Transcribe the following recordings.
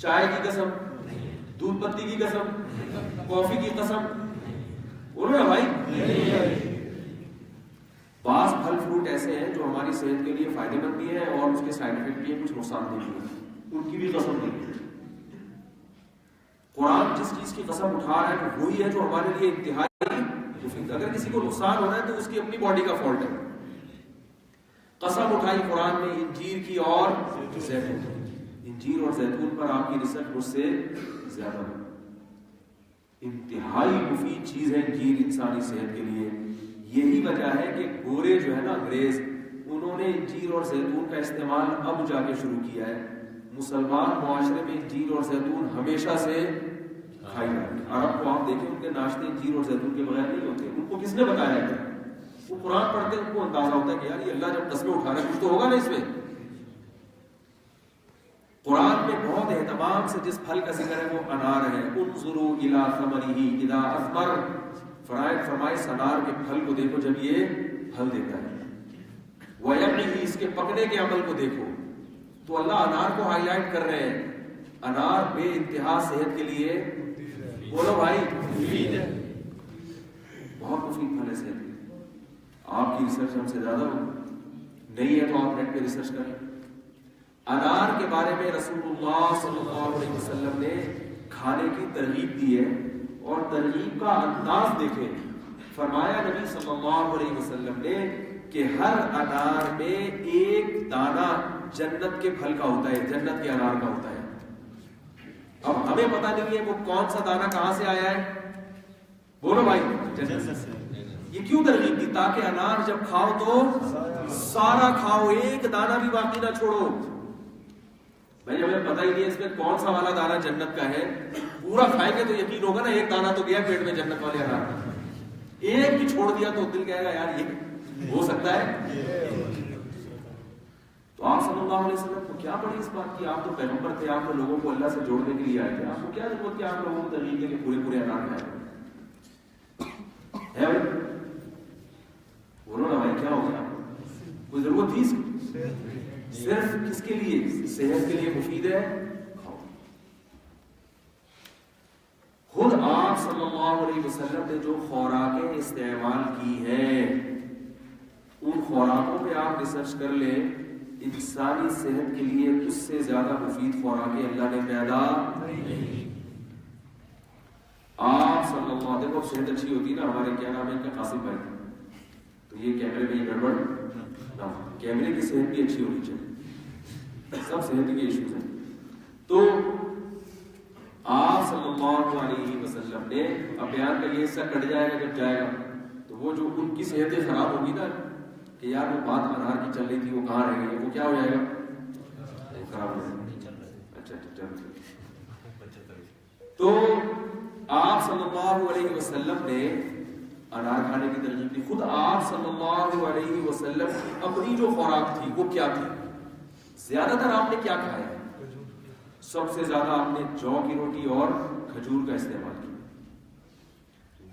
چائے کی قسم، دودھ پتی کی قسم، کافی کی قسم، بولو نا بھائی. بعض پھل فروٹ ایسے ہیں جو ہماری صحت کے لیے فائدے مند بھی ہیں اور اس کے سائڈ افیکٹ بھی ہیں، کچھ نقصان دہ بھی ہیں، ان کی بھی قسم نہیں ہے. قرآن جس چیز کی قسم اٹھا رہا ہے وہی ہے جو ہمارے لیے انتہائی مفید. اگر کسی کو نقصان ہو رہا ہے تو اس کی اپنی باڈی کا فالٹ ہے. قسم اٹھائی قرآن میں انجیر کی اور زیتون. انجیر اور زیتون پر آپ کی ریسرچ مجھ سے زیادہ ہے. انتہائی مفید چیز ہے انجیر انسانی صحت کے لیے. یہی وجہ ہے کہ گورے جو ہے نا انگریز، انہوں نے انجیر اور زیتون کا استعمال اب جا کے شروع کیا ہے. مسلمان معاشرے میں انجیر اور زیتون ہمیشہ سے کھائی جاتی ہے. عرب کو آپ دیکھیں ان کے ناشتے انجیر اور زیتون کے بغیر نہیں ہوتے. ان کو کس نے بتایا ہے؟ وہ قرآن پڑھتے ہیں، ان کو اندازہ ہوتا ہے کہ یار یہ اللہ جب قسمیں اٹھا رہا ہے کچھ تو ہوگا نا اس میں. قرآن میں بہت اہتمام سے جس پھل کا ذکر ہے وہ انار ہے. انظروا الی ثمرہ اذا اثمر، فرمائے انار کے پھل کو دیکھو جب یہ پھل دیتا ہے. وَيَعْنِهِ، اس کے پکنے کے عمل کو دیکھو. تو اللہ انار کو ہائی لائٹ کر رہے ہیں. انار بے انتہا صحت کے لیے، بولو بھائی، مفید ہے، بہت مفید پھل ہے صحت کے لیے. آپ کی ریسرچ ہم سے زیادہ نہیں ہے تو آپ نیٹ پہ ریسرچ کریں. انار کے بارے میں رسول اللہ صلی اللہ علیہ وسلم نے کھانے کی ترغیب دی ہے اور ترغیب کا انداز دیکھیں. فرمایا نبی صلی اللہ علیہ وسلم نے کہ ہر انار میں ایک دانہ جنت کے پھل کا ہوتا ہے، جنت کے انار کا ہوتا ہے. اب ہمیں پتہ نہیں ہے وہ کون سا دانہ کہاں سے آیا ہے، بولو بھائی، جنت سے. یہ کیوں ترغیب دی؟ تاکہ انار جب کھاؤ تو سارا کھاؤ، ایک دانہ بھی باقی نہ چھوڑو. بھائی ہمیں پتہ ہی نہیں ہے اس میں کون سا والا دانہ جنت کا ہے. پورا کھائیں گے تو یقین ہوگا نا ایک دانہ تو گیا پیٹ میں جنت والے انار. ایک بھی چھوڑ دیا تو دل کہے گا یار یہ ہو سکتا ہے. تو آپ صلی اللہ علیہ وسلم کو کیا پڑی اس بات کی؟ آپ تو پیغمبر تھے، آپ تو لوگوں کو اللہ سے جوڑنے کے لیے آئے تھے. آپ کو کیا ضرورت کہ آپ لوگوں کو ترغیب دے کے پورے انار کھائیں؟ ہے بھائی، بولو نا بھائی، کیا ہو گیا؟ کوئی ضرورت تھی اس کی؟ صرف کس کے لیے؟ صحت کے لیے مفید ہے، کھاؤ. خود آپ صلی اللہ علیہ وسلم نے جو خوراکیں استعمال کی ہیں ان خوراکوں پہ آپ ریسرچ کر لیں. انسانی صحت کے لیے اس سے زیادہ مفید خوراکیں اللہ نے پیدا نہیں. آپ صلی اللہ، دیکھو صحت اچھی ہوتی ہے نا. ہمارے کیا نام ہے ان کا؟ قاسم بھائی. تو یہ کیمرے میں یہ گڑبڑ نہ ہو. کیمرے کی صحت بھی اچھی ہونی چاہیے. سب صحت کے ایشوز ہیں. تو آپ صلی اللہ علیہ وسلم نے اب بیان کا یہ حصہ کٹ جائے گا جب جائے گا تو وہ جو ان کی صحتیں خراب ہوگی نا کہ یار وہ بات انار کی چل رہی تھی وہ کہاں رہ گئی، وہ کیا ہو جائے گا؟ خراب ہو جائے گا. اچھا چل. تو آپ صلی اللہ علیہ وسلم نے انار کھانے کی ترغیب دی. خود آپ صلی اللہ علیہ وسلم کی اپنی جو خوراک تھی وہ کیا تھی؟ زیادہ تر آپ نے کیا کھایا؟ سب سے زیادہ آپ نے جو کی روٹی اور کھجور کا استعمال کیا.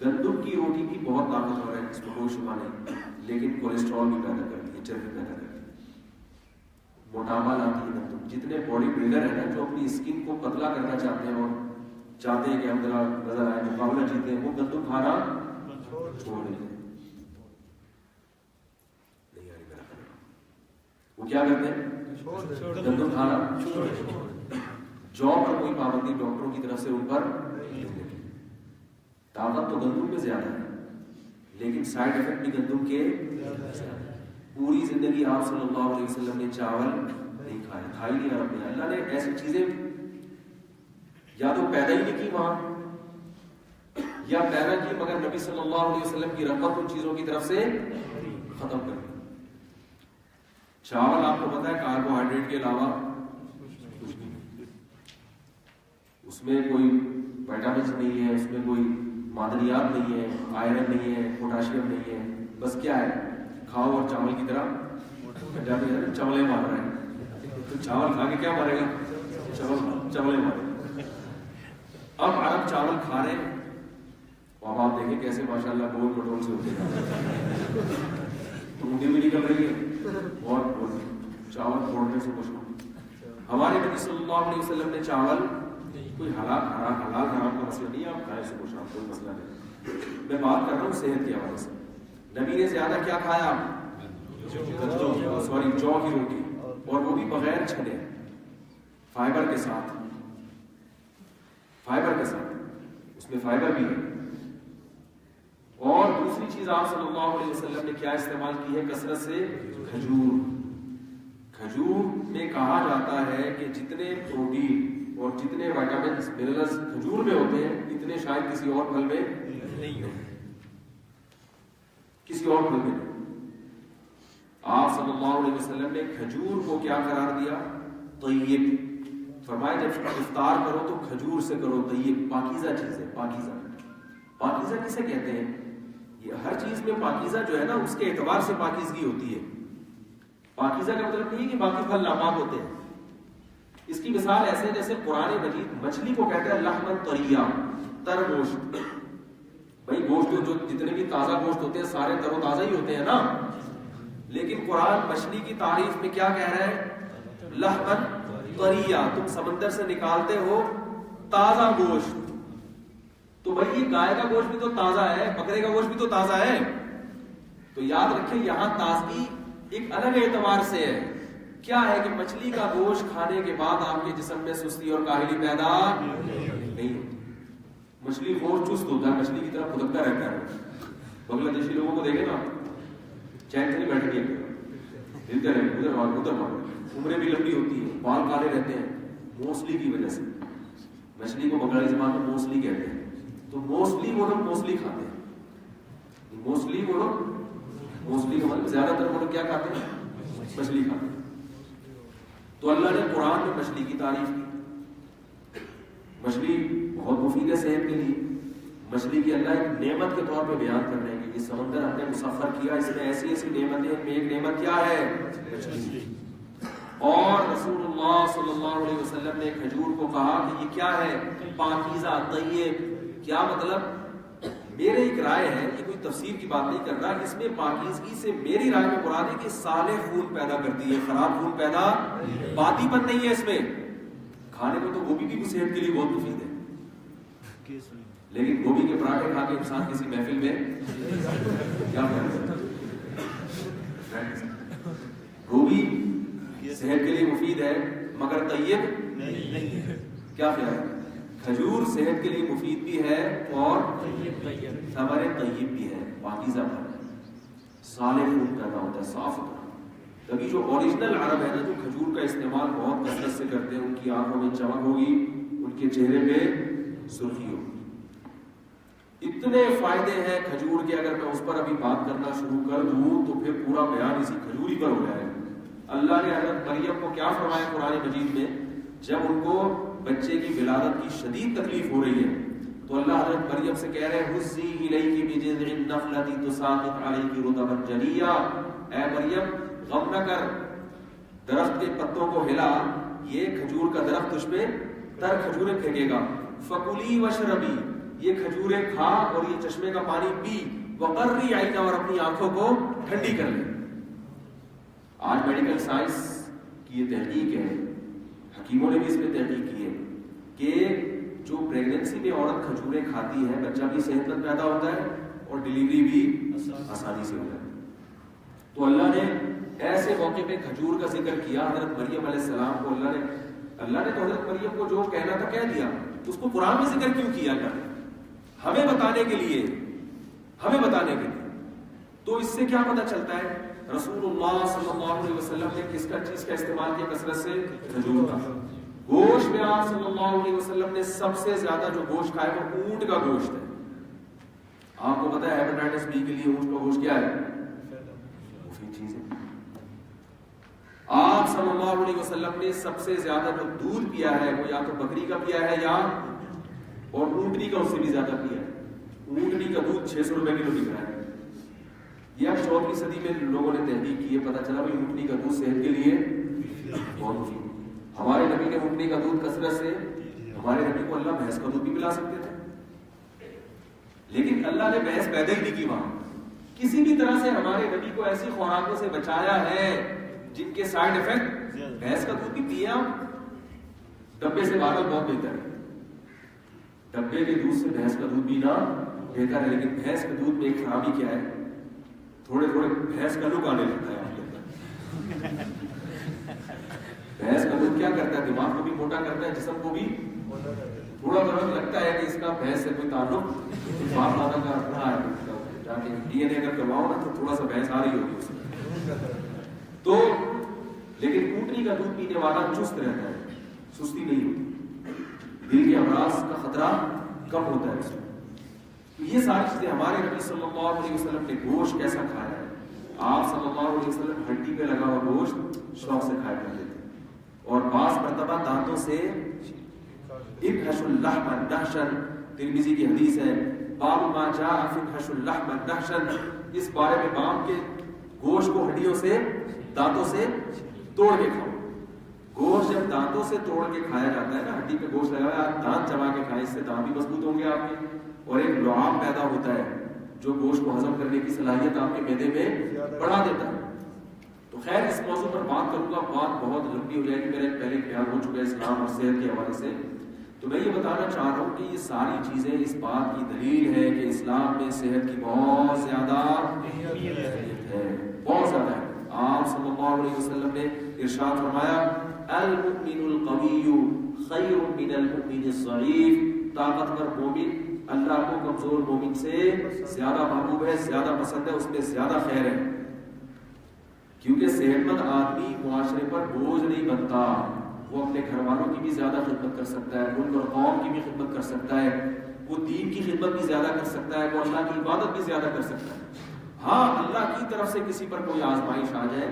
گندم کی روٹی بھی بہت طاقتور ہے، اس میں کوئی شبہ نہیں، لیکن کولیسٹرول بھی پیدا کرتی ہے، چربی پیدا کرتی ہے، موٹاپا لاتی ہے. گندم جتنے باڈی بلڈر ہیں نا جو اپنی اسکن کو پتلا کرنا چاہتے ہیں اور چاہتے ہیں کہ ہم ذرا نظر آئے، مقابلہ جیتے ہیں، وہ گندم کھانا چھوڑ دیتے ہیں. وہ کیا کرتے ہیں؟ گندم کھانا چھوڑ دیتے ہیں. جو پر کوئی پابندی ڈاکٹروں کی طرف سے ان پر نہیں دیتے. طاقت تو گندم میں زیادہ ہے لیکن سائڈ افیکٹ بھی گندم کے زیادہ. پوری زندگی آپ صلی اللہ علیہ وسلم نے چاول نہیں کھایا، کھائی نہیں عرب میں. اللہ نے ایسی چیزیں یا تو پیدا ہی نہیں کی وہاں یا پیدا کی مگر نبی صلی اللہ علیہ وسلم کی رغبت ان چیزوں کی طرف سے ختم کر دی. چاول آپ کو پتا ہے کاربوہائیڈریٹ کے علاوہ اس میں کوئی وائٹامنس نہیں ہے، اس میں کوئی معدنیات نہیں ہے، آئرن نہیں ہے، پوٹاشیم نہیں ہے. بس کیا ہے؟ کھاؤ اور چاول کی طرح چملے مار رہے ہیں. تو چاول کھا کے کیا مارے گا؟ چملے مارے. اب عرب چاول کھا رہے ہیں، اب آپ دیکھیں کیسے ماشاءاللہ گول کٹول سے ہوتے ہیں، تو مونگی بھی نکل رہی ہے اور چاول پھوڑنے سے مشکل. ہمارے نبی صلی اللہ علیہ وسلم نے چاول کوئی حلال حرام کا مسئلہ نہیں ہے، آپ کھائیں صبح شام، کوئی مسئلہ نہیں، میں بات کر رہا ہوں صحت کے حوالے سے. نبی نے زیادہ کیا کھایا؟ جو کی روٹی، اور وہ بھی بغیر چھنے، فائبر کے ساتھ، اس میں فائبر بھی ہے. اور دوسری چیز آپ صلی اللہ علیہ وسلم نے کیا استعمال کی ہے کثرت سے؟ کھجور میں کہا جاتا ہے کہ جتنے پروٹین اور جتنے وٹامنز منرلز کھجور میں ہوتے ہیں اتنے شاید کسی اور پھل میں نہیں ہوتے، کسی اور پھل میں نہیں. آپ صلی اللہ علیہ وسلم نے کھجور کو کیا قرار دیا؟ طیب. فرمایا جب افطار کرو تو کھجور سے کرو، طیب پاکیزہ چیز ہے. پاکیزہ کسے کہتے ہیں؟ یہ ہر چیز میں پاکیزہ جو ہے نا اس کے اعتبار سے پاکیزگی ہوتی ہے. پاکیزہ کا مطلب نہیں ہے کہ باقی پھل ناپاک ہوتے ہیں. اس کی مثال ایسے جیسے قرآن مجید مچھلی کو کہتا ہے لحمن طریہ، تر گوشت. بھائی گوشت جو جتنے بھی تازہ گوشت ہوتے ہیں سارے تر و تازہ ہی ہوتے ہیں نا، لیکن قرآن مچھلی کی تعریف میں کیا کہہ رہا ہے؟ لحمن طریہ، تم سمندر سے نکالتے ہو تازہ گوشت. تو بھائی یہ گائے کا گوشت بھی تو تازہ ہے، بکرے کا گوشت بھی تو تازہ ہے. تو یاد رکھیں یہاں تازگی ایک الگ اعتبار سے ہے. کیا ہے کہ مچھلی کا گوشت کھانے کے بعد آپ کے جسم میں سستی اور کاہلی پیدا نہیں ہوتی. مچھلی گوشت چست ہوتا ہے، مچھلی کی طرح پھدکتا رہتا ہے. بنگلہ دیشی لوگوں کو دیکھیں نا، چین سے نہیں بیٹھ گیا، ہلتے رہے ادھر مار. عمریں بھی لمبی ہوتی ہیں، بال کالے رہتے ہیں، موسلی کی وجہ سے. مچھلی کو بنگالی زبان میں موسلی کہتے ہیں. تو موسلی وہ لوگ موسلی کھاتے ہیں. موسلی کا مطلب زیادہ تر وہ لوگ کیا کھاتے ہیں؟ مچھلی کھاتے ہیں. تو اللہ نے قرآن میں مچھلی کی تعریف کی. مچھلی بہت مفید ہے صحت کے لیے. مچھلی کی اللہ ایک نعمت کے طور پہ بیان کر رہے ہیں کہ یہ سمندر ہم نے مسخر کیا، اس میں ایسی نعمتیں، ان میں ایک نعمت کیا ہے؟ مچھلی. اور رسول اللہ صلی اللہ علیہ وسلم نے کھجور کو کہا کہ یہ کیا ہے؟ پاکیزہ، طیب. کیا مطلب؟ میرے ایک رائے ہے، یہ کوئی تفسیر کی بات نہیں کر رہا، اس میں پاکیزگی سے میری رائے میں مراد ہے کہ صالح خون پیدا کرتی ہے، خراب خون پیدا، باتی پن نہیں ہے اس میں. کھانے کو تو گوبھی بھی صحت کے لیے بہت مفید ہے، لیکن گوبھی کے پراٹھے کھا کے انسان کسی محفل میں کیا کرتا ہے؟ گوبھی صحت کے لیے مفید ہے مگر طیب نہیں ہے. کیا خیال ہے؟ کھجور صحت کے لیے مفید بھی ہے اور ہمارے طیب بھی ہے، پاکیزہ ہے، صالح خون پیدا ہوتا ہے، صاف ستھرا. تبھی جو اوریجنل عرب ہے نا جو کھجور کا استعمال بہت کثرت سے کرتے ہیں، ان کی آنکھوں میں چمک ہوگی، ان کے چہرے پہ سرخی ہوگی. اتنے فائدے ہیں کھجور کے، اگر میں اس پر ابھی بات کرنا شروع کر دوں تو پھر پورا بیان اسی کھجوری پر ہو جائے. اللہ نے حضرت مریم کو کیا فرمایا قرآن مجید میں؟ جب ان کو بچے کی ولادت کی شدید تکلیف ہو رہی ہے تو اللہ حضرت مریم سے کہہ رہے ہیں حُزِّي إِلَيْكِ بِجِذْعِ النَّخْلَةِ تُسَاقِطْ عَلَيْكِ رُطَبًا جَنِيًّا. اے مریم غم نہ کر، درخت کے پتوں کو ہلا، یہ کھجور کا درخت تجھ پہ تر کھجوریں پھینکے گا. فَكُلِي وَاشْرَبِي، یہ کھجوریں کھا اور یہ چشمے کا پانی پی. وَقَرِّي عَيْنَا، اور اپنی آنکھوں کو ٹھنڈی کر لے. آج میڈیکل سائنس کی یہ تحقیق ہے، حکیموں نے بھی اس پہ تحقیق کی ہے کہ جو پریگننسی میں عورت کھجوریں کھاتی ہے بچہ بھی صحت مند پیدا ہوتا ہے اور ڈلیوری بھی آسانی سے ہوتا ہے. تو اللہ نے ایسے موقع پہ کھجور کا ذکر کیا. حضرت مریم علیہ السلام کو اللہ نے تو حضرت مریم کو جو کہنا تھا کہہ دیا. اس کو قرآن میں ذکر کیوں کیا اللہ نے؟ ہمیں بتانے کے لیے. تو اس سے کیا پتہ چلتا ہے؟ رسول اللہ صلی اللہ علیہ وسلم نے کس کا چیز کا استعمال کیا کثرت سے؟ کھجور کا. گوشت میں آپ صلی اللہ علیہ وسلم نے سب سے زیادہ جو گوشت کھایا وہ اونٹ کا گوشت ہے. آپ کو پتا ہے ہیپاٹائٹس بی کے لیے اونٹ کا گوشت کیا ہے؟ مفید چیز ہے. آپ صلی اللہ علیہ وسلم نے سب سے زیادہ جو دودھ پیا ہے وہ یا تو بکری کا پیا ہے یا اور اونٹنی کا اس سے بھی زیادہ پیا ہے. اونٹنی کا دودھ 600 روپے کلو بک رہا ہے. یہ اب 14ویں صدی میں لوگوں نے تحقیق کی ہے، پتا چلا بھی اونٹنی کا دودھ صحت کے لیے بہت مفید. ہمارے نبی نے اونٹنی کا دودھ کثرت سے، ہمارے نبی کو اللہ بھینس کا دودھ بھی پلا سکتے تھے، لیکن اللہ نے بھینس پیدا ہی نہیں کی. وہاں کسی بھی طرح سے ہمارے نبی کو ایسی خوراکوں سے بچایا ہے جن کے سائیڈ افیکٹ، بھینس کا دودھ بھی پیا ڈبے سے باغ بہت بہتر ہے. ڈبے کے دودھ سے بھینس کا دودھ پینا بہتر ہے, لیکن بھینس کے دودھ میں ایک خرابی کیا ہے, تھوڑے تھوڑے بھینس کا لک آنے لگتا ہے آپ کے اندر. بھینس کا دودھ کیا کرتا ہے, دماغ کو بھی موٹا کرتا ہے, جسم کو بھی تھوڑا تھوڑا لگتا ہے کہ اس کا بھینس سے کوئی تعلق باپ دادا کا رہا ہے. جا کے ڈی این اے اگر کرواؤ نا تو تھوڑا سا بھینس آ رہی ہوگی اس میں. تو لیکن اونٹنی کا دودھ پینے والا چست رہتا ہے, سستی نہیں ہوتی, دل کے امراض کا خطرہ کم ہوتا ہے اس میں. یہ ساری چیزیں ہمارے نبی صلی اللہ علیہ وسلم نے گوشت کیسا کھایا ہے. آپ صلی اللہ علیہ وسلم ہڈی پہ لگا ہوا گوشت شوق سے کھایا کرتے تھے, اور بعض مرتبہ دانتوں سے اکحش اللحم نحشن, ترمذی کی حدیث ہے, باب ما جاء فی اکحش اللحم نحشن, اس بارے میں باب کے گوشت کو ہڈیوں سے دانتوں سے توڑ کے کھاؤ. گوشت جب دانتوں سے توڑ کے کھایا جاتا ہے نا, ہڈی پہ گوشت لگا ہے, آپ دانت چبا کے کھائیں, اس سے دانت بھی مضبوط ہوں گے آپ کے, اور ایک لعاب پیدا ہوتا ہے جو گوشت کو ہضم کرنے کی صلاحیت آپ کے معدے میں بڑھا دیتا ہے. تو خیر اس موضوع پر بات کروں گا, بات بہت لمبی ہو جائے گی, میرے پہلے بیان ہو چکا ہے اسلام اور صحت کے حوالے سے. تو میں یہ بتانا چاہ رہا ہوں کہ یہ ساری چیزیں اس بات کی دلیل ہے کہ اسلام میں صحت کی بہت زیادہ اہمیت ہے, بہت زیادہ ہے. آپ صلی اللہ علیہ وسلم نے ارشاد فرمایا, المؤمن القوی خیر من المؤمن الضعیف, طاقتور مومن اللہ کو کمزور مومن سے زیادہ محبوب ہے, زیادہ پسند ہے, اس میں زیادہ خیر ہے. کیونکہ صحت مند آدمی معاشرے پر بوجھ نہیں بنتا, وہ اپنے گھر والوں کی بھی زیادہ خدمت کر سکتا ہے, ملک اور قوم کی بھی خدمت کر سکتا ہے, وہ دین کی خدمت بھی زیادہ کر سکتا ہے, وہ اللہ کی عبادت بھی زیادہ کر سکتا ہے. ہاں اللہ کی طرف سے کسی پر کوئی آزمائش آ جائے,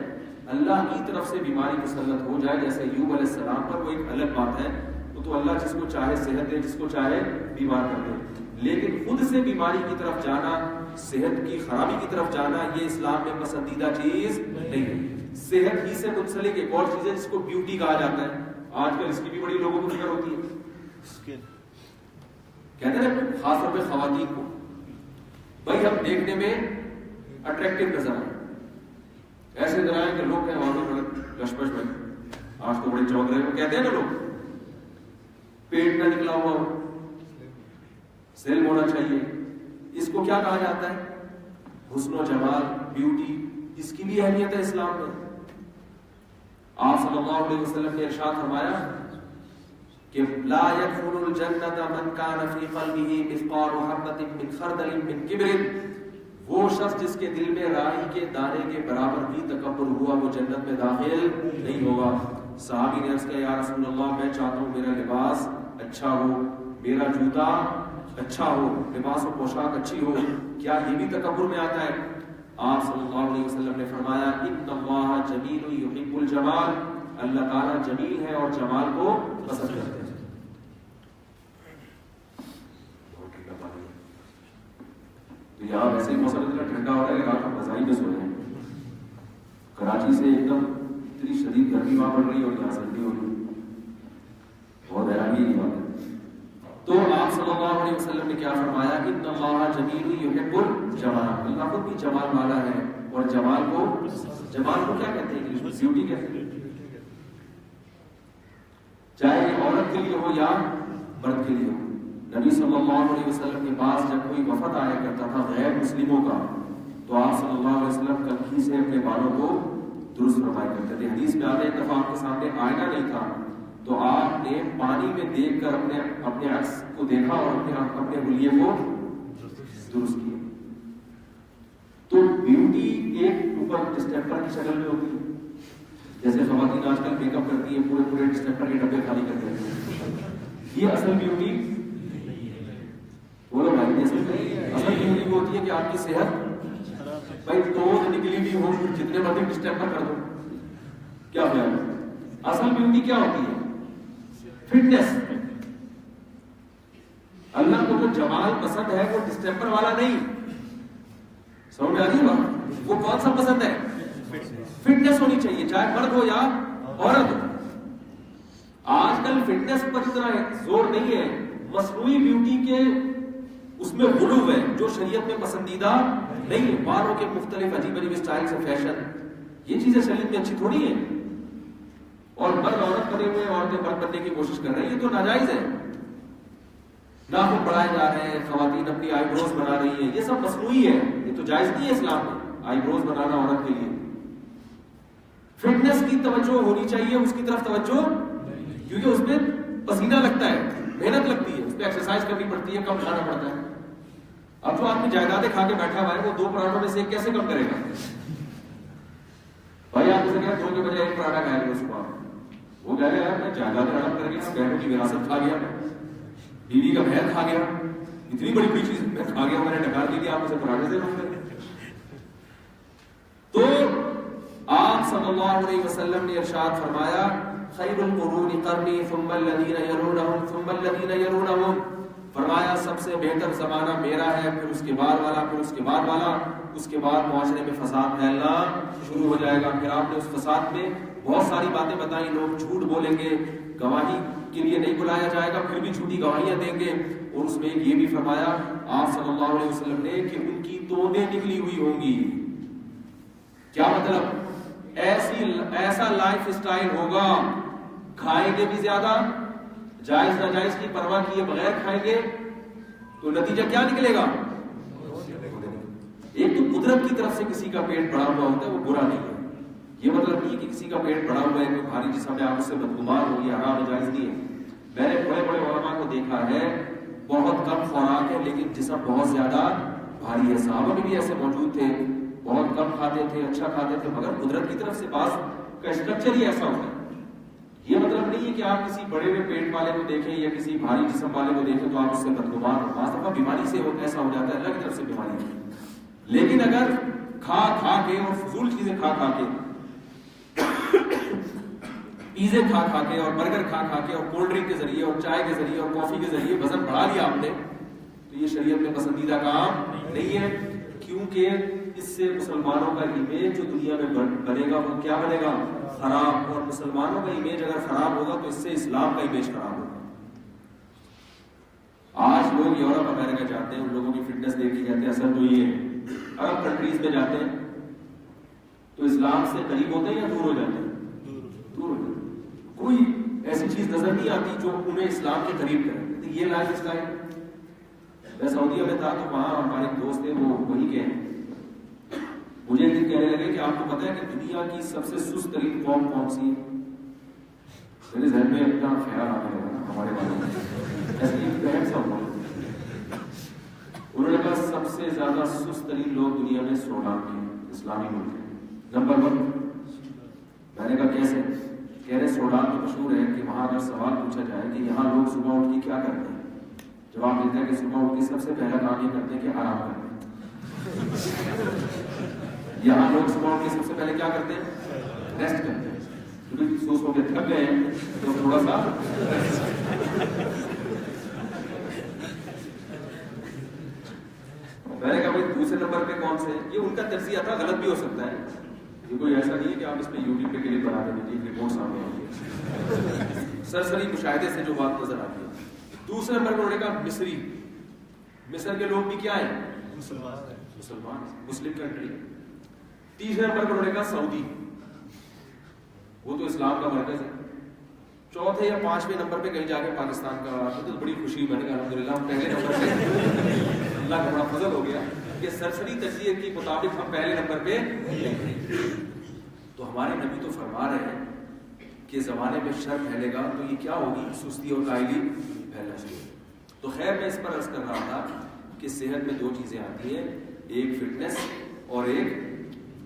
اللہ کی طرف سے بیماری مسلط ہو جائے, جیسے ایوب علیہ السلام پر, وہ ایک الگ بات ہے, وہ تو اللہ جس کو چاہے صحت دے, جس کو چاہے بیمار کر دے. لیکن خود سے بیماری کی طرف جانا, صحت کی خرابی کی طرف جانا, یہ اسلام میں پسندیدہ چیز نہیں ہے. صحت ہی سے منسلک ایک اور چیز ہے جس کو بیوٹی کہا جاتا ہے. آج کل اس کی بھی بڑی لوگوں کو فکر ہوتی ہے, کہتے ہیں خاص طور پہ خواتین کو, بھائی ہم دیکھنے میں اٹریکٹیو نظر آئے, ایسے نظر آئے کہ لوگ کہیں وہاں بڑے لشپش میں, آج تو بڑے چوک رہے, وہ کہتے ہیں نا لوگ پیٹ نہ نکلا ہوا ہو, سیل ہونا چاہیے. اس کو کیا کہا جاتا ہے, حسن و جمال, بیوٹی. اس کی بھی اہمیت ہے اسلام میں. آپ صلی اللہ علیہ وسلم نے ارشاد فرمایا کہ لا يدخل الجنة من كان في قلبه مثقال حبة من خردل من كبر, وہ شخص جس کے دل میں رائی کے دانے کے برابر بھی تکبر ہوا, وہ جنت میں داخل نہیں ہوگا. صحابی نے عرض کیا, یا رسول اللہ میں چاہتا ہوں میرا لباس اچھا ہو, میرا جوتا اچھا ہو, لباس و پوشاک اچھی ہو, کیا یہ بھی تکبر میں آتا ہے؟ آپ صلی اللہ علیہ وسلم نے فرمایا, ان اللہ جمیل یحب الجمال, اللہ تعالیٰ جمیل ہے اور جمال کو پسند کرتے ہیں. تو یہاں ویسے ہی موسم اتنا ٹھنڈا ہو رہا ہے کہ رات کو رضائی میں سو رہے ہیں. کراچی سے ایک دم اتنی شدید گرمی وہاں پڑ رہی ہے اور یہاں سردی ہو رہی ہے, بہت حیرانی کی بات ہے. تو آپ صلی اللہ علیہ وسلم نے کیا فرمایا, ان اللہ جمیل یحب الجمال, اللہ خود بھی جمال والا ہے, اور جمال کو کیا کہتے ہیں انگلش میں, بیوٹی کہتے ہیں. چاہے یہ عورت کے لیے ہو یا مرد کے لیے ہو. نبی صلی اللہ علیہ وسلم کے پاس جب کوئی وفد آیا کرتا تھا غیر مسلموں کا, تو آپ صلی اللہ علیہ وسلم کنگھی سے اپنے بالوں کو درست فرمایا کرتے تھے. حدیث میں آتا ہے ایک دفعہ آپ کے سامنے آئینہ نہیں تھا, تو آپ نے پانی میں دیکھ کر اپنے عکس کو دیکھا اور اپنے حلیے کو درست کیا. تو بیوٹی ایک اوپر ڈسٹیمپر کی شکل میں ہوتی ہے, جیسے خواتین آج کل میک اپ کرتی ہیں, پورے ڈسٹیمپر کے ڈبے خالی کرتے ہیں. یہ اصل بیوٹی بولو بھائی, اصل بیوٹی ہوتی ہے کہ آپ کی صحت بھائی تو نکلی بھی ہو, جتنے مرضی ڈسٹیمپر کر دو, کیا خیال ہے؟ اصل بیوٹی کیا ہوتی ہے؟ فٹنس. اللہ کو جو جمال پسند ہے وہ ڈسٹیمپر والا نہیں, سمجھ میں آ رہی ہے بات؟ وہ کون سا پسند ہے؟ فٹنس ہونی چاہیے, چاہے مرد ہو یا عورت ہو. آج کل فٹنس پر اتنا زور نہیں ہے, مصنوعی بیوٹی کے اس میں غلو ہے جو شریعت میں پسندیدہ نہیں ہے. بالوں کے مختلف عجیب عجیب اسٹائل سے فیشن, یہ چیزیں شریعت میں اچھی تھوڑی ہیں. اور مرد عورت بنے ہوئے عورتیں مرد بننے کی کوشش کر رہی ہیں، یہ تو ناجائز ہے. ناخن بڑھائے جا رہے ہیں، خواتین اپنی آئی بروز بنا رہی ہیں، یہ سب مصنوعی ہے، یہ تو جائز نہیں ہے اسلام میں آئی بروز بنانا عورت کے لیے. فٹنس کی توجہ ہونی چاہیے، اس کی طرف توجہ، کیونکہ اس میں پسینہ لگتا ہے، محنت لگتی ہے، اس پہ ایکسرسائز کرنی پڑتی ہے، کم کھانا پڑتا ہے. اب جو آدمی جائیدادیں کھا کے بیٹھا ہوا ہے وہ 2 پراٹھوں میں سے ایک کیسے کم کرے گا؟ بھائی آپ اسے کہا 2 کے بجائے 1 پراٹھا کھایا گیا صبح، وہ کہہ رہے یار میں جائیداد ہڑپ کر گیا، بہنوں کی وراثت کھا گیا، بیوی کا مہر کھا گیا، اتنی بڑی چیز میں کھا گیا، میں نے ڈکار دی کہ آپ اسے پراٹھے سے روک دیں. تو آپ صلی اللہ علیہ وسلم نے ارشاد فرمایا خیر القرون قرنی ثم الذین یلونہم ثم الذین یلونہم، فرمایا سب سے بہتر زمانہ میرا ہے، پھر اس کے بعد والا، پھر اس کے بعد والا، اس کے بعد معاشرے میں فساد پھیلنا شروع ہو جائے گا. پھر آپ نے اس فساد میں بہت ساری باتیں بتائیں، لوگ جھوٹ بولیں گے، گواہی کے لیے نہیں بلایا جائے گا، پھر بھی جھوٹی گواہیاں دیں گے. اور اس میں یہ بھی فرمایا آپ صلی اللہ علیہ وسلم نے کہ ان کی توندیں نکلی ہوئی ہوں گی. کیا مطلب؟ ایسا لائف اسٹائل ہوگا، کھائیں گے بھی زیادہ، جائز ناجائز کی پرواہ کیے بغیر کھائیں گے، تو نتیجہ کیا نکلے گا؟ ایک تو قدرت کی طرف سے کسی کا پیٹ بڑا ہوا ہوتا ہے وہ برا نہیں ہے. یہ مطلب نہیں کہ کسی کا پیٹ بڑا ہوا ہے، کوئی بھاری جسم ہے، آپ اس سے بدگمان ہو، یہ حرام جائز نہیں ہے. میں نے بڑے بڑے علماء کو دیکھا ہے، بہت کم خوراک ہے لیکن جسم بہت زیادہ بھاری ہے. صحابہ میں بھی ایسے موجود تھے، بہت کم کھاتے تھے، اچھا کھاتے تھے، مگر قدرت کی طرف سے بعض کا اسٹرکچر ہی ایسا ہوتا ہے. یہ مطلب نہیں ہے کہ آپ کسی بڑے ہوئے پیٹ والے کو دیکھیں یا کسی بھاری جسم والے کو دیکھیں تو آپ اس سے بدگمان ہو. بعض دفعہ بیماری سے ایسا ہو جاتا ہے، اللہ کی طرف سے بیماری ہے. لیکن اگر کھا کھا کے اور فضول چیزیں کھا کھا کے، پیزے کھا کھا کے اور برگر کھا کھا کے اور کولڈ ڈرنک کے ذریعے اور چائے کے ذریعے اور کافی کے ذریعے وزن بڑھا لیا آپ نے، تو یہ شریعت میں پسندیدہ کام نہیں ہے. کیونکہ اس سے مسلمانوں کا امیج جو دنیا میں بنے گا وہ کیا بنے گا؟ خراب. اور مسلمانوں کا امیج اگر خراب ہوگا تو اس سے اسلام کا امیج خراب ہوگا. آج لوگ یورپ امریکہ جاتے ہیں، ان لوگوں کی فٹنس دیکھ کے کہتے ہیں اصل تو یہ ہے. عرب کنٹریز میں جاتے ہیں تو اسلام سے قریب ہوتے ہیں یا دور ہو جاتے ہیں؟ دور ہو جاتے ہیں. کوئی ایسی چیز نظر نہیں آتی جو انہیں اسلام کے قریب کرے. یہ لائف اسٹائل. میں سعودیہ میں تھا تو وہاں ہمارے دوست تھے، وہ وہی کے ہیں، مجھے ایک دن کہنے لگے کہ آپ کو پتا ہے کہ دنیا کی سب سے سست ترین قوم کون سی ہے؟ میرے ذہن میں اپنا خیال آنے لگا نا ہمارے بارے میں، ایسے ہی بہن سا ہوا. انہوں نے کہا سب سے زیادہ سست ترین لوگ دنیا میں سوڈان کے اسلامی ملک ہیں، نمبر 1. میں نے کہا کیسے؟ کہہ رہے سوڈان تو مشہور ہے کہ وہاں اگر سوال پوچھا جائے کہ یہاں لوگ صبح اٹھ کے کیا کرتے ہیں، جواب ملتا ہے کہ صبح اٹھ کے سب سے پہلا کام یہ کرتے ہیں کہ آرام کرتے ہیں. یہاں لوگ صبح اٹھ کے سب سے پہلے کیا کرتے ہیں؟ ریسٹ کرتے ہیں، کیونکہ سو سو کے تھک گئے ہیں تو تھوڑا سا. میں نے کہا بھائی دوسرے نمبر پہ کون سے؟ یہ ان کا تجزیہ تھا، غلط بھی ہو سکتا ہے، یہ کوئی ایسا نہیں ہے کہ آپ اس پہ یوٹیوب پہ کلپ بنا دیں گے، رپورٹ سامنے آئی ہے، سرسری مشاہدے سے جو بات نظر آتی ہے. دوسرے نمبر پر انہوں نے کہا مصری. مصر کے لوگ بھی کیا ہیں؟ مسلمان، مسلم کنٹری. تیسرے نمبر پر انہوں نے کہا سعودی، وہ تو اسلام کا مرکز ہے. چوتھے یا 5ویں نمبر پہ کہیں جا کے پاکستان کا، تو بڑی خوشی میں نے کہا الحمدللہ ہم پہلے نمبر پہ، اللہ کا بڑا فضل ہو گیا کہ سرسری تجزیے کے مطابق ہم پہلے نمبر پہ. تو ہمارے نبی تو فرما رہے ہیں کہ زمانے میں شر پھیلے گا تو یہ کیا ہوگی؟ سستی اور کائلی پھیلنا شروع. تو خیر میں اس پر عرض کر رہا تھا کہ صحت میں 2 چیزیں آتی ہیں، ایک فٹنس اور ایک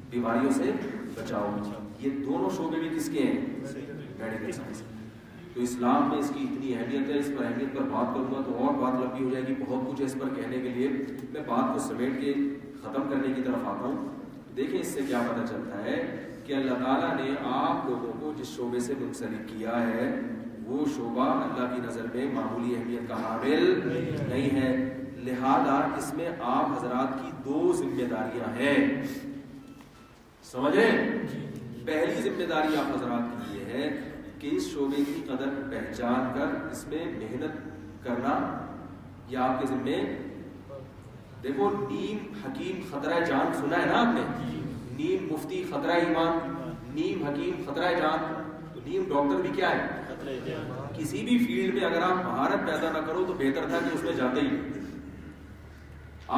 بیماریوں سے بچاؤ. یہ دونوں شعبے بھی کس کے ہیں؟ Medical science. تو اسلام میں اس کی اتنی اہمیت ہے، اس پر اہمیت پر بات کروں گا تو اور بات لمبی ہو جائے گی، بہت کچھ ہے اس پر کہنے کے لیے. میں بات کو سمیٹ کے ختم کرنے کی طرف آتا ہوں. دیکھیں اس سے کیا پتہ چلتا ہے کہ اللہ تعالیٰ نے آپ لوگوں کو جس شعبے سے منسلک کیا ہے وہ شعبہ اللہ کی نظر میں معمولی اہمیت کا حامل نہیں ہے. لہذا اس میں آپ حضرات کی 2 ذمہ داریاں ہیں، سمجھیں. پہلی ذمہ داری آپ حضرات کی یہ ہے کہ اس شعبے کی قدر پہچان کر اس میں محنت کرنا یہ آپ کے ذمہ. دیکھو نیم حکیم خطرہ جان سنا ہے نا آپ نے؟ نیم مفتی خطرہ ایمان، نیم حکیم خطرہ جان. تو نیم ڈاکٹر بھی کیا ہے؟ کسی بھی فیلڈ میں اگر آپ مہارت پیدا نہ کرو تو بہتر تھا کہ اس میں جاتے ہی.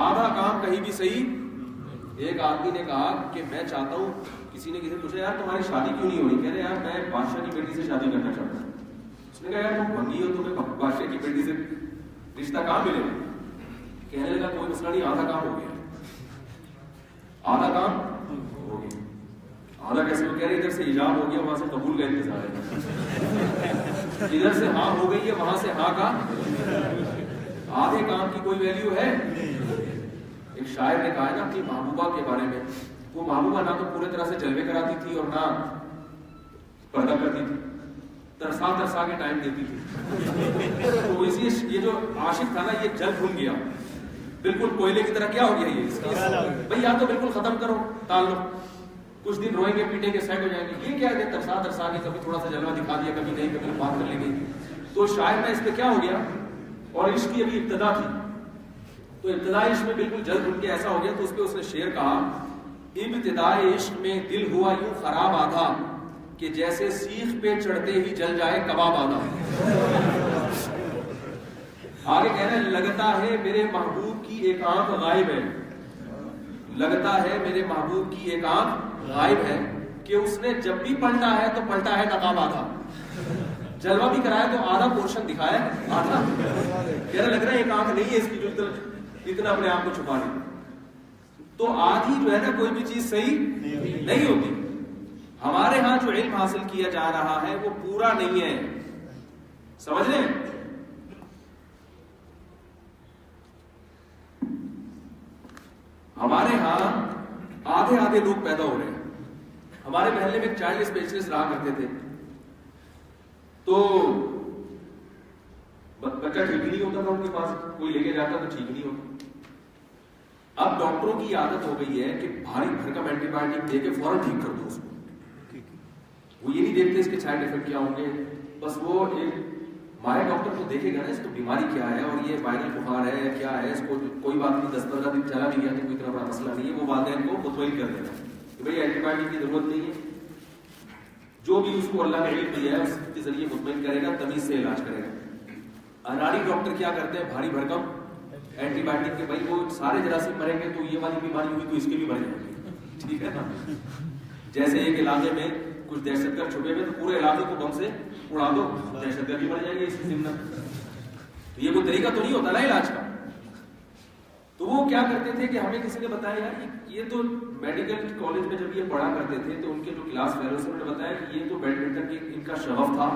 آدھا کام کہیں بھی صحیح. ایک آدمی نے کہا کہ میں چاہتا ہوں, کسی نے پوچھا یار تمہاری شادی کیوں نہیں ہو رہی؟ کہہ رہے یار میں بادشاہ کی بیٹی سے شادی کرنا چاہتا ہوں. اس نے کہا یار تم بھنگی ہو, تمہیں بادشاہ کی بیٹی سے رشتہ کہاں ملے؟ کہنے لگا کوئی مسئلہ نہیں, آدھا کام ہو گیا. آدھا کام ہو گیا. آدھا کیسے؟ وہ کہہ رہے ادھر سے ایجاب ہو گیا, وہاں سے قبول کا انتظار ہے. ادھر سے ہاں ہو گئی ہے, وہاں سے ہاں کا. آدھے کام کی کوئی ویلیو ہے؟ ایک شاعر نے کہا ہے نا اپنی محبوبہ کے بارے میں, وہ محبوبہ نہ تو پورے طرح سے جلوے کراتی تھی اور نہ پردہ کرتی تھی, ترسا کے ٹائم دیتی تھی. تو اسی یہ جو عاشق تھا نا یہ جل بھول گیا, بالکل کوئلے کی طرح. کیا ہو گیا یہ بھائی؟ یا تو بالکل ختم کرو تعلق, کچھ دن روئیں گے پیٹیں گے سیٹ ہو جائیں گے. یہ کیا ہے ترسا کے کبھی تھوڑا سا جلوہ دکھا دیا, کبھی نہیں, کبھی بات کر لیں گے. تو شاعر میں اس پہ کیا ہو گیا, اور عشق کی ابھی ابتدا تھی, تو ابتدائی عشق میں بالکل جلد بھول کے ایسا ہو گیا. تو اس پہ اس نے شعر کہا, ابتدائی عشق میں دل ہوا یوں خراب آدھا کہ جیسے سیخ پہ چڑھتے ہی جل جائے کباب آدھا. آگے کہہ رہے ہیں لگتا ہے میرے محبوب کی ایک آنکھ غائب ہے, لگتا ہے میرے محبوب کی ایک آنکھ غائب ہے کہ اس نے جب بھی پلٹا ہے تو پلٹا ہے نقاب آدھا. جلوہ بھی کرایا تو آدھا پورشن دکھایا آدھا. کہہ رہا لگ رہا ہے ایک آنکھ نہیں ہے اس کی جو اتنا اپنے آپ کو چھپا رہی. تو آدھی جو ہے نا کوئی بھی چیز صحیح نہیں ہوتی. ہمارے ہاں جو علم حاصل کیا جا رہا ہے وہ پورا نہیں ہے, سمجھ لیں. ہمارے ہاں آدھے لوگ پیدا ہو رہے ہیں. ہمارے محلے میں ایک چائلڈ اسپیشلسٹ رہا کرتے تھے, تو بچہ ٹھیک ہی نہیں ہوتا تھا ان کے پاس, کوئی لے کے جاتا تو ٹھیک نہیں ہوتا. اب ڈاکٹروں کی عادت ہو گئی ہے کہ بھاری بھرکم اینٹی بایوٹک دے کے فوراً ٹھیک کر دو اس کو. وہ یہ نہیں دیکھتے اس کے سائڈ افیکٹ کیا ہوں گے, بس وہ ایک ماہر ڈاکٹر کو دیکھے گا نا اس کو بیماری کیا ہے اور یہ وائرل بخار ہے کیا ہے, اس کو کوئی بات نہیں 10-15 دن چلا بھی گیا تو کوئی اتنا بڑا مسئلہ نہیں ہے. وہ والدین کو مطمئن کر دینا کہ بھائی اینٹی بایوٹک کی ضرورت نہیں ہے. جو بھی اس کو اللہ نے علم دیا ہے اس کے ذریعے مطمئن کرے گا, تمیز سے علاج کرے گا. اناڑی ڈاکٹر کیا کرتے ہیں, بھاری بھرکم اینٹی بایوٹک کے, بھائی وہ سارے جراثیم مریں گے تو یہ والی بیماری ہوئی تو اس کے بھی مر جائیں گے, ٹھیک ہے نا. جیسے ایک علاقے میں کچھ دہشت گرد چھپے ہوئے تو پورے علاقے کو بم سے اڑا دو, دہشت گرد بھی مر جائیں گے اس کی ضمن. تو یہ کوئی طریقہ تو نہیں ہوتا نا علاج کا. تو وہ کیا کرتے تھے کہ ہمیں کسی نے بتایا یار یہ تو میڈیکل کالج میں جب یہ پڑھا کرتے تھے تو ان کے جو کلاس فیلوز انہوں نے بتایا کہ یہ تو بیڈمنٹن کی ان کا شغف تھا,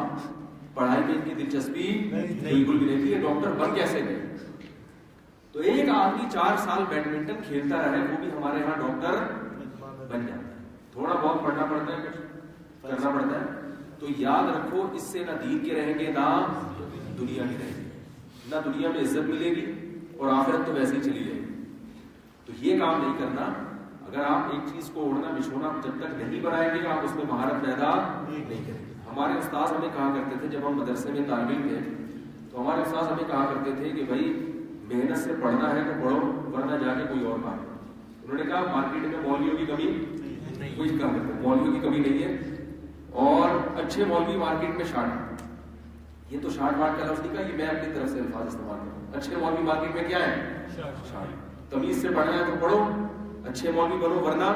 پڑھائی میں ان کی دلچسپی بالکل بھی نہیں تھی, یہ ڈاکٹر بن کیسے گئے. تو ایک آدمی 4 سال بیڈمنٹن کھیلتا رہے وہ بھی ہمارے ہاں ڈاکٹر بن جاتا ہے. تھوڑا بہت پڑھنا پڑتا ہے, کچھ کرنا پڑتا ہے. تو یاد رکھو اس سے نہ دین کے رہیں گے نہ دنیا کی رہیں گے, نہ دنیا میں عزت ملے گی اور آخرت تو ویسے ہی چلی جائے گی. تو یہ کام نہیں کرنا. اگر آپ ایک چیز کو اوڑھنا بچھونا جب تک نہیں بنائیں گے آپ اس میں مہارت پیدا نہیں کریں گے. ہمارے استاد ہمیں کہا کرتے تھے جب ہم مدرسے میں طالب علم تھے تو ہمارے استاد ہمیں کہا کرتے تھے کہ بھائی محنت سے پڑھنا ہے تو پڑھو, ورنہ جا کے کوئی اور کام. انہوں نے کہا مارکیٹ میں مولویوں کی کمی کوئی کام نہیں, مولویوں کی کمی نہیں ہے, اور اچھے مولوی مارکیٹ میں شارٹ. یہ تو شارٹ واٹ کا لفظ نہیں کہا, یہ میں اپنی طرف سے الفاظ استعمال کروں. اچھے مولوی مارکیٹ میں کیا ہے, شارٹ. تمیز سے پڑھنا ہے تو پڑھو, اچھے مولوی بنو, ورنہ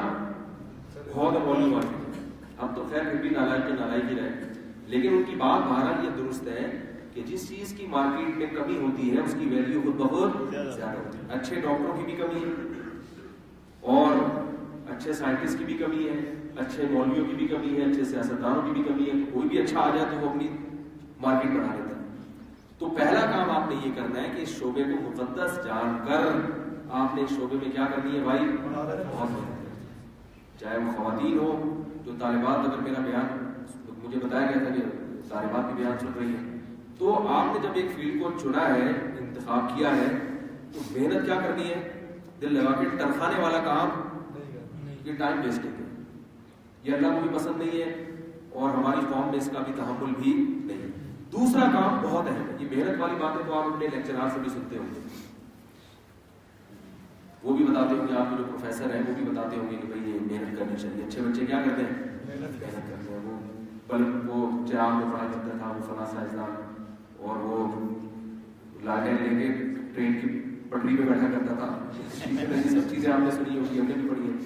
بہت مولوی مارکیٹ. ہم تو خیر پھر بھی نالائق کے نالائق ہی رہے, لیکن ان کی بات بہرحال یہ درست ہے کہ جس چیز کی مارکیٹ میں کمی ہوتی ہے اس کی ویلیو خود بہت زیادہ ہوتی ہے. اچھے ڈاکٹروں کی بھی کمی ہے, اور اچھے سائنٹسٹ کی بھی کمی ہے, اچھے مولویوں کی بھی کمی ہے, اچھے سیاستدانوں کی بھی کمی ہے. کوئی بھی اچھا آ جائے تو وہ اپنی مارکیٹ بڑھا لیتا ہے. تو پہلا کام آپ نے یہ کرنا ہے کہ اس شعبے کو مقدس جان کر آپ نے اس شعبے میں کیا کرنی ہے بھائی, بہت. چاہے وہ خواتین ہو جو طالبات, اگر میرا بیان مجھے بتایا گیا تھا کہ طالبات بھی بیان سن رہی ہیں, تو آپ نے جب ایک فیلڈ کو چنا ہے, انتخاب کیا ہے, تو محنت کیا کرنی ہے, دل لگا کے. تنخوانے والا کام یہ ٹائم ویسٹنگ ہے, یہ اللہ کو بھی پسند نہیں ہے اور ہماری قوم میں اس کا بھی تحمل بھی نہیں. دوسرا کام بہت اہم ہے, یہ محنت والی باتیں تو آپ اپنے لیکچرار سے بھی سنتے ہوں گے, وہ بھی بتاتے ہوں گے, آپ کے جو پروفیسر ہیں وہ بھی بتاتے ہوں گے کہ بھائی یہ محنت کرنی چاہیے. اچھے بچے کیا کرتے ہیں, محنت کرتے ہیں. وہ وہ چراغ میں پڑا کرتا تھا، وہ فلاں سائنسدان، اور وہ لالٹین لے کے ٹرین کی پٹری پہ بیٹھا کرتا تھا. یہ سب چیزیں آپ نے سنی ہوگی، ہم نے بھی پڑھی ہیں.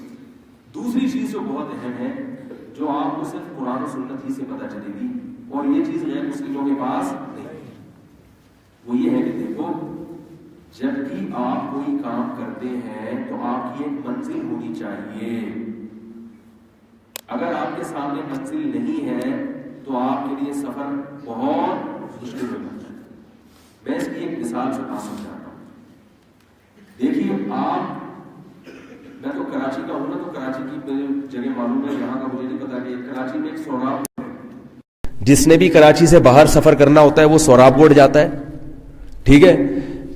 دوسری چیز جو بہت اہم ہے، جو آپ کو صرف قرآن و سنت ہی سے پتہ چلے گی، اور یہ چیز غیر مسلموں کے پاس نہیں، وہ یہ ہے کہ دیکھو جب بھی آپ کوئی کام کرتے ہیں تو آپ کی ایک منزل ہونی چاہیے. اگر آپ کے سامنے منزل نہیں ہے تو آپ کے لیے سفر بہت مشکل ہو جاتا ہے. میں اس کی ایک مثال سے بات سمجھاتا ہوں. دیکھیے آپ، میں تو کراچی کا ہوں نا، تو کراچی کی جگہ معلوم ہے، یہاں کا مجھے نہیں پتا کہ کراچی میں ایک سوراب، جس نے بھی کراچی سے باہر سفر کرنا ہوتا ہے وہ سوراب گوڑ جاتا ہے. ٹھیک ہے،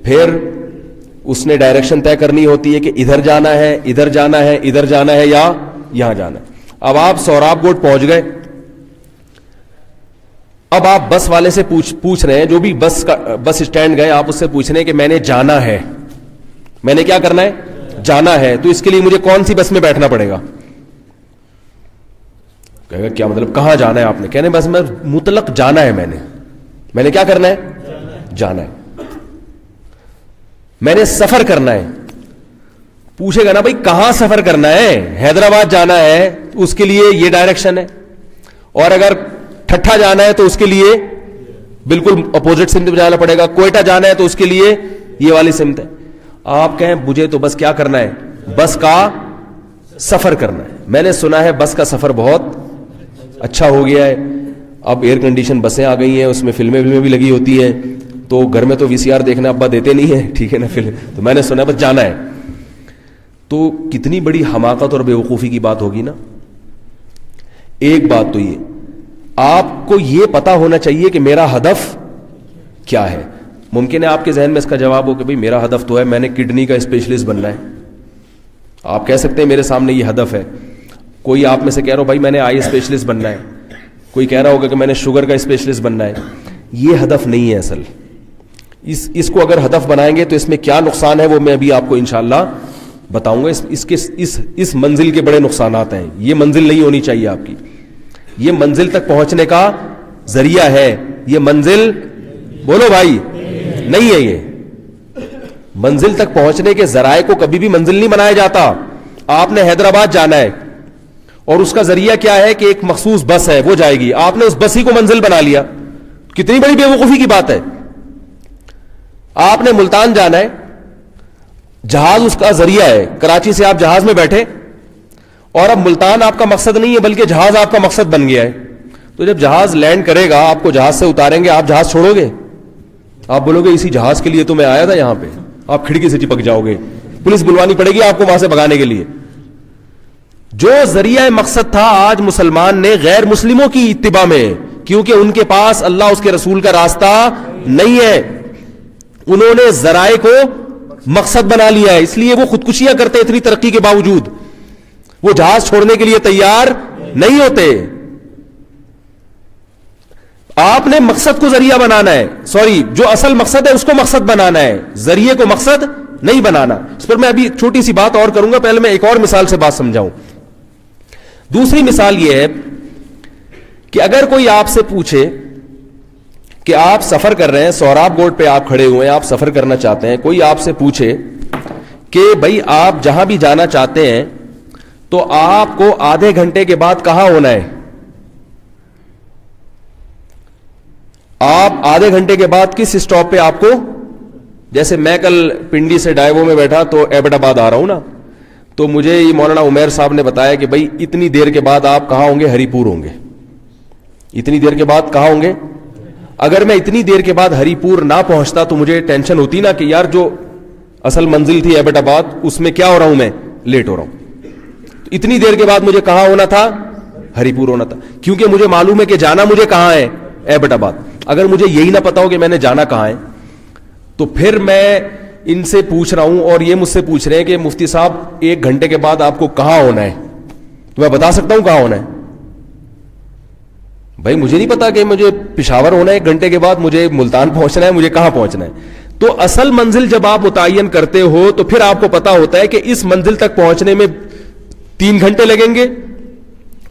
پھر اس نے ڈائریکشن طے کرنی ہوتی ہے کہ ادھر جانا ہے، ادھر جانا ہے، ادھر جانا ہے یا یہاں جانا ہے. اب آپ سوراب گوڑ پہنچ گئے. اب آپ بس والے سے پوچھ رہے ہیں، جو بھی بس اسٹینڈ گئے، آپ اس سے پوچھ رہے ہیں کہ میں نے جانا ہے، میں نے کیا کرنا ہے، جانا ہے، تو اس کے لیے مجھے کون سی بس میں بیٹھنا پڑے گا؟ کہے گا کیا مطلب، کہاں جانا ہے آپ نے؟ کہنے بس میں مطلق جانا ہے، میں نے کیا کرنا ہے، جانا ہے، میں نے سفر کرنا ہے. پوچھے گا نا بھائی کہاں سفر کرنا ہے؟ حیدرآباد جانا ہے اس کے لیے یہ ڈائریکشن ہے، اور اگر ٹھٹھا جانا ہے تو اس کے لیے بالکل اپوزٹ سمت میں جانا پڑے گا. کوئٹہ جانا ہے تو اس کے لیے یہ والی سمت ہے. آپ کہیں مجھے تو بس کیا کرنا ہے، بس کا سفر کرنا ہے. میں نے سنا ہے بس کا سفر بہت اچھا ہو گیا ہے، اب ایئر کنڈیشن بسیں آ گئی ہیں، اس میں فلمیں بھی لگی ہوتی ہیں، تو گھر میں تو وی سی آر دیکھنا ابا دیتے نہیں ہیں، ٹھیک ہے نا فلم. تو میں نے سنا بس جانا ہے. تو کتنی بڑی حماقت اور بیوقوفی کی بات ہوگی نا. ایک بات تو یہ، آپ کو یہ پتا ہونا چاہیے کہ میرا ہدف کیا ہے. ممکن ہے آپ کے ذہن میں اس کا جواب ہو کہ بھئی میرا ہدف تو ہے میں نے کڈنی کا اسپیشلسٹ بننا ہے. آپ کہہ سکتے ہیں میرے سامنے یہ ہدف ہے. کوئی آپ میں سے کہہ رہا ہو بھائی میں نے آئی اسپیشلسٹ بننا ہے، کوئی کہہ رہا ہوگا کہ میں نے شوگر کا اسپیشلسٹ بننا ہے. یہ ہدف نہیں ہے اصل. اس کو اگر ہدف بنائیں گے تو اس میں کیا نقصان ہے وہ میں ابھی آپ کو انشاءاللہ بتاؤں گا. اس منزل کے بڑے نقصانات ہیں. یہ منزل نہیں ہونی چاہیے آپ کی. یہ منزل تک پہنچنے کا ذریعہ ہے. یہ منزل، بولو بھائی، نہیں ہے. یہ منزل تک پہنچنے کے ذرائع کو کبھی بھی منزل نہیں بنایا جاتا. آپ نے حیدرآباد جانا ہے اور اس کا ذریعہ کیا ہے کہ ایک مخصوص بس ہے وہ جائے گی، آپ نے اس بس ہی کو منزل بنا لیا. کتنی بڑی بیوقوفی کی بات ہے. آپ نے ملتان جانا ہے، جہاز اس کا ذریعہ ہے. کراچی سے آپ جہاز میں بیٹھے اور اب ملتان آپ کا مقصد نہیں ہے بلکہ جہاز آپ کا مقصد بن گیا ہے. تو جب جہاز لینڈ کرے گا، آپ کو جہاز سے اتاریں گے، آپ جہاز چھوڑو گے؟ آپ بولو گے اسی جہاز کے لیے تو میں آیا تھا یہاں پہ. آپ کھڑکی سے چپک جاؤ گے، پولیس بلوانی پڑے گی آپ کو وہاں سے بھگانے کے لیے. جو ذریعہ مقصد تھا آج مسلمان نے غیر مسلموں کی اتباع میں، کیونکہ ان کے پاس اللہ اس کے رسول کا راستہ نہیں ہے، انہوں نے ذرائع کو مقصد بنا لیا ہے. اس لیے وہ خودکشیاں کرتے اتنی ترقی کے باوجود. وہ جہاز چھوڑنے کے لیے تیار نہیں ہوتے. آپ نے مقصد کو ذریعہ بنانا ہے، جو اصل مقصد ہے اس کو مقصد بنانا ہے، ذریعے کو مقصد نہیں بنانا. اس پر میں ابھی ایک چھوٹی سی بات اور کروں گا، پہلے میں ایک اور مثال سے بات سمجھاؤں. دوسری مثال یہ ہے کہ اگر کوئی آپ سے پوچھے کہ آپ سفر کر رہے ہیں، سوراب گوٹ پہ آپ کھڑے ہوئے ہیں، آپ سفر کرنا چاہتے ہیں، کوئی آپ سے پوچھے کہ بھائی آپ جہاں بھی جانا چاہتے ہیں تو آپ کو آدھے گھنٹے کے بعد کہاں ہونا ہے، آپ آدھے گھنٹے کے بعد کس اسٹاپ پہ آپ کو، جیسے میں کل پنڈی سے ڈائیو میں بیٹھا تو ایبٹ آباد آ رہا ہوں نا، تو مجھے یہ مولانا عمیر صاحب نے بتایا کہ بھائی اتنی دیر کے بعد آپ کہاں ہوں گے، ہری پور ہوں گے. اتنی دیر کے بعد کہاں ہوں گے؟ اگر میں اتنی دیر کے بعد ہری پور نہ پہنچتا تو مجھے ٹینشن ہوتی نا کہ یار جو اصل منزل تھی ایبٹ آباد اس میں کیا ہو رہا ہوں، میں لیٹ ہو رہا ہوں. تو اتنی دیر کے بعد مجھے کہاں ہونا تھا، ہری پور ہونا تھا، کیونکہ مجھے معلوم ہے کہ جانا مجھے کہاں ہے، ایبٹ آباد. اگر مجھے یہی نہ پتا ہو کہ میں نے جانا کہاں ہے تو پھر میں ان سے پوچھ رہا ہوں اور یہ مجھ سے پوچھ رہے ہیں کہ مفتی صاحب 1 گھنٹے کے بعد آپ کو کہاں ہونا ہے، تو میں بتا سکتا ہوں کہاں ہونا ہے. بھائی مجھے نہیں پتا کہ مجھے پشاور ہونا ہے 1 گھنٹے کے بعد، مجھے ملتان پہنچنا ہے، مجھے کہاں پہنچنا ہے. تو اصل منزل جب آپ متعین کرتے ہو تو پھر آپ کو پتا ہوتا ہے کہ اس منزل تک پہنچنے میں 3 گھنٹے لگیں گے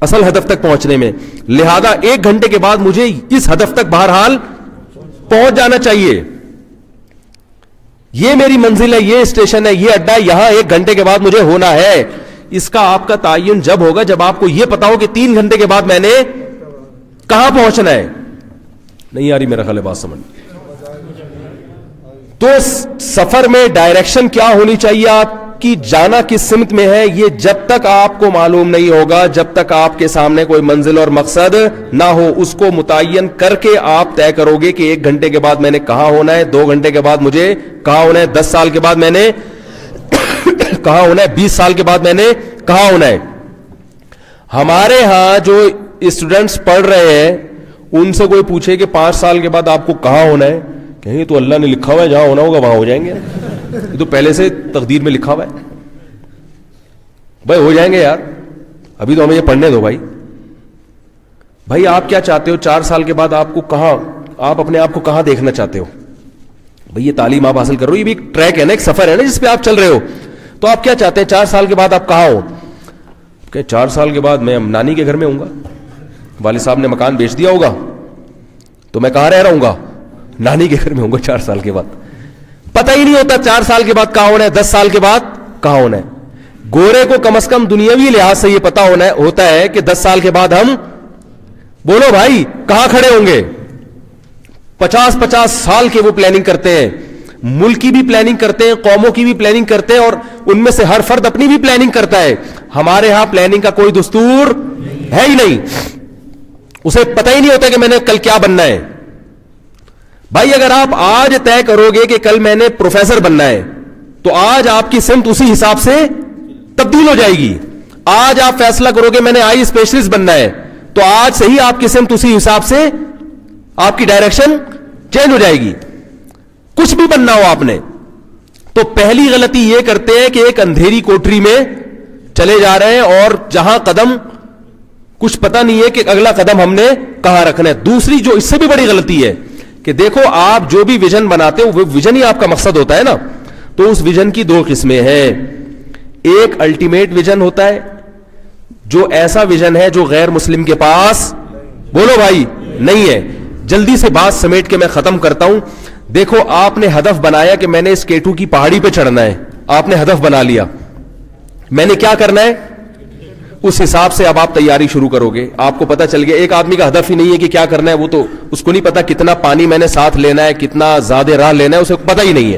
اصل ہدف تک پہنچنے میں. لہذا 1 گھنٹے کے بعد مجھے اس ہدف تک بہرحال پہنچ جانا چاہیے. یہ میری منزل ہے, یہ اسٹیشن ہے, یہ اڈا ہے, یہاں 1 گھنٹے کے بعد مجھے ہونا ہے. اس کا آپ کا تعین جب ہوگا جب آپ کو یہ پتا ہو کہ 3 گھنٹے کے بعد میں نے کہاں پہنچنا ہے. نہیں آ رہی میرا خیال ہے بات سمجھ. تو سفر میں ڈائریکشن کیا ہونی چاہیے, آپ کی جانا کس سمت میں ہے, یہ جب تک آپ کو معلوم نہیں ہوگا, جب تک آپ کے سامنے کوئی منزل اور مقصد نہ ہو, اس کو متعین کر کے آپ طے کرو گے کہ 1 گھنٹے کے بعد میں نے کہاں ہونا ہے, 2 گھنٹے کے بعد مجھے کہاں ہونا ہے, 10 سال کے بعد میں نے کہاں ہونا ہے, 20 سال کے بعد میں نے کہاں ہونا ہے. ہمارے ہاں جو اسٹوڈنٹس پڑھ رہے ہیں ان سے کوئی پوچھے کہ 5 سال کے بعد آپ کو کہاں ہونا ہے, کہیں تو اللہ نے لکھا ہوا ہے جہاں ہونا ہوگا وہاں ہو جائیں گے. یہ تو پہلے سے تقدیر میں لکھا ہوا ہے بھائی, ہو جائیں گے یار, ابھی تو ہمیں یہ پڑھنے دو بھائی. بھائی آپ کیا چاہتے ہو 4 سال کے بعد, آپ کو کہاں, آپ اپنے آپ کو کہاں دیکھنا چاہتے ہو؟ بھائی یہ تعلیم آپ حاصل کر رہے ہو, یہ بھی ایک ٹریک ہے نا, ایک سفر ہے نا جس پہ آپ چل رہے ہو. تو آپ کیا چاہتے ہیں 4 سال کے بعد آپ کہاں ہو؟ کہ 4 سال کے بعد میں نانی کے گھر میں ہوں گا, والد صاحب نے مکان بیچ دیا ہوگا تو میں کہاں رہ رہا ہوں گا, نانی کے گھر میں ہوں گا 4 سال کے بعد. پتہ ہی نہیں ہوتا 4 سال کے بعد کہاں ہونا ہے, 10 سال کے بعد کہاں ہونا ہے. گورے کو کم از کم دنیاوی لحاظ سے یہ پتا ہوتا ہے کہ 10 سال کے بعد ہم, بولو بھائی, کہاں کھڑے ہوں گے. 50 سال کے وہ پلاننگ کرتے ہیں, ملک کی بھی پلاننگ کرتے ہیں, قوموں کی بھی پلاننگ کرتے ہیں, اور ان میں سے ہر فرد اپنی بھی پلاننگ کرتا ہے. ہمارے ہاں پلاننگ کا کوئی دستور ہے ہی نہیں, اسے پتہ ہی نہیں ہوتا کہ میں نے کل کیا بننا ہے. بھائی اگر آپ آج طے کرو گے کہ کل میں نے پروفیسر بننا ہے تو آج آپ کی سمت اسی حساب سے تبدیل ہو جائے گی. آج آپ فیصلہ کرو گے میں نے آئی اسپیشلسٹ بننا ہے تو آج سے ہی آپ کی سمت اسی حساب سے, آپ کی ڈائریکشن چینج ہو جائے گی. کچھ بھی بننا ہو آپ نے, تو پہلی غلطی یہ کرتے ہیں کہ ایک اندھیری کوٹری میں چلے جا رہے ہیں اور جہاں قدم کچھ پتہ نہیں ہے کہ اگلا قدم ہم نے کہاں رکھنا ہے. دوسری جو اس سے بھی بڑی غلطی ہے کہ دیکھو آپ جو بھی ویژن بناتے ہو وہ ویژن ہی آپ کا مقصد ہوتا ہے نا, تو اس ویژن کی 2 قسمیں ہیں. ایک الٹیمیٹ ویژن ہوتا ہے, جو ایسا ویژن ہے جو غیر مسلم کے پاس, بولو بھائی, نہیں ہے. جلدی سے بات سمیٹ کے میں ختم کرتا ہوں. دیکھو آپ نے ہدف بنایا کہ میں نے اس K2 کی پہاڑی پہ چڑھنا ہے, آپ نے ہدف بنا لیا, میں نے کیا کرنا ہے, اس حساب سے اب آپ تیاری شروع کرو گے. آپ کو پتا چل گیا ایک آدمی کا ہدف ہی نہیں ہے کہ کیا کرنا ہے, وہ تو اس کو نہیں پتا کتنا پانی میں نے ساتھ لینا ہے, کتنا زیادہ راہ لینا ہے, اسے پتا ہی نہیں ہے.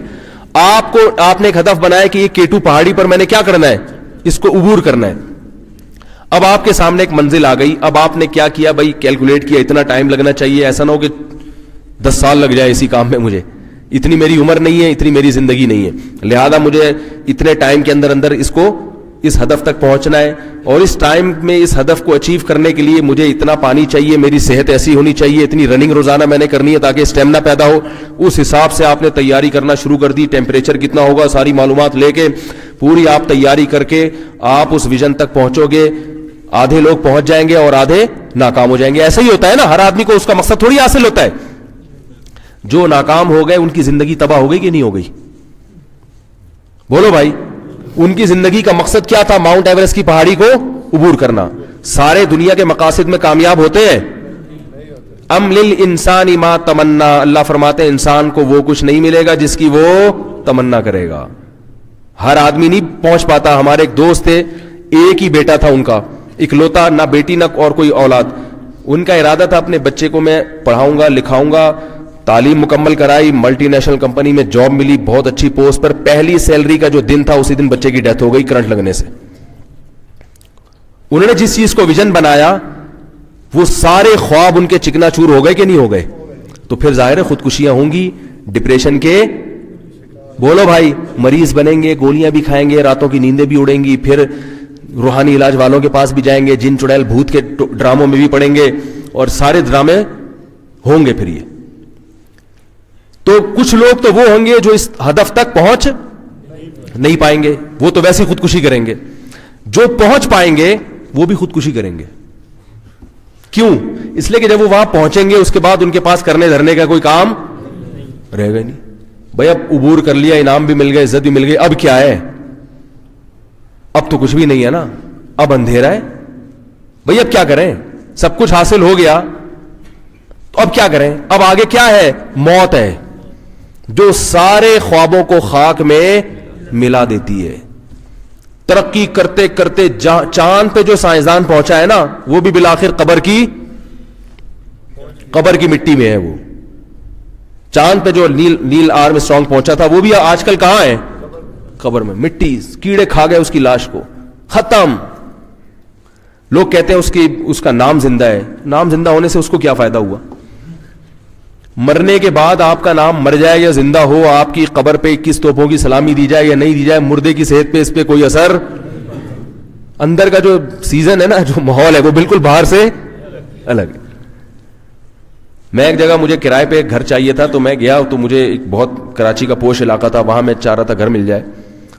آپ نے ایک ہدف بنایا کہ یہ K2 پہاڑی پر میں نے کیا کرنا ہے, اس کو عبور کرنا ہے. اب آپ کے سامنے ایک منزل آ گئی, اب آپ نے کیا کیا بھائی, کیلکولیٹ کیا اتنا ٹائم لگنا چاہیے, ایسا نہ ہو کہ 10 سال لگ جائے اسی کام میں, مجھے اتنی میری عمر نہیں ہے, اتنی میری زندگی نہیں ہے, لہذا مجھے اتنے ٹائم کے اندر اس ہدف تک پہنچنا ہے, اور اس ٹائم میں اس ہدف کو اچیو کرنے کے لیے مجھے اتنا پانی چاہیے, میری صحت ایسی ہونی چاہیے, اتنی رننگ روزانہ میں نے کرنی ہے تاکہ اسٹیمنا پیدا ہو. اس حساب سے آپ نے تیاری کرنا شروع کر دی, ٹیمپریچر کتنا ہوگا, ساری معلومات لے کے پوری آپ تیاری کر کے آپ اس ویژن تک پہنچو گے. آدھے لوگ پہنچ جائیں گے اور آدھے ناکام ہو جائیں گے. ایسا ہی ہوتا ہے نا, ہر آدمی کو اس کا مقصد تھوڑی حاصل ہوتا ہے. جو ناکام ہو گئے ان کی زندگی تباہ ہو گئی کہ نہیں ہو گئی, بولو بھائی. ان کی زندگی کا مقصد کیا تھا, ماؤنٹ ایورسٹ کی پہاڑی کو عبور کرنا. سارے دنیا کے مقاصد میں کامیاب ہوتے ہیں؟ ام للانسان ما تمنا, اللہ فرماتے ہیں انسان کو وہ کچھ نہیں ملے گا جس کی وہ تمنا کرے گا. ہر آدمی نہیں پہنچ پاتا. ہمارے ایک دوست تھے, ایک ہی بیٹا تھا ان کا, اکلوتا, نہ بیٹی نہ اور کوئی اولاد. ان کا ارادہ تھا اپنے بچے کو میں پڑھاؤں گا, لکھاؤں گا. تعلیم مکمل کرائی, ملٹی نیشنل کمپنی میں جاب ملی, بہت اچھی پوسٹ پر. پہلی سیلری کا جو دن تھا اسی دن بچے کی ڈیتھ ہو گئی کرنٹ لگنے سے. انہوں نے جس چیز کو ویژن بنایا وہ سارے خواب ان کے چکنا چور ہو گئے کہ نہیں ہو گئے؟ تو پھر ظاہر ہے خودکشیاں ہوں گی, ڈپریشن کے, بولو بھائی, مریض بنیں گے, گولیاں بھی کھائیں گے, راتوں کی نیندیں بھی اڑیں گی, پھر روحانی علاج والوں کے پاس بھی جائیں گے, جن چڑیل بھوت کے ڈراموں میں بھی پڑیں گے, اور سارے ڈرامے ہوں گے. پھر یہ تو کچھ لوگ تو وہ ہوں گے جو اس ہدف تک پہنچ نہیں پائیں گے, وہ تو ویسے خودکشی کریں گے. جو پہنچ پائیں گے وہ بھی خودکشی کریں گے. کیوں؟ اس لیے کہ جب وہ وہاں پہنچیں گے اس کے بعد ان کے پاس کرنے دھرنے کا کوئی کام رہے گا نہیں. بھائی اب عبور کر لیا, انعام بھی مل گئے, عزت بھی مل گئی, اب کیا ہے؟ اب تو کچھ بھی نہیں ہے نا, اب اندھیرا ہے. بھئی اب کیا کریں, سب کچھ حاصل ہو گیا تو اب کیا کریں, اب آگے کیا ہے, موت ہے جو سارے خوابوں کو خاک میں ملا دیتی ہے. ترقی کرتے کرتے چاند پہ جو سائنسدان پہنچا ہے نا, وہ بھی بالآخر قبر کی مٹی میں ہے. وہ چاند پہ جو نیل آرم اسٹرانگ پہنچا تھا, وہ بھی آج کل کہاں ہے, قبر میں. مٹی, کیڑے کھا گئے اس کی لاش کو, ختم. لوگ کہتے ہیں اس کا نام زندہ ہے. نام زندہ ہونے سے اس کو کیا فائدہ ہوا؟ مرنے کے بعد آپ کا نام مر جائے یا زندہ ہو, آپ کی قبر پہ 21 توپوں کی سلامی دی جائے یا نہیں دی جائے, مردے کی صحت پہ اس پہ کوئی اثر. اندر کا جو سیزن ہے نا, جو ماحول ہے, وہ بالکل باہر سے الگ ہے. میں ایک جگہ, مجھے کرائے پہ ایک گھر چاہیے تھا, تو میں گیا, تو مجھے ایک بہت کراچی کا پوش علاقہ تھا, وہاں میں چاہ رہا تھا گھر مل جائے.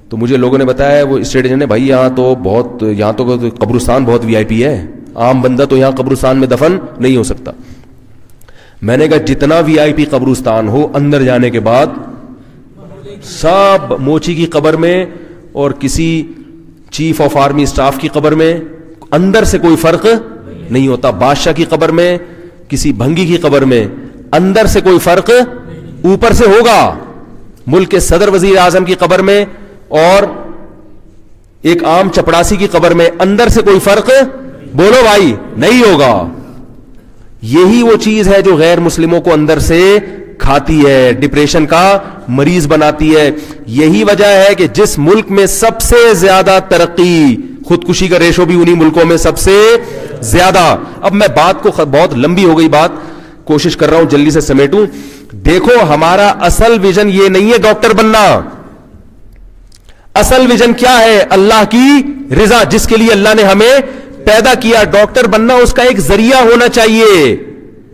تو مجھے لوگوں نے بتایا, وہ اسٹیٹ ایجنٹ نے, بھائی یہاں تو قبرستان بہت وی آئی پی ہے, عام بندہ تو یہاں قبرستان میں دفن نہیں ہو سکتا. میں نے کہا جتنا وی آئی پی قبرستان ہو, اندر جانے کے بعد سب موچی کی قبر میں اور کسی چیف آف آرمی اسٹاف کی قبر میں, اندر سے کوئی فرق نہیں ہوتا. بادشاہ کی قبر میں, کسی بھنگی کی قبر میں, اندر سے کوئی فرق اوپر سے ہوگا. ملک کے صدر وزیر اعظم کی قبر میں اور ایک عام چپڑاسی کی قبر میں اندر سے کوئی فرق, بولو بھائی, نہیں ہوگا. یہی وہ چیز ہے جو غیر مسلموں کو اندر سے کھاتی ہے, ڈپریشن کا مریض بناتی ہے. یہی وجہ ہے کہ جس ملک میں سب سے زیادہ ترقی, خودکشی کا ریشو بھی انہی ملکوں میں سب سے زیادہ. اب میں بات کو, بہت لمبی ہو گئی بات, کوشش کر رہا ہوں جلدی سے سمیٹوں. دیکھو, ہمارا اصل ویژن یہ نہیں ہے ڈاکٹر بننا. اصل ویژن کیا ہے؟ اللہ کی رضا, جس کے لیے اللہ نے ہمیں پیدا کیا. ڈاکٹر بننا اس کا ایک ذریعہ ہونا چاہیے.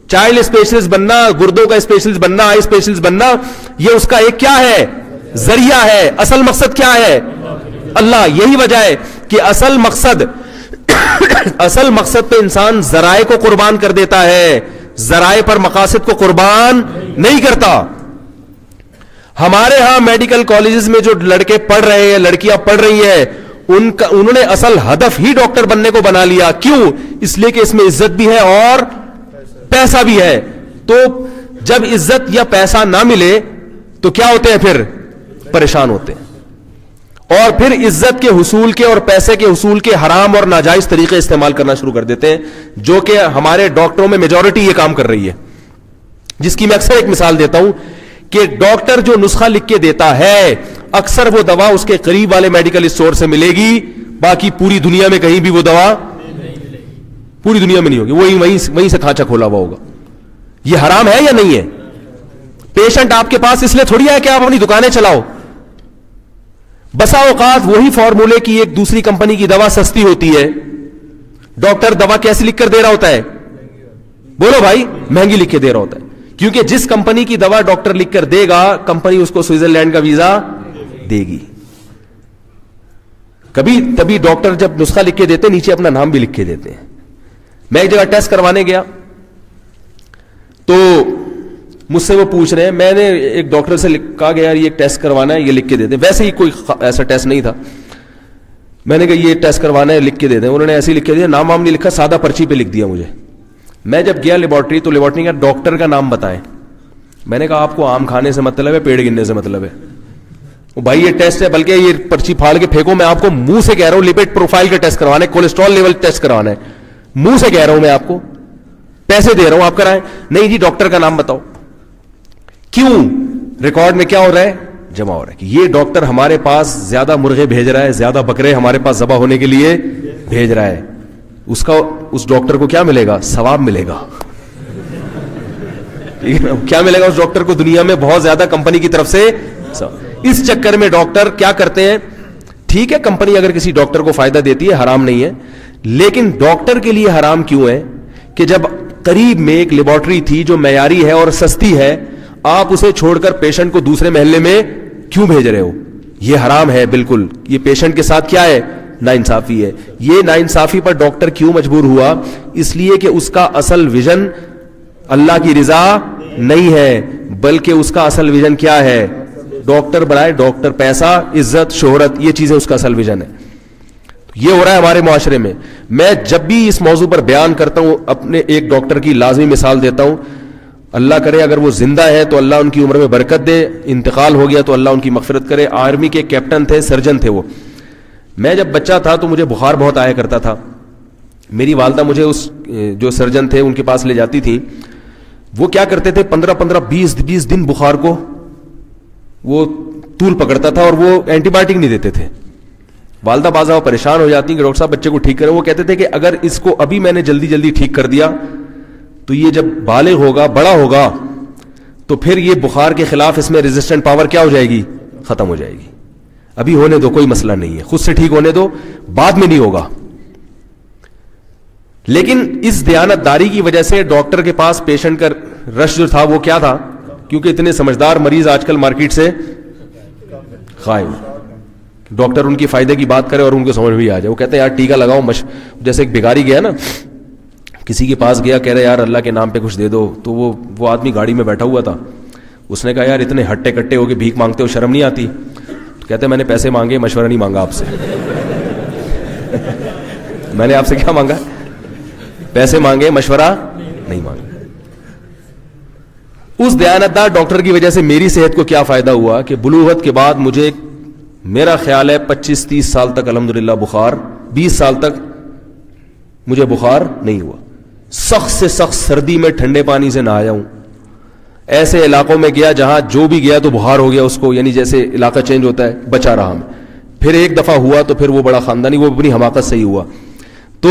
چائلڈ اسپیشلسٹ بننا, گردوں کا اسپیشلسٹ بننا, آئی اسپیشلسٹ بننا, یہ اس کا ایک کیا ہے, ذریعہ ہے. اصل مقصد کیا ہے؟ اللہ. یہی وجہ ہے کہ اصل مقصد پہ انسان ذرائع کو قربان کر دیتا ہے, ذرائع پر مقاصد کو قربان نہیں کرتا. ہمارے ہاں میڈیکل کالجز میں جو لڑکے پڑھ رہے ہیں, لڑکیاں پڑھ رہی ہیں, انہوں نے اصل ہدف ہی ڈاکٹر بننے کو بنا لیا. کیوں؟ اس لیے کہ اس میں عزت بھی ہے اور پیسہ بھی ہے. تو جب عزت یا پیسہ نہ ملے تو کیا ہوتے ہیں, پھر پریشان ہوتے ہیں, اور پھر عزت کے حصول کے اور پیسے کے حصول کے حرام اور ناجائز طریقے استعمال کرنا شروع کر دیتے ہیں, جو کہ ہمارے ڈاکٹروں میں میجورٹی یہ کام کر رہی ہے. جس کی میں اکثر ایک مثال دیتا ہوں کہ ڈاکٹر جو نسخہ لکھ کے دیتا ہے, اکثر وہ دوا اس کے قریب والے میڈیکل اسٹور سے ملے گی, باقی پوری دنیا میں کہیں بھی وہ دوا پوری دنیا میں نہیں ہوگی, وہیں سے کھانچا کھولا ہوا ہوگا. یہ حرام ہے یا نہیں ہے؟ پیشنٹ آپ کے پاس اس لیے تھوڑی ہے کہ آپ اپنی دکانیں چلاؤ. بسا اوقات وہی فارمولے کی ایک دوسری کمپنی کی دوا سستی ہوتی ہے, ڈاکٹر دوا کیسے لکھ کر دے رہا ہوتا ہے, بولو بھائی, مہنگی لکھ کے دے رہا ہوتا ہے. کیونکہ جس کمپنی کی دوا ڈاکٹر لکھ کر دے گا, کمپنی اس کو سوئٹزرلینڈ کا ویزا دے گی. تبھی ڈاکٹر جب نسخہ لکھ کے دیتے نیچے اپنا نام بھی لکھ کے دیتے ہیں. میں ایک جگہ ٹیسٹ کروانے گیا تو مجھ سے وہ پوچھ رہے ہیں, میں نے ایک ڈاکٹر سے کہا گیا یہ ایک ٹیسٹ کروانا ہے, یہ لکھ کے دے دیں. ویسے ہی کوئی ایسا ٹیسٹ نہیں تھا, میں نے کہا یہ ٹیسٹ کروانا ہے, لکھ کے دے دیں. انہوں نے ایسے ہی لکھ کے دیا, نام وام نہیں لکھا, سادہ پرچی پہ لکھ دیا مجھے. میں جب گیا لیبارٹری تو لیبارٹری کا ڈاکٹر کا نام بتائیں. میں نے کہا آپ کو آم کھانے سے مطلب ہے, پیڑ گننے سے مطلب ہے؟ بھائی یہ ٹیسٹ ہے, بلکہ یہ پرچی پھاڑ کے پھینکو, میں آپ کو منہ سے کہہ رہا ہوں لپڈ پروفائل کا ٹیسٹ کروانا ہے, کولیسٹرول لیول ٹیسٹ کروانا ہے, منہ سے کہہ رہا ہوں میں آپ کو, پیسے دے رہا ہوں آپ کرائیں. نہیں جی ڈاکٹر کا نام بتاؤ. کیوں؟ ریکارڈ میں کیا ہو رہا ہے, جمع ہو رہا ہے کہ یہ ڈاکٹر ہمارے پاس زیادہ مرغے بھیج رہا ہے, زیادہ بکرے ہمارے پاس ذبح ہونے کے لیے بھیج رہا ہے. اس ڈاکٹر کو کیا ملے گا؟ ثواب ملے گا. کیا ملے گا اس ڈاکٹر کو؟ دنیا میں بہت زیادہ کمپنی کی طرف سے. اس چکر میں ڈاکٹر کیا کرتے ہیں, ٹھیک ہے کمپنی اگر کسی ڈاکٹر کو فائدہ دیتی ہے حرام نہیں ہے, لیکن ڈاکٹر کے لیے حرام کیوں ہے کہ جب قریب میں ایک لیبارٹری تھی جو معیاری ہے اور سستی ہے, آپ اسے چھوڑ کر پیشنٹ کو دوسرے محلے میں کیوں بھیج رہے ہو؟ یہ حرام ہے بالکل. یہ پیشنٹ کے ساتھ کیا ہے؟ ناانصافی ہے. یہ ناانصافی پر ڈاکٹر کیوں مجبور ہوا؟ اس لیے کہ اس کا اصل ویژن اللہ کی رضا نہیں ہے, بلکہ اس کا اصل ویژن کیا ہے؟ ڈاکٹر بنائے, ڈاکٹر, پیسہ, عزت, شہرت, یہ چیزیں اس کا اصل ویژن ہے. یہ ہو رہا ہے ہمارے معاشرے میں. میں جب بھی اس موضوع پر بیان کرتا ہوں اپنے ایک ڈاکٹر کی لازمی مثال دیتا ہوں. اللہ کرے اگر وہ زندہ ہے تو اللہ ان کی عمر میں برکت دے, انتقال ہو گیا تو اللہ ان کی مغفرت کرے. آرمی کے کیپٹن تھے, سرجن تھے وہ. میں جب بچہ تھا تو مجھے بخار بہت آیا کرتا تھا. میری والدہ مجھے اس جو سرجن تھے ان کے پاس لے جاتی تھی. وہ کیا کرتے تھے, 15-20 دن بخار کو وہ طول پکڑتا تھا اور وہ اینٹی بایوٹک نہیں دیتے تھے. والدہ بعض دفعہ پریشان ہو جاتی کہ ڈاکٹر صاحب بچے کو ٹھیک کریں. وہ کہتے تھے کہ اگر اس کو ابھی میں نے جلدی ٹھیک کر دیا تو یہ جب بالغ ہوگا, بڑا ہوگا, تو پھر یہ بخار کے خلاف اس میں ریزسٹنٹ پاور کیا ہو جائے گی, ختم ہو جائے گی. ابھی ہونے دو, کوئی مسئلہ نہیں ہے, خود سے ٹھیک ہونے دو, بعد میں نہیں ہوگا. لیکن اس دیانت داری کی وجہ سے ڈاکٹر کے پاس پیشنٹ کا رش جو تھا وہ کیا تھا, کیونکہ اتنے سمجھدار مریض آج کل مارکیٹ سے غائب. ڈاکٹر ان کی فائدے کی بات کرے اور ان کو سمجھ بھی آ جائے. وہ کہتے ہیں یار ٹیکا لگاؤ. جیسے ایک بھکاری گیا نا, کسی کے پاس گیا, کہہ رہے یار اللہ کے نام پہ کچھ دے دو. تو وہ آدمی گاڑی میں بیٹھا ہوا تھا. اس نے کہا یار اتنے ہٹے کٹے ہو کے بھیک مانگتے ہو, شرم نہیں آتی؟ تو کہتے میں نے پیسے مانگے, مشورہ نہیں مانگا آپ سے. میں نے آپ سے کیا مانگا؟ پیسے مانگے, مشورہ نہیں مانگا. اس دیانتدار ڈاکٹر کی وجہ سے میری صحت کو کیا فائدہ ہوا کہ بلوغت کے بعد مجھے, میرا خیال ہے 25-30 سال تک الحمدللہ بخار, 20 سال تک مجھے بخار نہیں ہوا. سخت سے سخت سردی میں ٹھنڈے پانی سے نہایا ہوں. ایسے علاقوں میں گیا جہاں جو بھی گیا تو بخار ہو گیا اس کو, یعنی جیسے علاقہ چینج ہوتا ہے, بچا رہا میں. پھر ایک دفعہ ہوا تو پھر وہ بڑا خاندانی, وہ اپنی حماقت سے ہی ہوا. تو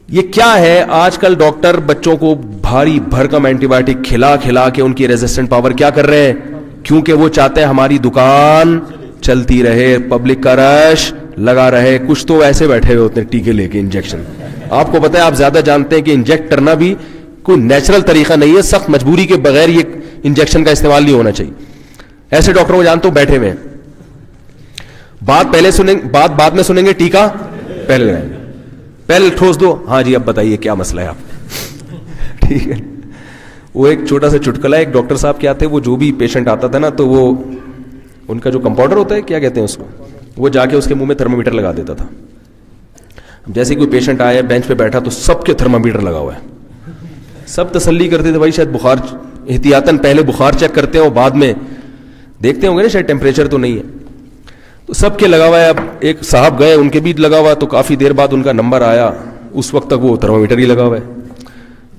یہ کیا ہے, آج کل ڈاکٹر بچوں کو بھاری بھرکم اینٹی بایوٹک کھلا کے ان کی ریزسٹنٹ پاور کیا کر رہے ہیں, کیونکہ وہ چاہتے ہیں ہماری دکان چلتی رہے, پبلک کا رش لگا رہے. کچھ تو ایسے بیٹھے ہوئے ہوتے ہیں ٹیکے لے کے, انجیکشن. آپ کو پتہ ہے, آپ زیادہ جانتے ہیں کہ انجیکٹ کرنا بھی کوئی نیچرل طریقہ نہیں ہے. سخت مجبوری کے بغیر یہ انجیکشن کا استعمال نہیں ہونا چاہیے. ایسے ڈاکٹروں کو جانتے ہو بیٹھے ہوئے, بات پہلے سنیں, بات بعد میں سنیں گے, ٹیکا پہلے لگائیں گے, پہلے ٹھوس دو. ہاں جی اب بتائیے کیا مسئلہ ہے آپ. ٹھیک ہے. وہ ایک چھوٹا سا چٹکلا ہے, ایک ڈاکٹر صاحب کیا تھے, وہ جو بھی پیشنٹ آتا تھا نا تو وہ ان کا جو کمپاؤنڈر ہوتا ہے, کیا کہتے ہیں اس کو, وہ جا کے اس کے منہ میں تھرمامیٹر لگا دیتا تھا. جیسے کوئی پیشنٹ آیا بینچ پہ بیٹھا تو سب کے تھرمامیٹر لگا ہوا ہے. سب تسلی کرتے تھے بھائی شاید بخار, احتیاطاً پہلے بخار چیک کرتے ہیں اور بعد میں دیکھتے ہوں گے نا شاید ٹیمپریچر تو نہیں ہے. تو سب کے لگا ہوا ہے. اب ایک صاحب گئے, ان کے بھی لگا ہوا, تو کافی دیر بعد ان کا نمبر آیا. اس وقت تک وہ تھرمامیٹر ہی لگا ہوا ہے.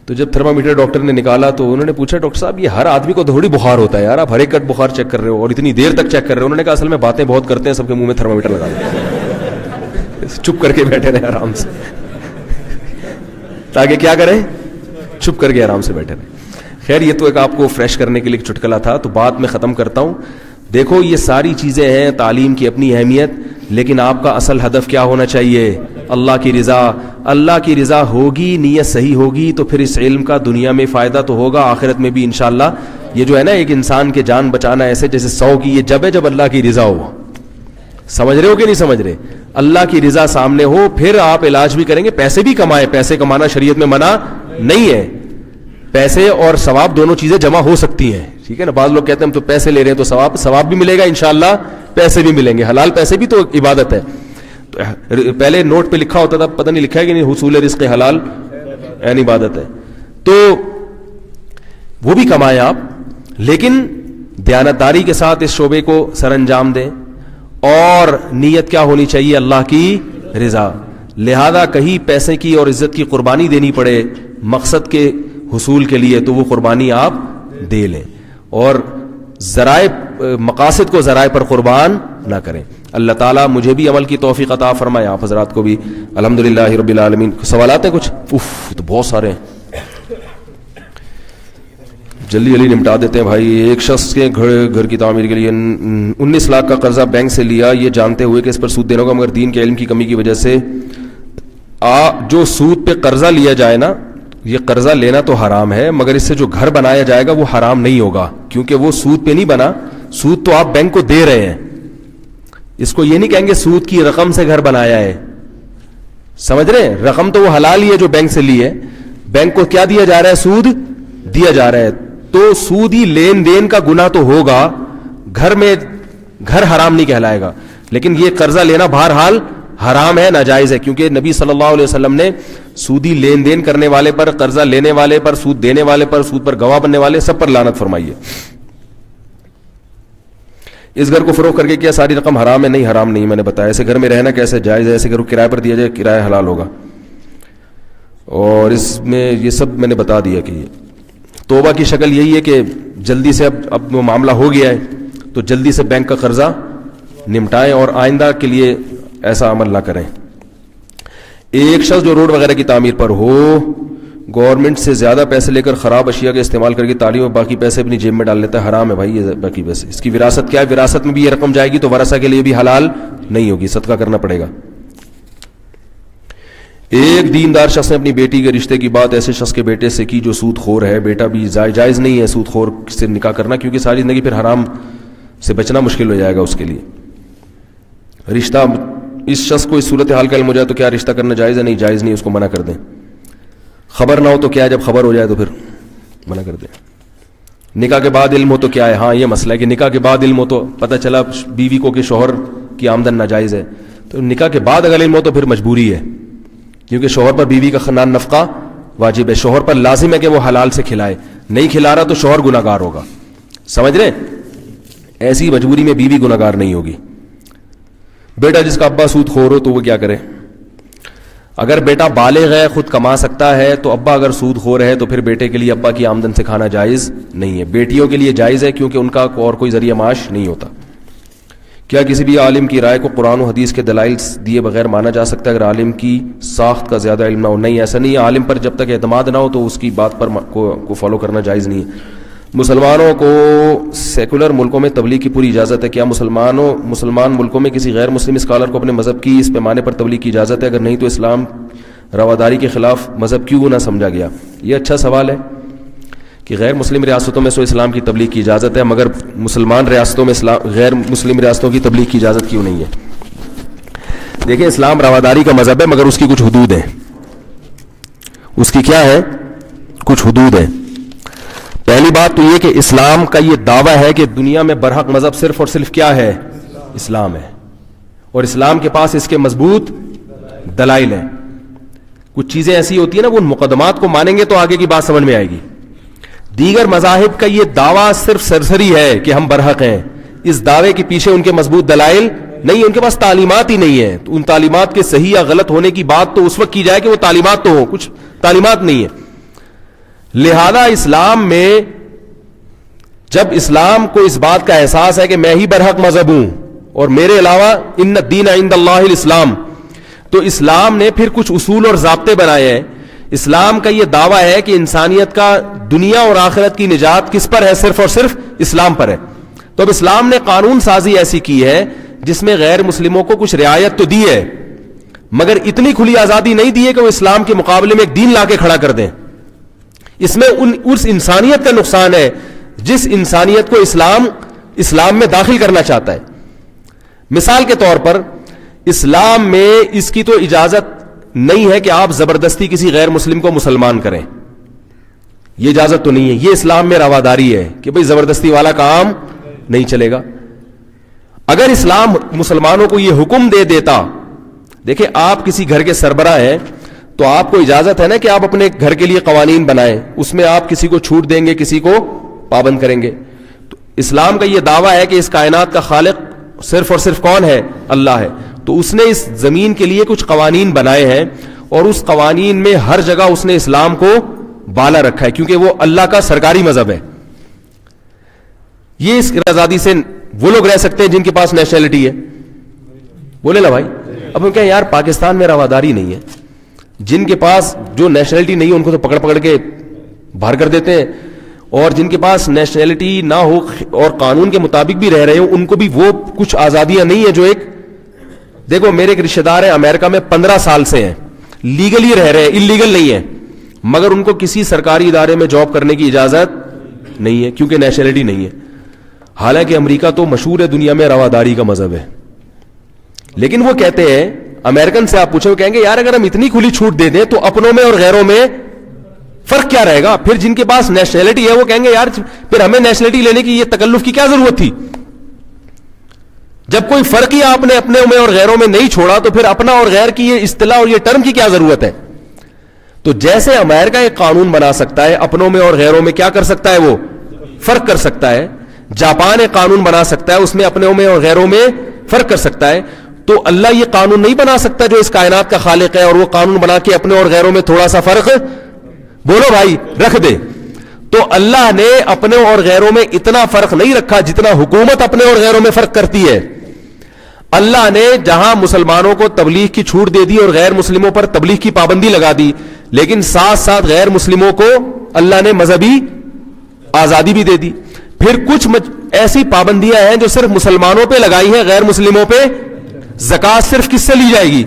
تو جب تھرمامیٹر ڈاکٹر نے نکالا تو انہوں نے پوچھا ڈاکٹر صاحب یہ ہر آدمی کو تھوڑی بخار ہوتا ہے یار, آپ ہر ایک کٹ بخار چیک کر رہے ہو اور اتنی دیر تک چیک کر رہے ہو. انہوں نے کہا اصل میں باتیں بہت کرتے ہیں, سب کے منہ میں تھرمامیٹر لگا دیں. چپ کر کے بیٹھے رہے آرام سے, تاکہ کیا کریں, چپ کر کے آرام سے بیٹھے رہے. خیر یہ تو ایک آپ کو فریش کرنے کے لیے ایک چٹکلا تھا, تو بات میں ختم کرتا ہوں. دیکھو یہ ساری چیزیں ہیں, تعلیم کی اپنی اہمیت, لیکن آپ کا اصل ہدف کیا ہونا چاہیے, اللہ کی رضا. اللہ کی رضا ہوگی, نیت صحیح ہوگی تو پھر اس علم کا دنیا میں فائدہ تو ہوگا, آخرت میں بھی انشاءاللہ. یہ جو ہے نا ایک انسان کے جان بچانا ایسے جیسے 100 کی, یہ جب ہے جب اللہ کی رضا ہو. سمجھ رہے ہو کہ نہیں سمجھ رہے؟ اللہ کی رضا سامنے ہو پھر آپ علاج بھی کریں گے. پیسے بھی کمائے, پیسے کمانا شریعت میں منع نہیں ہے. پیسے اور ثواب دونوں چیزیں جمع ہو سکتی ہیں, ٹھیک ہے نا. بعض لوگ کہتے ہیں ہم تو پیسے لے رہے ہیں تو ثواب بھی ملے گا انشاءاللہ, پیسے بھی ملیں گے. حلال پیسے بھی تو عبادت ہے. تو پہلے نوٹ پہ لکھا ہوتا تھا, پتہ نہیں لکھا ہے کہ نہیں, حصول رزق حلال این عبادت ہے. تو وہ بھی کمائیں آپ, لیکن دیانتداری کے ساتھ اس شعبے کو سر انجام دیں. اور نیت کیا ہونی چاہیے, اللہ کی رضا. لہذا کہیں پیسے کی اور عزت کی قربانی دینی پڑے مقصد کے حصول کے لیے تو وہ قربانی آپ دے لیں, اور ذرائع مقاصد کو ذرائع پر قربان نہ کریں. اللہ تعالیٰ مجھے بھی عمل کی توفیق عطا فرمائے, آپ حضرات کو بھی. الحمدللہ رب العالمین. سوالات ہیں کچھ؟ تو بہت سارے ہیں, جلدی نمٹا دیتے ہیں بھائی. ایک شخص کے گھر کی تعمیر کے لیے 19 لاکھ کا قرضہ بینک سے لیا, یہ جانتے ہوئے کہ اس پر سود دینا ہوگا, مگر دین کے علم کی کمی کی وجہ سے جو سود پہ قرضہ لیا جائے نا, یہ قرضہ لینا تو حرام ہے, مگر اس سے جو گھر بنایا جائے گا وہ حرام نہیں ہوگا, کیونکہ وہ سود پہ نہیں بنا. سود تو آپ بینک کو دے رہے ہیں, اس کو یہ نہیں کہیں گے سود کی رقم سے گھر بنایا ہے. سمجھ رہے ہیں؟ رقم تو وہ حلال ہی ہے جو بینک سے لی ہے, بینک کو کیا دیا جا رہا ہے, سود دیا جا رہا ہے. تو سودی لین دین کا گناہ تو ہوگا, گھر حرام نہیں کہلائے گا, لیکن یہ قرضہ لینا بہرحال حرام ہے, ناجائز ہے, کیونکہ نبی صلی اللہ علیہ وسلم نے سودی لین دین کرنے والے پر, قرضہ لینے والے پر, سود دینے والے پر, سود پر گواہ بننے والے, سب پر لعنت فرمائی ہے. اس گھر کو فروخت کر کے کیا ساری رقم حرام ہے؟ نہیں, حرام نہیں, میں نے بتایا. ایسے گھر میں رہنا کیسے جائز ہے؟ ایسے گھر کو کرایہ پر دیا جائے, کرایہ حلال ہوگا. اور اس میں یہ سب میں نے بتا دیا کہ یہ توبہ کی شکل یہی ہے کہ جلدی سے اب وہ معاملہ ہو گیا ہے تو جلدی سے بینک کا قرضہ نمٹائیں اور آئندہ کے لیے ایسا عمل نہ کریں. ایک شخص جو روڈ وغیرہ کی تعمیر پر ہو, گورنمنٹ سے زیادہ پیسے لے کر خراب اشیاء کا استعمال کر کے تعلیم اور باقی پیسے اپنی جیب میں ڈال لیتا ہے, حرام ہے بھائی یہ باقی پیسے. اس کی وراثت کیا ہے؟ وراثت میں بھی یہ رقم جائے گی تو ورثہ کے لیے بھی حلال نہیں ہوگی, صدقہ کرنا پڑے گا. ایک دیندار شخص نے اپنی بیٹی کے رشتے کی بات ایسے شخص کے بیٹے سے کی جو سود خور ہے. بیٹا بھی جائز نہیں ہے سود خور سے نکاح کرنا, کیونکہ ساری زندگی پھر حرام سے بچنا مشکل ہو جائے گا اس کے لیے. رشتہ اس شخص کو اس صورت حال کا علم ہو جائے تو کیا رشتہ کرنا جائز ہے؟ نہیں, جائز نہیں, اس کو منع کر دیں. خبر نہ ہو تو کیا ہے, جب خبر ہو جائے تو پھر منع کر دیں. نکاح کے بعد علم ہو تو کیا ہے؟ ہاں یہ مسئلہ ہے کہ نکاح کے بعد علم ہو تو پتہ چلا بیوی کو کہ شوہر کی آمدن ناجائز ہے, تو نکاح کے بعد اگر علم ہو تو پھر مجبوری ہے, کیونکہ شوہر پر بیوی کا خاندان نفقہ واجب ہے. شوہر پر لازم ہے کہ وہ حلال سے کھلائے, نہیں کھلا رہا تو شوہر گناہ گار ہوگا. سمجھ رہے؟ ایسی مجبوری میں بیوی گناہ گار نہیں ہوگی. بیٹا جس کا ابا سود خور ہو تو وہ کیا کرے؟ اگر بیٹا بالغ ہے, خود کما سکتا ہے, تو ابا اگر سود خور ہے تو پھر بیٹے کے لیے ابا کی آمدن سے کھانا جائز نہیں ہے. بیٹیوں کے لیے جائز ہے کیونکہ ان کا اور کوئی ذریعہ معاش نہیں ہوتا. کیا کسی بھی عالم کی رائے کو قرآن و حدیث کے دلائل دیے بغیر مانا جا سکتا ہے اگر عالم کی ساخت کا زیادہ علم نہ ہو؟ نہیں, ایسا نہیں ہے. عالم پر جب تک اعتماد نہ ہو تو اس کی بات پر کو فالو کرنا جائز نہیں ہے. مسلمانوں کو سیکولر ملکوں میں تبلیغ کی پوری اجازت ہے. کیا مسلمان ملکوں میں کسی غیر مسلم اسکالر کو اپنے مذہب کی اس پیمانے پر تبلیغ کی اجازت ہے؟ اگر نہیں تو اسلام رواداری کے خلاف مذہب کیوں نہ سمجھا گیا؟ یہ اچھا سوال ہے کہ غیر مسلم ریاستوں میں اسلام کی تبلیغ کی اجازت ہے, مگر مسلمان ریاستوں میں غیر مسلم ریاستوں کی تبلیغ کی اجازت کیوں نہیں ہے؟ دیکھیں, اسلام رواداری کا مذہب ہے مگر اس کی کچھ حدود ہیں. اس کی کیا ہے؟ کچھ حدود ہیں. پہلی بات تو یہ کہ اسلام کا یہ دعویٰ ہے کہ دنیا میں برحق مذہب صرف اور صرف کیا ہے؟ اسلام ہے, اور اسلام کے پاس اس کے مضبوط دلائل ہیں. کچھ چیزیں ایسی ہوتی ہیں نا, وہ ان مقدمات کو مانیں گے تو آگے کی بات سمجھ میں آئے گی. دیگر مذاہب کا یہ دعویٰ صرف سرسری ہے کہ ہم برحق ہیں, اس دعوے کے پیچھے ان کے مضبوط دلائل نہیں, ان کے پاس تعلیمات ہی نہیں ہے. تو ان تعلیمات کے صحیح یا غلط ہونے کی بات تو اس وقت کی جائے کہ وہ تعلیمات تو ہوں, کچھ تعلیمات نہیں ہے. لہذا اسلام میں جب اسلام کو اس بات کا احساس ہے کہ میں ہی برحق مذہب ہوں اور میرے علاوہ ان الدین عند اللہ الاسلام, تو اسلام نے پھر کچھ اصول اور ضابطے بنائے ہیں. اسلام کا یہ دعویٰ ہے کہ انسانیت کا دنیا اور آخرت کی نجات کس پر ہے؟ صرف اور صرف اسلام پر ہے. تو اب اسلام نے قانون سازی ایسی کی ہے جس میں غیر مسلموں کو کچھ رعایت تو دی ہے, مگر اتنی کھلی آزادی نہیں دی ہے کہ وہ اسلام کے مقابلے میں ایک دین لا کے کھڑا کر دیں. اس میں اس انسانیت کا نقصان ہے جس انسانیت کو اسلام میں داخل کرنا چاہتا ہے. مثال کے طور پر اسلام میں اس کی تو اجازت نہیں ہے کہ آپ زبردستی کسی غیر مسلم کو مسلمان کریں, یہ اجازت تو نہیں ہے. یہ اسلام میں رواداری ہے کہ بھئی زبردستی والا کام نہیں چلے گا. اگر اسلام مسلمانوں کو یہ حکم دے دیتا, دیکھیں آپ کسی گھر کے سربراہ ہیں تو آپ کو اجازت ہے نا کہ آپ اپنے گھر کے لیے قوانین بنائیں, اس میں آپ کسی کو چھوٹ دیں گے, کسی کو پابند کریں گے. تو اسلام کا یہ دعویٰ ہے کہ اس کائنات کا خالق صرف اور صرف کون ہے؟ اللہ ہے. تو اس نے اس زمین کے لیے کچھ قوانین بنائے ہیں اور اس قوانین میں ہر جگہ اس نے اسلام کو بالا رکھا ہے کیونکہ وہ اللہ کا سرکاری مذہب ہے. یہ اس آزادی سے وہ لوگ رہ سکتے ہیں جن کے پاس نیشنلٹی ہے, بولے نا بھائی. اب ہم کہیں یار پاکستان میں رواداری نہیں ہے, جن کے پاس جو نیشنلٹی نہیں ہے ان کو تو پکڑ کے باہر کر دیتے ہیں, اور جن کے پاس نیشنلٹی نہ ہو اور قانون کے مطابق بھی رہ رہے ہوں ان کو بھی وہ کچھ آزادیاں نہیں ہیں جو ایک, دیکھو میرے ایک رشتہ دار ہیں امریکہ میں 15 سال سے ہیں, لیگلی رہ رہے ہیں, انلیگل نہیں ہے, مگر ان کو کسی سرکاری ادارے میں جاب کرنے کی اجازت نہیں ہے کیونکہ نیشنلٹی نہیں ہے. حالانکہ امریکہ تو مشہور ہے دنیا میں رواداری کا مذہب ہے, لیکن وہ کہتے ہیں, امریکن سے آپ پوچھیں وہ کہیں گے یار اگر ہم اتنی کھلی چھوٹ دے دیں تو اپنوں میں اور غیروں میں فرق کیا رہے گا؟ پھر جن کے پاس نیشنلٹی ہے وہ کہیں گے یار پھر ہمیں نیشنلٹی لینے کی یہ تکلف کی کیا ضرورت تھی؟ جب کوئی فرق ہی آپ نے اپنے میں اور غیروں میں نہیں چھوڑا تو پھر اپنا اور غیر کی یہ اصطلاح اور یہ ٹرم کی کیا ضرورت ہے؟ تو جیسے امریکہ ایک قانون بنا سکتا ہے اپنوں میں اور غیروں میں، کیا کر سکتا ہے؟ وہ فرق کر سکتا ہے. جاپان ایک قانون بنا سکتا ہے، اس میں اپنوں میں اور غیروں میں فرق کر سکتا ہے. تو اللہ یہ قانون نہیں بنا سکتا جو اس کائنات کا خالق ہے، اور وہ قانون بنا کے اپنے اور غیروں میں تھوڑا سا فرق، بولو بھائی، رکھ دے؟ تو اللہ نے اپنے اور غیروں میں اتنا فرق نہیں رکھا جتنا حکومت اپنے اور غیروں میں فرق کرتی ہے. اللہ نے جہاں مسلمانوں کو تبلیغ کی چھوٹ دے دی اور غیر مسلموں پر تبلیغ کی پابندی لگا دی، لیکن ساتھ ساتھ غیر مسلموں کو اللہ نے مذہبی آزادی بھی دے دی. پھر کچھ ایسی پابندیاں ہیں جو صرف مسلمانوں پہ لگائی ہیں، غیر مسلموں پہ. زکات صرف کس سے لی جائے گی؟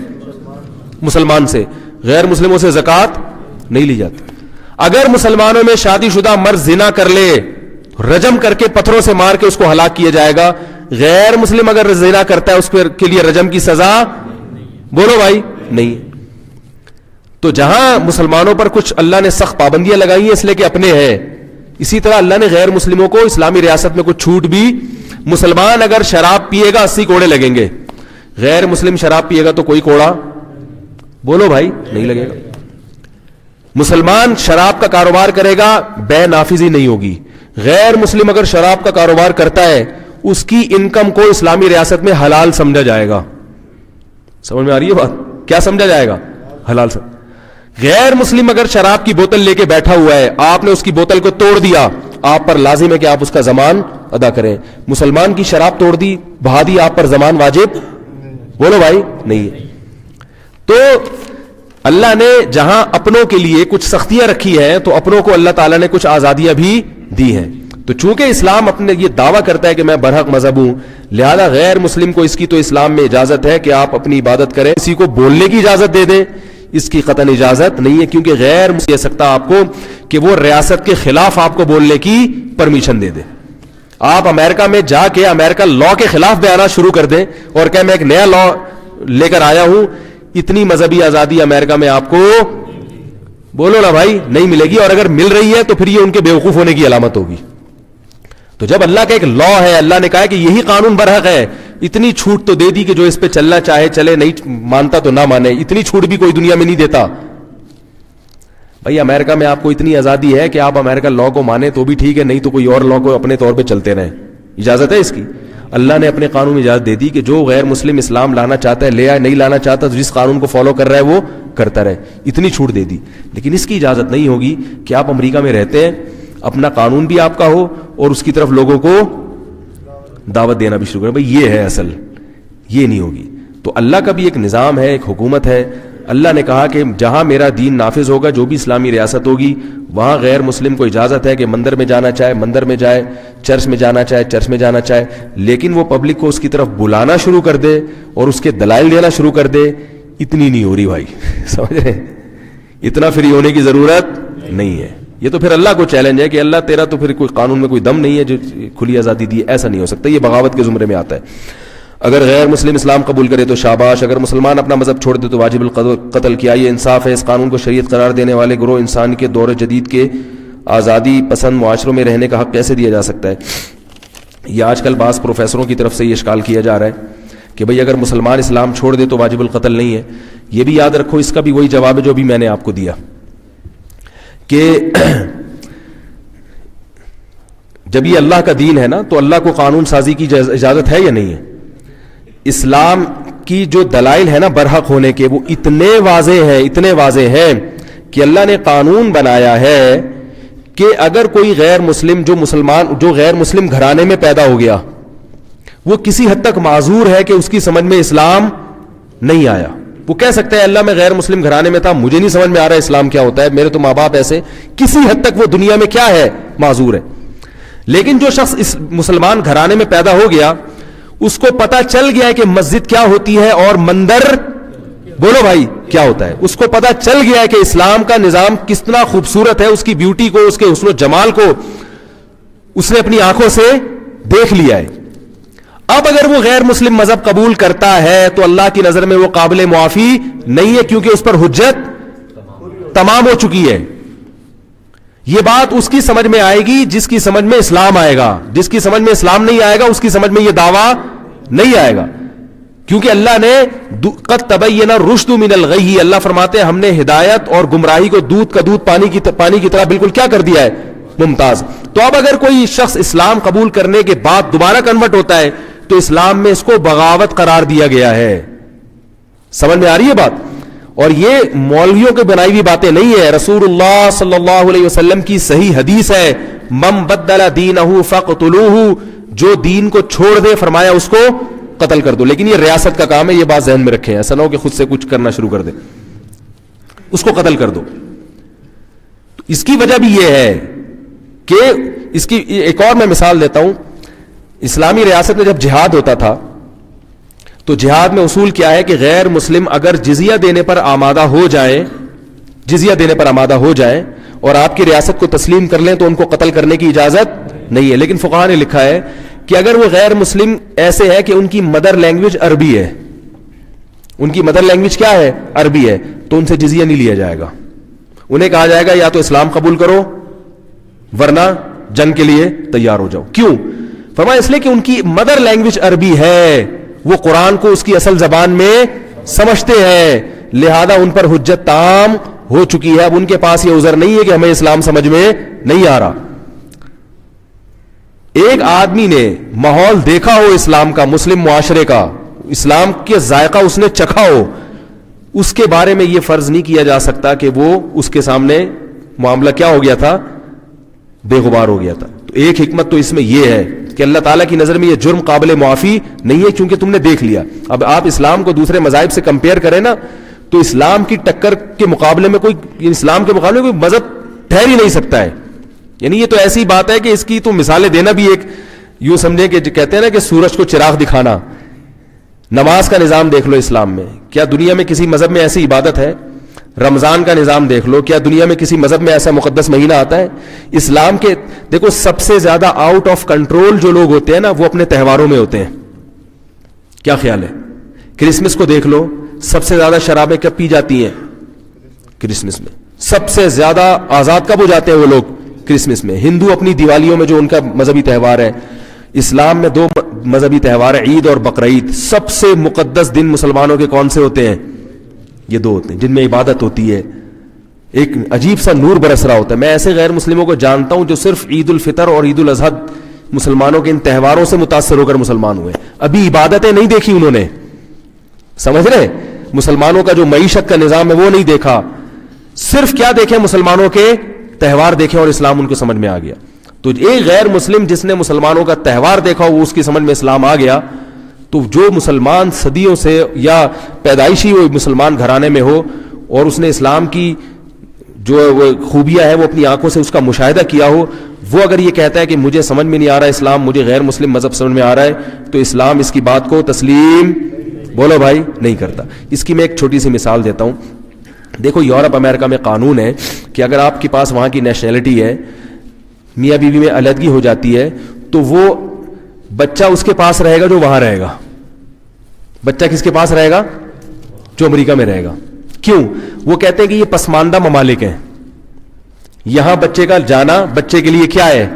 مسلمان سے. غیر مسلموں سے زکات نہیں لی جاتی. اگر مسلمانوں میں شادی شدہ مرد زنا کر لے، رجم کر کے پتھروں سے مار کے اس کو ہلاک کیا جائے گا. غیر مسلم اگر زنا کرتا ہے اس کے لیے رجم کی سزا، بولو بھائی، نہیں. تو جہاں مسلمانوں پر کچھ اللہ نے سخت پابندیاں لگائی ہیں اس لیے کہ اپنے ہیں، اسی طرح اللہ نے غیر مسلموں کو اسلامی ریاست میں کچھ چھوٹ بھی. مسلمان اگر شراب پیے گا 80 کوڑے لگیں گے، غیر مسلم شراب پیے گا تو کوئی کوڑا، بولو بھائی، نہیں لگے گا. مسلمان شراب کا کاروبار کرے گا، بے نافذی نہیں ہوگی. غیر مسلم اگر شراب کا کاروبار کرتا ہے اس کی انکم کو اسلامی ریاست میں حلال سمجھا جائے گا. سمجھ میں آ رہی ہے بات؟ کیا سمجھا جائے گا؟ حلال سمجھ. غیر مسلم اگر شراب کی بوتل لے کے بیٹھا ہوا ہے، آپ نے اس کی بوتل کو توڑ دیا، آپ پر لازم ہے کہ آپ اس کا ضمان ادا کریں. مسلمان کی شراب توڑ دی، بہا دی، آپ پر ضمان واجب، بولو بھائی، نہیں ہے. تو اللہ نے جہاں اپنوں کے لیے کچھ سختیاں رکھی ہیں تو اپنوں کو اللہ تعالیٰ نے کچھ آزادیاں بھی دی ہیں. تو چونکہ اسلام اپنے یہ دعویٰ کرتا ہے کہ میں برحق مذہب ہوں، لہذا غیر مسلم کو اس کی تو اسلام میں اجازت ہے کہ آپ اپنی عبادت کریں. کسی کو بولنے کی اجازت دے دیں، اس کی قطعاً اجازت نہیں ہے، کیونکہ غیر مسلم دے سکتا آپ کو کہ وہ ریاست کے خلاف آپ کو بولنے کی پرمیشن دے دے. آپ امریکہ میں جا کے امریکہ لا کے خلاف بیانات شروع کر دیں اور کہ میں ایک نیا لا لے کر آیا ہوں. اتنی مذہبی آزادی امریکہ میں آپ کو، بولو نا بھائی، نہیں ملے گی. اور اگر مل رہی ہے تو پھر یہ ان کے بیوقوف ہونے کی علامت ہوگی. تو جب اللہ کا ایک لا ہے، اللہ نے کہا کہ یہی قانون برحق ہے، اتنی چھوٹ تو دے دی کہ جو اس پہ چلنا چاہے چلے، نہیں مانتا تو نہ مانے. اتنی چھوٹ بھی کوئی دنیا میں نہیں دیتا. بھائی امریکہ میں آپ کو اتنی آزادی ہے کہ آپ امریکہ لا کو مانے تو بھی ٹھیک ہے، نہیں تو کوئی اور لا کو اپنے طور پہ چلتے رہیں. اجازت ہے اس کی. اللہ نے اپنے قانون میں اجازت دے دی کہ جو غیر مسلم اسلام لانا چاہتا ہے لے آئے، نہیں لانا چاہتا تو جس قانون کو فالو کر رہا ہے وہ کرتا رہے. اتنی چھوٹ دے دی. لیکن اس کی اجازت نہیں ہوگی کہ آپ امریکہ میں رہتے ہیں، اپنا قانون بھی آپ کا ہو اور اس کی طرف لوگوں کو دعوت دینا بھی شروع کریں. بھائی یہ ہے اصل، یہ نہیں ہوگی. تو اللہ کا بھی ایک نظام ہے، ایک حکومت ہے. اللہ نے کہا کہ جہاں میرا دین نافذ ہوگا، جو بھی اسلامی ریاست ہوگی، وہاں غیر مسلم کو اجازت ہے کہ مندر میں جانا چاہے مندر میں جائے، چرچ میں جانا چاہے چرچ میں جانا چاہے. لیکن وہ پبلک کو اس کی طرف بلانا شروع کر دے اور اس کے دلائل دینا شروع کر دے، اتنی نہیں ہو رہی بھائی. سمجھ رہے؟ اتنا فری ہونے کی ضرورت نہیں ہے. یہ تو پھر اللہ کو چیلنج ہے کہ اللہ تیرا تو پھر کوئی قانون میں کوئی دم نہیں ہے جو کھلی آزادی دی. ایسا نہیں ہو سکتا. یہ بغاوت کے زمرے میں آتا ہے. اگر غیر مسلم اسلام قبول کرے تو شاباش، اگر مسلمان اپنا مذہب چھوڑ دے تو واجب القتل. کیا یہ انصاف ہے؟ اس قانون کو شریعت قرار دینے والے گروہ انسان کے دور جدید کے آزادی پسند معاشروں میں رہنے کا حق کیسے دیا جا سکتا ہے؟ یہ آج کل بعض پروفیسروں کی طرف سے یہ اشکال کیا جا رہا ہے کہ بھئی اگر مسلمان اسلام چھوڑ دے تو واجب القتل نہیں ہے. یہ بھی یاد رکھو، اس کا بھی وہی جواب ہے جو بھی میں نے آپ کو دیا کہ جب یہ اللہ کا دین ہے نا تو اللہ کو قانون سازی کی اجازت ہے یا نہیں ہے؟ اسلام کی جو دلائل ہے نا برحق ہونے کے، وہ اتنے واضح ہیں کہ اللہ نے قانون بنایا ہے کہ اگر کوئی غیر مسلم جو غیر مسلم گھرانے میں پیدا ہو گیا، وہ کسی حد تک معذور ہے کہ اس کی سمجھ میں اسلام نہیں آیا. وہ کہہ سکتا ہے اللہ میں غیر مسلم گھرانے میں تھا، مجھے نہیں سمجھ میں آ رہا اسلام کیا ہوتا ہے، میرے تو ماں باپ ایسے. کسی حد تک وہ دنیا میں کیا ہے؟ معذور ہے. لیکن جو شخص اس مسلمان گھرانے میں پیدا ہو گیا، اس کو پتا چل گیا ہے کہ مسجد کیا ہوتی ہے اور مندر، بولو بھائی، کیا ہوتا ہے. اس کو پتا چل گیا ہے کہ اسلام کا نظام کتنا خوبصورت ہے، اس کی بیوٹی کو، اس کے حسن و جمال کو اس نے اپنی آنکھوں سے دیکھ لیا ہے. اب اگر وہ غیر مسلم مذہب قبول کرتا ہے تو اللہ کی نظر میں وہ قابل معافی نہیں ہے، کیونکہ اس پر حجت تمام ہو چکی ہے. یہ بات اس کی سمجھ میں آئے گی جس کی سمجھ میں اسلام آئے گا. جس کی سمجھ میں اسلام نہیں آئے گا اس کی سمجھ میں یہ دعویٰ نہیں آئے گا, کیونکہ اللہ نے قد تبین الرشد من الغی, اللہ فرماتے ہیں ہم نے ہدایت اور گمراہی کو دودھ کا دودھ پانی کی طرح بالکل کیا کر دیا ہے, ممتاز. تو اب اگر کوئی شخص اسلام قبول کرنے کے بعد دوبارہ کنورٹ ہوتا ہے تو اسلام میں اس کو بغاوت قرار دیا گیا ہے. سمجھ میں آ رہی ہے بات؟ اور یہ مولویوں کے بنائی ہوئی باتیں نہیں ہے, رسول اللہ صلی اللہ علیہ وسلم کی صحیح حدیث ہے, من بدل دینہ فاقتلوہ, جو دین کو چھوڑ دے فرمایا اس کو قتل کر دو. لیکن یہ ریاست کا کام ہے, یہ بات ذہن میں رکھیں, ایسا نہ ہو کہ خود سے کچھ کرنا شروع کر دے, اس کو قتل کر دو. اس کی وجہ بھی یہ ہے کہ اس کی ایک اور میں مثال دیتا ہوں. اسلامی ریاست میں جب جہاد ہوتا تھا تو جہاد میں اصول کیا ہے کہ غیر مسلم اگر جزیہ دینے پر آمادہ ہو جائیں اور آپ کی ریاست کو تسلیم کر لیں تو ان کو قتل کرنے کی اجازت نہیں ہے. لیکن فقہاء نے لکھا ہے کہ اگر وہ غیر مسلم ایسے ہے کہ ان کی مدر لینگویج عربی ہے, ان کی مدر لینگویج کیا ہے, عربی ہے, تو ان سے جزیہ نہیں لیا جائے گا. انہیں کہا جائے گا یا تو اسلام قبول کرو ورنہ جنگ کے لیے تیار ہو جاؤ. کیوں؟ فرمایا اس لیے کہ ان کی مدر لینگویج عربی ہے, وہ قرآن کو اس کی اصل زبان میں سمجھتے ہیں, لہذا ان پر حجت تام ہو چکی ہے. اب ان کے پاس یہ عذر نہیں ہے کہ ہمیں اسلام سمجھ میں نہیں آ رہا. ایک آدمی نے ماحول دیکھا ہو اسلام کا, مسلم معاشرے کا, اسلام کے ذائقہ اس نے چکھا ہو, اس کے بارے میں یہ فرض نہیں کیا جا سکتا کہ وہ اس کے سامنے معاملہ کیا ہو گیا تھا, بے غبار ہو گیا تھا. تو ایک حکمت تو اس میں یہ ہے کہ اللہ تعالیٰ کی نظر میں یہ جرم قابل معافی نہیں ہے, کیونکہ تم نے دیکھ لیا. اب آپ اسلام کو دوسرے مذاہب سے کمپیئر کریں نا, تو اسلام کی ٹکر کے مقابلے میں اسلام کے مقابلے میں کوئی مذہب ٹھہر ہی نہیں سکتا ہے. یعنی یہ تو ایسی بات ہے کہ اس کی تو مثالیں دینا بھی ایک یوں سمجھیں کہ کہتے ہیں نا کہ سورج کو چراغ دکھانا. نماز کا نظام دیکھ لو اسلام میں, کیا دنیا میں کسی مذہب میں ایسی عبادت ہے؟ رمضان کا نظام دیکھ لو, کیا دنیا میں کسی مذہب میں ایسا مقدس مہینہ آتا ہے؟ اسلام کے دیکھو سب سے زیادہ آؤٹ آف کنٹرول جو لوگ ہوتے ہیں نا وہ اپنے تہواروں میں ہوتے ہیں. کیا خیال ہے؟ کرسمس کو دیکھ لو, سب سے زیادہ شرابیں کب پی جاتی ہیں؟ کرسمس میں. سب سے زیادہ آزاد کب ہو جاتے ہیں وہ لوگ؟ کرسمس میں. ہندو اپنی دیوالیوں میں جو ان کا مذہبی تہوار ہے, اسلام میں 2 مذہبی تہوار ہیں, عید اور بقرعید. سب سے مقدس دن مسلمانوں کے کون سے ہوتے ہیں؟ یہ 2 ہوتے ہیں جن میں عبادت ہوتی ہے, ایک عجیب سا نور برس رہا ہوتا ہے. میں ایسے غیر مسلموں کو جانتا ہوں جو صرف عید الفطر اور عید الاضحیٰ مسلمانوں کے ان تہواروں سے متاثر ہو کر مسلمان ہوئے, ابھی عبادتیں نہیں دیکھی انہوں نے. سمجھ رہے؟ مسلمانوں کا جو معیشت کا نظام ہے وہ نہیں دیکھا, صرف کیا دیکھے, مسلمانوں کے تہوار دیکھے اور اسلام ان کو سمجھ میں آ گیا. تو ایک غیر مسلم جس نے مسلمانوں کا تہوار دیکھا وہ اس کی سمجھ میں اسلام آ گیا. تو جو مسلمان صدیوں سے یا پیدائشی وہ مسلمان گھرانے میں ہو اور اس نے اسلام کی جو خوبیاں ہیں وہ اپنی آنکھوں سے اس کا مشاہدہ کیا ہو, وہ اگر یہ کہتا ہے کہ مجھے سمجھ میں نہیں آ رہا اسلام, مجھے غیر مسلم مذہب سمجھ میں آ رہا ہے, تو اسلام اس کی بات کو تسلیم بولو بھائی نہیں کرتا. اس کی میں ایک چھوٹی سی مثال دیتا ہوں. دیکھو یورپ امریکہ میں قانون ہے کہ اگر آپ کے پاس وہاں کی نیشنلٹی ہے, میاں بیوی میں علیحدگی ہو جاتی ہے, تو وہ بچہ اس کے پاس رہے گا جو وہاں رہے گا. بچہ کس کے پاس رہے گا؟ جو امریکہ میں رہے گا. کیوں؟ وہ کہتے ہیں کہ یہ پسماندہ ممالک ہیں, یہاں بچے کا جانا بچے کے لیے کیا ہے,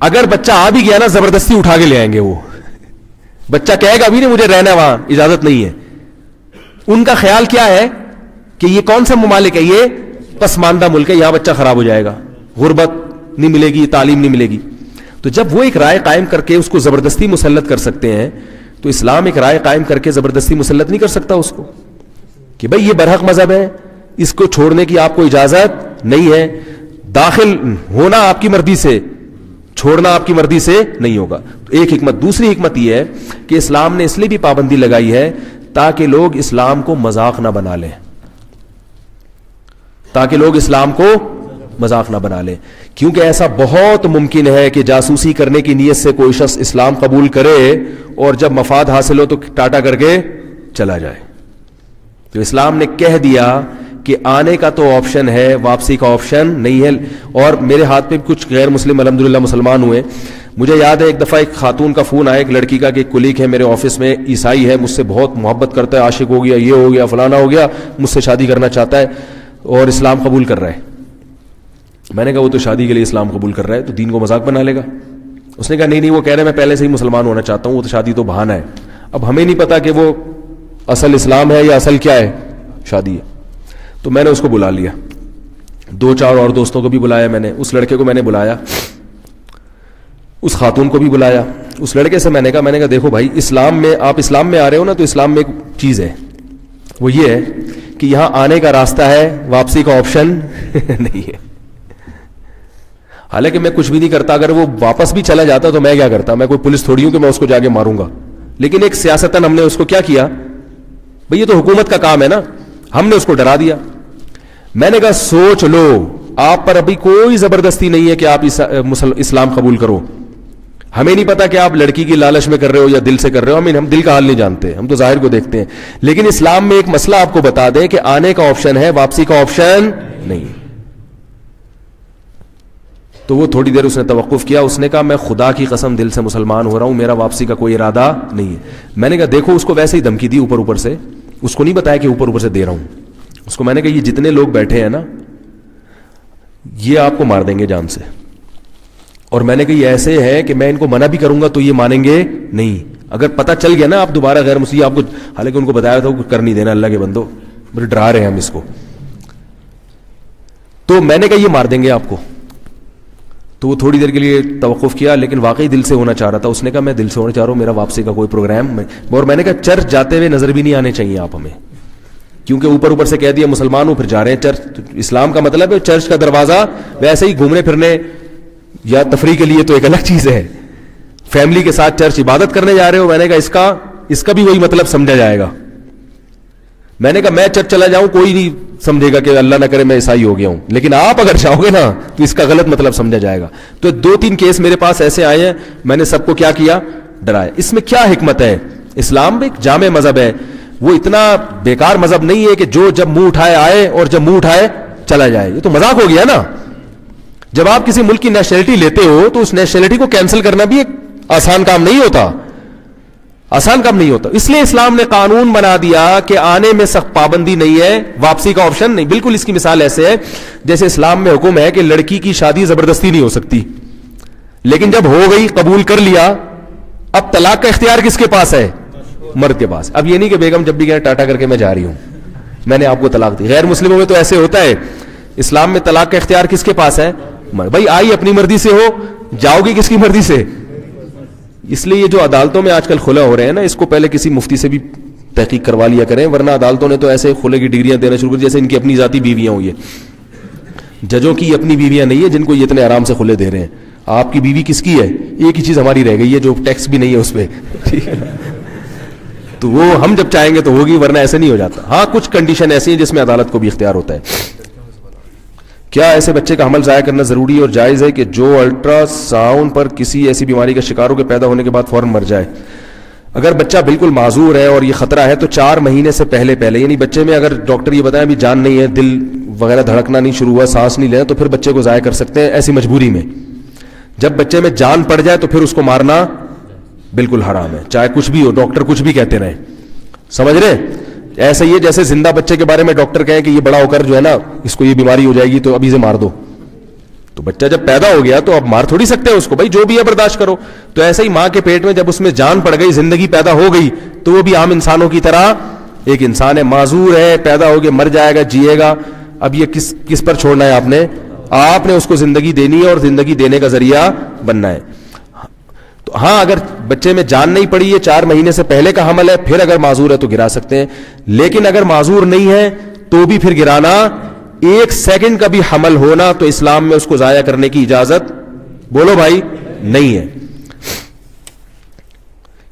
اگر بچہ آ بھی گیا نا زبردستی اٹھا کے لے آئیں گے. وہ بچہ کہے گا ابھی نہیں مجھے رہنا وہاں, اجازت نہیں ہے. ان کا خیال کیا ہے کہ یہ کون سا ممالک ہے, یہ پسماندہ ملک ہے, یہاں بچہ خراب ہو جائے گا, غربت نہیں ملے گی, تعلیم نہیں ملے گی. تو جب وہ ایک رائے قائم کر کے اس کو زبردستی مسلط کر سکتے ہیں, تو اسلام ایک رائے قائم کر کے زبردستی مسلط نہیں کر سکتا اس کو کہ بھئی یہ برحق مذہب ہے, اس کو چھوڑنے کی آپ کو اجازت نہیں ہے, داخل ہونا آپ کی مرضی سے, چھوڑنا آپ کی مرضی سے نہیں ہوگا. تو ایک حکمت. دوسری حکمت یہ ہے کہ اسلام نے اس لیے بھی پابندی لگائی ہے تاکہ لوگ اسلام کو مذاق نہ بنا لیں, تاکہ لوگ اسلام کو مذاق نہ بنا لیں. کیونکہ ایسا بہت ممکن ہے کہ جاسوسی کرنے کی نیت سے کوئی شخص اسلام قبول کرے اور جب مفاد حاصل ہو تو ٹاٹا کر کے چلا جائے. تو اسلام نے کہہ دیا کہ آنے کا تو آپشن ہے, واپسی کا آپشن نہیں ہے. اور میرے ہاتھ پہ کچھ غیر مسلم الحمدللہ مسلمان ہوئے. مجھے یاد ہے ایک دفعہ ایک خاتون کا فون آیا, ایک لڑکی کا, کہ ایک کلیگ ہے میرے آفس میں, عیسائی ہے, مجھ سے بہت محبت کرتا ہے, عاشق ہو گیا, یہ ہو گیا, فلانا ہو گیا, مجھ سے شادی کرنا چاہتا ہے اور اسلام قبول کر رہا ہے. میں نے کہا وہ تو شادی کے لیے اسلام قبول کر رہا ہے, تو دین کو مذاق بنا لے گا. اس نے کہا نہیں وہ کہہ رہے میں پہلے سے ہی مسلمان ہونا چاہتا ہوں, وہ تو شادی تو بہانہ ہے. اب ہمیں نہیں پتا کہ وہ اصل اسلام ہے یا اصل کیا ہے, شادی ہے. تو میں نے اس کو بلا لیا, 2-4 اور دوستوں کو بھی بلایا میں نے, اس لڑکے کو میں نے بلایا, اس خاتون کو بھی بلایا. اس لڑکے سے میں نے کہا دیکھو بھائی, اسلام میں آپ اسلام میں آ رہے ہو نا, تو اسلام میں ایک چیز ہے, وہ یہ ہے کہ یہاں آنے کا راستہ ہے, واپسی کا آپشن نہیں ہے. حالانکہ میں کچھ بھی نہیں کرتا, اگر وہ واپس بھی چلا جاتا تو میں کیا کرتا, میں کوئی پولیس تھوڑی ہوں کہ میں اس کو جا کے ماروں گا. لیکن ایک سیاستاً ہم نے اس کو کیا کیا بھئی, یہ تو حکومت کا کام ہے نا, ہم نے اس کو ڈرا دیا. میں نے کہا سوچ لو, آپ پر ابھی کوئی زبردستی نہیں ہے کہ آپ اسلام قبول کرو. ہمیں نہیں پتا کہ آپ لڑکی کی لالچ میں کر رہے ہو یا دل سے کر رہے ہو, ہم دل کا حال نہیں جانتے, ہم تو ظاہر کو دیکھتے ہیں. لیکن اسلام میں ایک مسئلہ آپ کو بتا دیں کہ آنے کا آپشن ہے, واپسی کا آپشن نہیں. تو وہ تھوڑی دیر اس نے توقف کیا, اس نے کہا میں خدا کی قسم دل سے مسلمان ہو رہا ہوں, میرا واپسی کا کوئی ارادہ نہیں ہے. میں نے کہا دیکھو, اس کو ویسے ہی دھمکی دی اوپر سے, اس کو نہیں بتایا کہ اوپر سے دے رہا ہوں. اس کو میں نے کہا یہ جتنے لوگ بیٹھے ہیں نا, یہ آپ کو مار دیں گے جان سے. اور میں نے کہا یہ ایسے ہے کہ میں ان کو منع بھی کروں گا تو یہ مانیں گے نہیں. اگر پتہ چل گیا نا آپ دوبارہ غیر مسلم, آپ کو حالانکہ ان کو بتایا تھا کر نہیں دینا, اللہ کے بندو بڑے ڈرا رہے ہیں ہم اس کو. تو میں نے کہا یہ مار دیں گے آپ کو. تو وہ تھوڑی دیر کے لیے توقف کیا, لیکن واقعی دل سے ہونا چاہ رہا تھا. اس نے کہا میں دل سے ہونا چاہ رہا ہوں, میرا واپسی کا کوئی پروگرام. اور میں نے کہا چرچ جاتے ہوئے نظر بھی نہیں آنے چاہیے آپ ہمیں, کیونکہ اوپر سے کہہ دیا مسلمان ہوں, پھر جا رہے ہیں چرچ. اسلام کا مطلب ہے چرچ کا دروازہ ویسے ہی گھومنے پھرنے یا تفریح کے لیے تو ایک الگ چیز ہے. فیملی کے ساتھ چرچ عبادت کرنے جا رہے ہو, میں نے کہا اس کا بھی وہی مطلب سمجھا جائے گا. میں نے کہا میں چرچ چلا جاؤں کوئی نہیں سمجھے گا کہ اللہ نہ کرے میں عیسائی ہو گیا ہوں, لیکن آپ اگر چاہو گے نا تو اس کا غلط مطلب سمجھا جائے گا. تو 2-3 کیس میرے پاس ایسے آئے ہیں, میں نے سب کو کیا کیا, ڈرایا. اس میں کیا حکمت ہے, اسلام ایک جامع مذہب ہے, وہ اتنا بیکار مذہب نہیں ہے کہ جو جب منہ اٹھائے آئے اور جب منہ اٹھائے چلا جائے. یہ تو مذاق ہو گیا نا. جب آپ کسی ملک کی نیشنلٹی لیتے ہو تو اس نیشنلٹی کو کینسل کرنا بھی ایک آسان کام نہیں ہوتا, آسان کام نہیں ہوتا. اس لیے اسلام نے قانون بنا دیا کہ آنے میں سخت پابندی نہیں ہے, واپسی کا آپشن نہیں. بالکل اس کی مثال ایسے ہے جیسے اسلام میں حکم ہے کہ لڑکی کی شادی زبردستی نہیں ہو سکتی, لیکن جب ہو گئی قبول کر لیا, اب طلاق کا اختیار کس کے پاس ہے, مرد کے پاس. اب یہ نہیں کہ بیگم جب بھی کہے ٹاٹا کر کے میں جا رہی ہوں, میں نے آپ کو طلاق دی. غیر مسلموں میں تو ایسے ہوتا ہے, اسلام میں طلاق کا اختیار کس کے پاس ہے, بھائی آئی اپنی مرضی سے ہو, جاؤ گی کس کی مرضی سے. اس لیے یہ جو عدالتوں میں آج کل خلع ہو رہے ہیں نا, اس کو پہلے کسی مفتی سے بھی تحقیق کروا لیا کریں, ورنہ عدالتوں نے تو ایسے خلع کی ڈگریاں دینا شروع کر جیسے ان کی اپنی ذاتی بیویاں ہوں. یہ ججوں کی اپنی بیویاں نہیں ہے جن کو یہ اتنے آرام سے خلع دے رہے ہیں. آپ کی بیوی کس کی ہے, ایک ہی چیز ہماری رہ گئی ہے جو ٹیکس بھی نہیں ہے اس پہ, ٹھیک ہے, تو وہ ہم جب چاہیں گے تو ہوگی, ورنہ ایسے نہیں ہو جاتا. ہاں کچھ کنڈیشن ایسی ہیں جس میں عدالت کو بھی اختیار ہوتا ہے. کیا ایسے بچے کا حمل ضائع کرنا ضروری اور جائز ہے کہ جو الٹرا ساؤنڈ پر کسی ایسی بیماری کا شکار ہو کے پیدا ہونے کے بعد فوراً مر جائے؟ اگر بچہ بالکل معذور ہے اور یہ خطرہ ہے تو 4 مہینے سے پہلے یعنی بچے میں اگر ڈاکٹر یہ بتائیں ابھی جان نہیں ہے, دل وغیرہ دھڑکنا نہیں شروع ہوا, سانس نہیں لینا, تو پھر بچے کو ضائع کر سکتے ہیں ایسی مجبوری میں. جب بچے میں جان پڑ جائے تو پھر اس کو مارنا بالکل حرام ہے, چاہے کچھ بھی ہو, ڈاکٹر کچھ بھی کہتے رہیں. سمجھ رہے؟ ایسا ہی ہے جیسے زندہ بچے کے بارے میں ڈاکٹر کہیں کہ یہ بڑا ہو کر جو ہے نا اس کو یہ بیماری ہو جائے گی تو ابھی سے مار دو. تو بچہ جب پیدا ہو گیا تو اب مار تھوڑی سکتے ہیں اس کو, بھائی جو بھی ہے برداشت کرو. تو ایسے ہی ماں کے پیٹ میں جب اس میں جان پڑ گئی, زندگی پیدا ہو گئی, تو وہ بھی عام انسانوں کی طرح ایک انسان ہے, معذور ہے, پیدا ہو گیا, مر جائے گا, جیے گا. اب یہ کس پر چھوڑنا ہے آپ نے اس کو زندگی دینی ہے اور زندگی دینے کا ذریعہ بننا ہے. تو ہاں اگر بچے میں جان نہیں پڑی ہے, 4 مہینے سے پہلے کا حمل ہے, پھر اگر معذور ہے تو گرا سکتے ہیں. لیکن اگر معذور نہیں ہے تو بھی پھر گرانا, 1 سیکنڈ کا بھی حمل ہونا تو اسلام میں اس کو ضائع کرنے کی اجازت بولو بھائی نہیں ہے.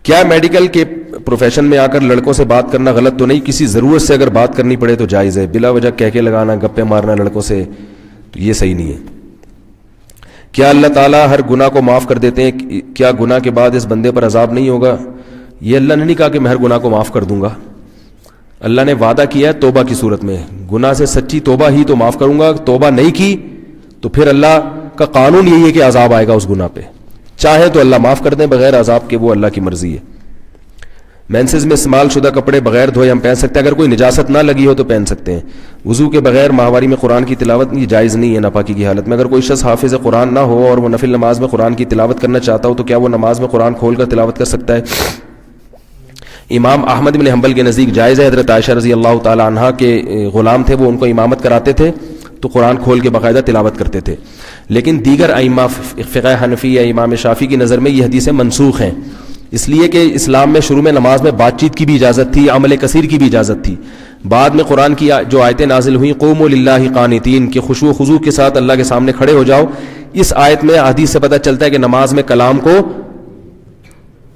کیا میڈیکل کے پروفیشن میں آ کر لڑکوں سے بات کرنا غلط تو نہیں؟ کسی ضرورت سے اگر بات کرنی پڑے تو جائز ہے, بلا وجہ کہہ کے لگانا, گپے مارنا لڑکوں سے تو یہ صحیح نہیں ہے. کیا اللہ تعالیٰ ہر گناہ کو معاف کر دیتے ہیں؟ کیا گناہ کے بعد اس بندے پر عذاب نہیں ہوگا؟ یہ اللہ نے نہیں کہا کہ میں ہر گناہ کو معاف کر دوں گا. اللہ نے وعدہ کیا ہے توبہ کی صورت میں, گناہ سے سچی توبہ ہی تو معاف کروں گا. توبہ نہیں کی تو پھر اللہ کا قانون یہی ہے کہ عذاب آئے گا اس گناہ پہ. چاہے تو اللہ معاف کر دیں بغیر عذاب کے, وہ اللہ کی مرضی ہے. مینسز میں استعمال شدہ کپڑے بغیر دھوئے ہم پہن سکتے ہیں, اگر کوئی نجاست نہ لگی ہو تو پہن سکتے ہیں. وضو کے بغیر ماہواری میں قرآن کی تلاوت یہ جائز نہیں ہے ناپاکی کی حالت میں. اگر کوئی شخص حافظ قرآن نہ ہو اور وہ نفل نماز میں قرآن کی تلاوت کرنا چاہتا ہو تو کیا وہ نماز میں قرآن کھول کر تلاوت کر سکتا ہے؟ امام احمد بن حنبل کے نزدیک جائز ہے. حضرت عائشہ رضی اللہ تعالی عنہا کے غلام تھے, وہ ان کو امامت کراتے تھے تو قرآن کھول کے باقاعدہ تلاوت کرتے تھے. لیکن دیگر ائمہ فقہ حنفی یا امام شافعی کی نظر میں یہ حدیثیں منسوخ ہیں, اس لیے کہ اسلام میں شروع میں نماز میں بات چیت کی بھی اجازت تھی, عمل کثیر کی بھی اجازت تھی. بعد میں قرآن کی جو آیتیں نازل ہوئیں قوموا للہ قانتین کہ خشوع و خضوع کے ساتھ اللہ کے سامنے کھڑے ہو جاؤ, اس آیت میں حدیث سے پتہ چلتا ہے کہ نماز میں کلام کو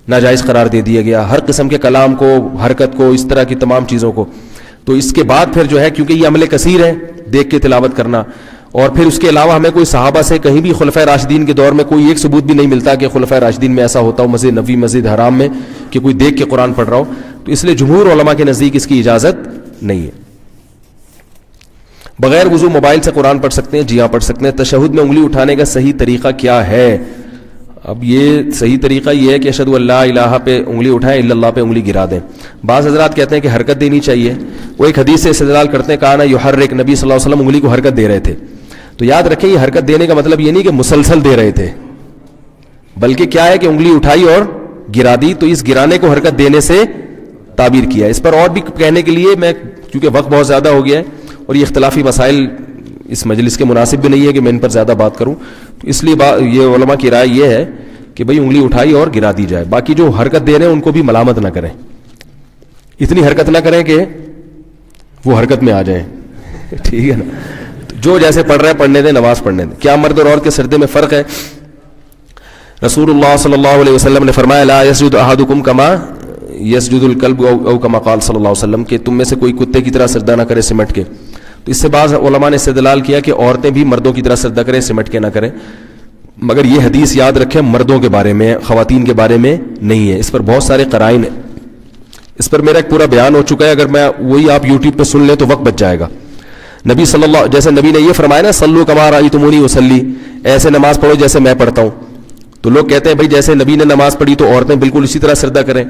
ناجائز قرار دے دیا گیا, ہر قسم کے کلام کو, حرکت کو, اس طرح کی تمام چیزوں کو. تو اس کے بعد پھر جو ہے کیونکہ یہ عمل کثیر ہے دیکھ کے تلاوت کرنا, اور پھر اس کے علاوہ ہمیں کوئی صحابہ سے کہیں بھی خلفۂ راشدین کے دور میں کوئی ایک ثبوت بھی نہیں ملتا کہ خلفۂ راشدین میں ایسا ہوتا ہو مسجد نبوی مسجد حرام میں کہ کوئی دیکھ کے قرآن پڑھ رہا ہو. تو اس لیے جمہور علماء کے نزدیک اس کی اجازت نہیں ہے. بغیر وضو موبائل سے قرآن پڑھ سکتے ہیں؟ جی ہاں پڑھ سکتے ہیں. تشہد میں انگلی اٹھانے کا صحیح طریقہ کیا ہے؟ اب یہ صحیح طریقہ یہ ہے کہ اشہد ان لا الہ پہ انگلی اٹھائیں, الا اللہ پہ انگلی گرا دیں. بعض حضرات کہتے ہیں کہ حرکت دینی چاہیے, وہ ایک حدیث سے استدلال کرتے ہیں کہا یحرک, نبی صلی اللہ علیہ وسلم انگلی کو حرکت دے رہے تھے. تو یاد رکھیں یہ حرکت دینے کا مطلب یہ نہیں کہ مسلسل دے رہے تھے, بلکہ کیا ہے کہ انگلی اٹھائی اور گرا دی, تو اس گرانے کو حرکت دینے سے تعبیر کیا. اس پر اور بھی کہنے کے لیے میں کیونکہ وقت بہت زیادہ ہو گیا ہے اور یہ اختلافی مسائل اس مجلس کے مناسب بھی نہیں ہے کہ میں ان پر زیادہ بات کروں, تو اس لیے یہ علماء کی رائے یہ ہے کہ بھئی انگلی اٹھائی اور گرا دی جائے. باقی جو حرکت دے رہے ہیں ان کو بھی ملامت نہ کریں, اتنی حرکت نہ کریں کہ وہ حرکت میں آ جائیں. ٹھیک ہے نا, جو جیسے پڑھ رہے ہیں پڑھنے دیں, نماز پڑھنے دیں. کیا مرد اور عورت کے سجدے میں فرق ہے؟ رسول اللہ صلی اللہ علیہ وسلم نے فرمایا لا یسجد احدکم کما یسجد الکلب او کما قال صلی اللہ علیہ وسلم کہ تم میں سے کوئی کتے کی طرح سجدہ نہ کرے سمٹ کے. تو اس سے بعض علماء نے استدلال کیا کہ عورتیں بھی مردوں کی طرح سجدہ کریں سمٹ کے نہ کریں, مگر یہ حدیث یاد رکھیں مردوں کے بارے میں, خواتین کے بارے میں نہیں ہے. اس پر بہت سارے قرائن ہیں, اس پر میرا ایک پورا بیان ہو چکا ہے, اگر میں وہی آپ یوٹیوب پہ سن لیں تو وقت بچ جائے گا. نبی صلی اللہ جیسے نبی نے یہ فرمایا نا صلو کما رأیتمونی اصلی, ایسے نماز پڑھو جیسے میں پڑھتا ہوں. تو لوگ کہتے ہیں بھائی جیسے نبی نے نماز پڑھی تو عورتیں بالکل اسی طرح سجدہ کریں.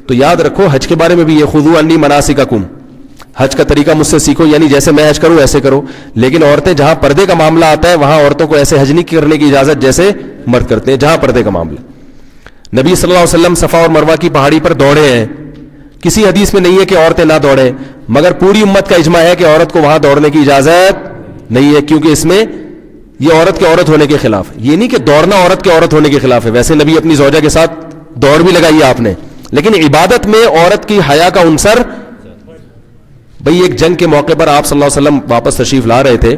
تو یاد رکھو حج کے بارے میں بھی یہ خذوا عنی مناسککم, حج کا طریقہ مجھ سے سیکھو, یعنی جیسے میں حج کروں ایسے کرو. لیکن عورتیں جہاں پردے کا معاملہ آتا ہے وہاں عورتوں کو ایسے حج نہیں کرنے کی اجازت جیسے مرد کرتے ہیں جہاں پردے کا معاملہ. نبی صلی اللہ علیہ وسلم صفا اور مروہ کی پہاڑی پر دوڑے ہیں, کسی حدیث میں نہیں ہے کہ عورتیں نہ دوڑیں, مگر پوری امت کا اجماع ہے کہ عورت کو وہاں دوڑنے کی اجازت نہیں ہے, کیونکہ اس میں یہ عورت کے عورت ہونے کے خلاف. یہ نہیں کہ دوڑنا عورت کے عورت ہونے کے خلاف ہے, ویسے نبی اپنی زوجہ کے ساتھ دوڑ بھی لگائی آپ نے, لیکن عبادت میں عورت کی حیا کا عنصر. بھئی ایک جنگ کے موقع پر آپ صلی اللہ علیہ وسلم واپس تشریف لا رہے تھے,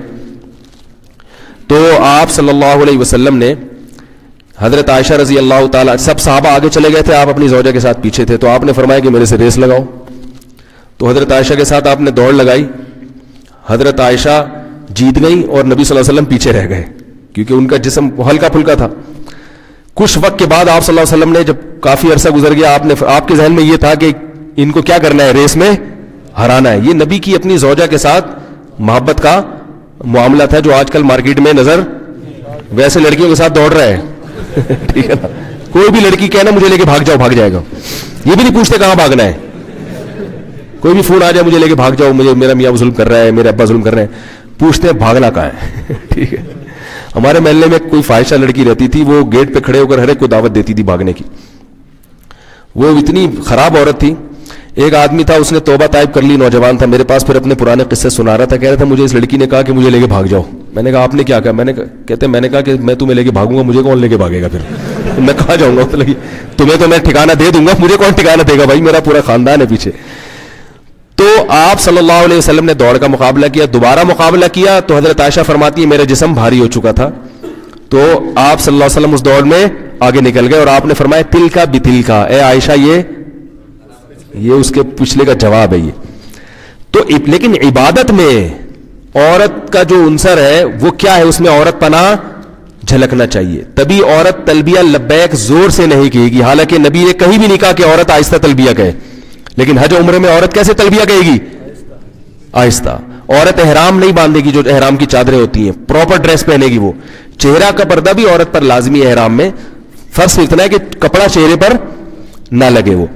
تو آپ صلی اللہ علیہ وسلم نے حضرت عائشہ رضی اللہ تعالیٰ, سب صحابہ آگے چلے گئے تھے, آپ اپنی زوجہ کے ساتھ پیچھے تھے, تو آپ نے فرمایا کہ میرے سے ریس لگاؤ. تو حضرت عائشہ کے ساتھ آپ نے دوڑ لگائی, حضرت عائشہ جیت گئی اور نبی صلی اللہ علیہ وسلم پیچھے رہ گئے, کیونکہ ان کا جسم ہلکا پھلکا تھا. کچھ وقت کے بعد آپ صلی اللہ علیہ وسلم نے, جب کافی عرصہ گزر گیا, آپ کے ذہن میں یہ تھا کہ ان کو کیا کرنا ہے, ریس میں ہرانا ہے. یہ نبی کی اپنی زوجہ کے ساتھ محبت کا معاملہ تھا, جو آج کل مارکیٹ میں نظر ویسے لڑکیوں کے ساتھ دوڑ رہا ہے. ٹھیک ہے نا, کوئی بھی لڑکی کہنا مجھے لے کے بھاگ جاؤ, بھاگ جائے گا, یہ بھی نہیں پوچھتے کہاں بھاگنا ہے. کوئی بھی فون آ جائے مجھے لے کے بھاگ جاؤ, مجھے میرا میاں ظلم کر رہا ہے, میرے ابا ظلم کر رہے ہیں, پوچھتے ہیں بھاگنا کہاں ہے. ٹھیک ہے, ہمارے محلے میں کوئی فاحشہ لڑکی رہتی تھی, وہ گیٹ پہ کھڑے ہو کر ہر ایک کو دعوت دیتی تھی بھاگنے کی. وہ اتنی خراب عورت تھی. ایک آدمی تھا, اس نے توبہ طائب کر لی, نوجوان تھا, میرے پاس پھر اپنے پرانے قصے سنا رہا تھا. کہہ رہا تھا مجھے اس لڑکی نے کہا کہ مجھے لے کے بھاگ جاؤ. میں نے کہا آپ نے کیا کہا؟ میں نے کہا کہ میں تمہیں لے کے بھاگوں گا, مجھے کون لے کے بھاگے گا, پھر میں کہاں جاؤں گا, تمہیں تو میں ٹھکانہ دے دوں گا, مجھے کون ٹھکانہ دے گا, بھائی میرا پورا خاندان ہے پیچھے. تو آپ صلی اللہ علیہ وسلم نے دوڑ کا مقابلہ کیا, دوبارہ مقابلہ کیا, تو حضرت عائشہ فرماتی ہے میرا جسم بھاری ہو چکا تھا. تو آپ صلی اللہ علیہ وسلم اس دوڑ میں آگے نکل گئے, اور آپ نے فرمایا تل کا بتل کا, اے عائشہ یہ اس کے پچھلے کا جواب ہے یہ. تو لیکن عبادت میں عورت کا جو عنصر ہے وہ کیا ہے, اس میں عورت پناہ جھلکنا چاہیے. تبھی عورت تلبیہ لبیک زور سے نہیں کہے گی, حالانکہ نبی نے کہیں بھی نہیں کہا کہ عورت آہستہ تلبیہ کہے, لیکن حج عمرے میں عورت کیسے تلبیہ کہے گی, آہستہ. عورت احرام نہیں باندھے گی, جو احرام کی چادریں ہوتی ہیں, پراپر ڈریس پہنے گی. وہ چہرہ کا پردہ بھی عورت پر لازمی ہے احرام میں, فرض اتنا ہے کہ کپڑا چہرے پر نہ لگے وہ.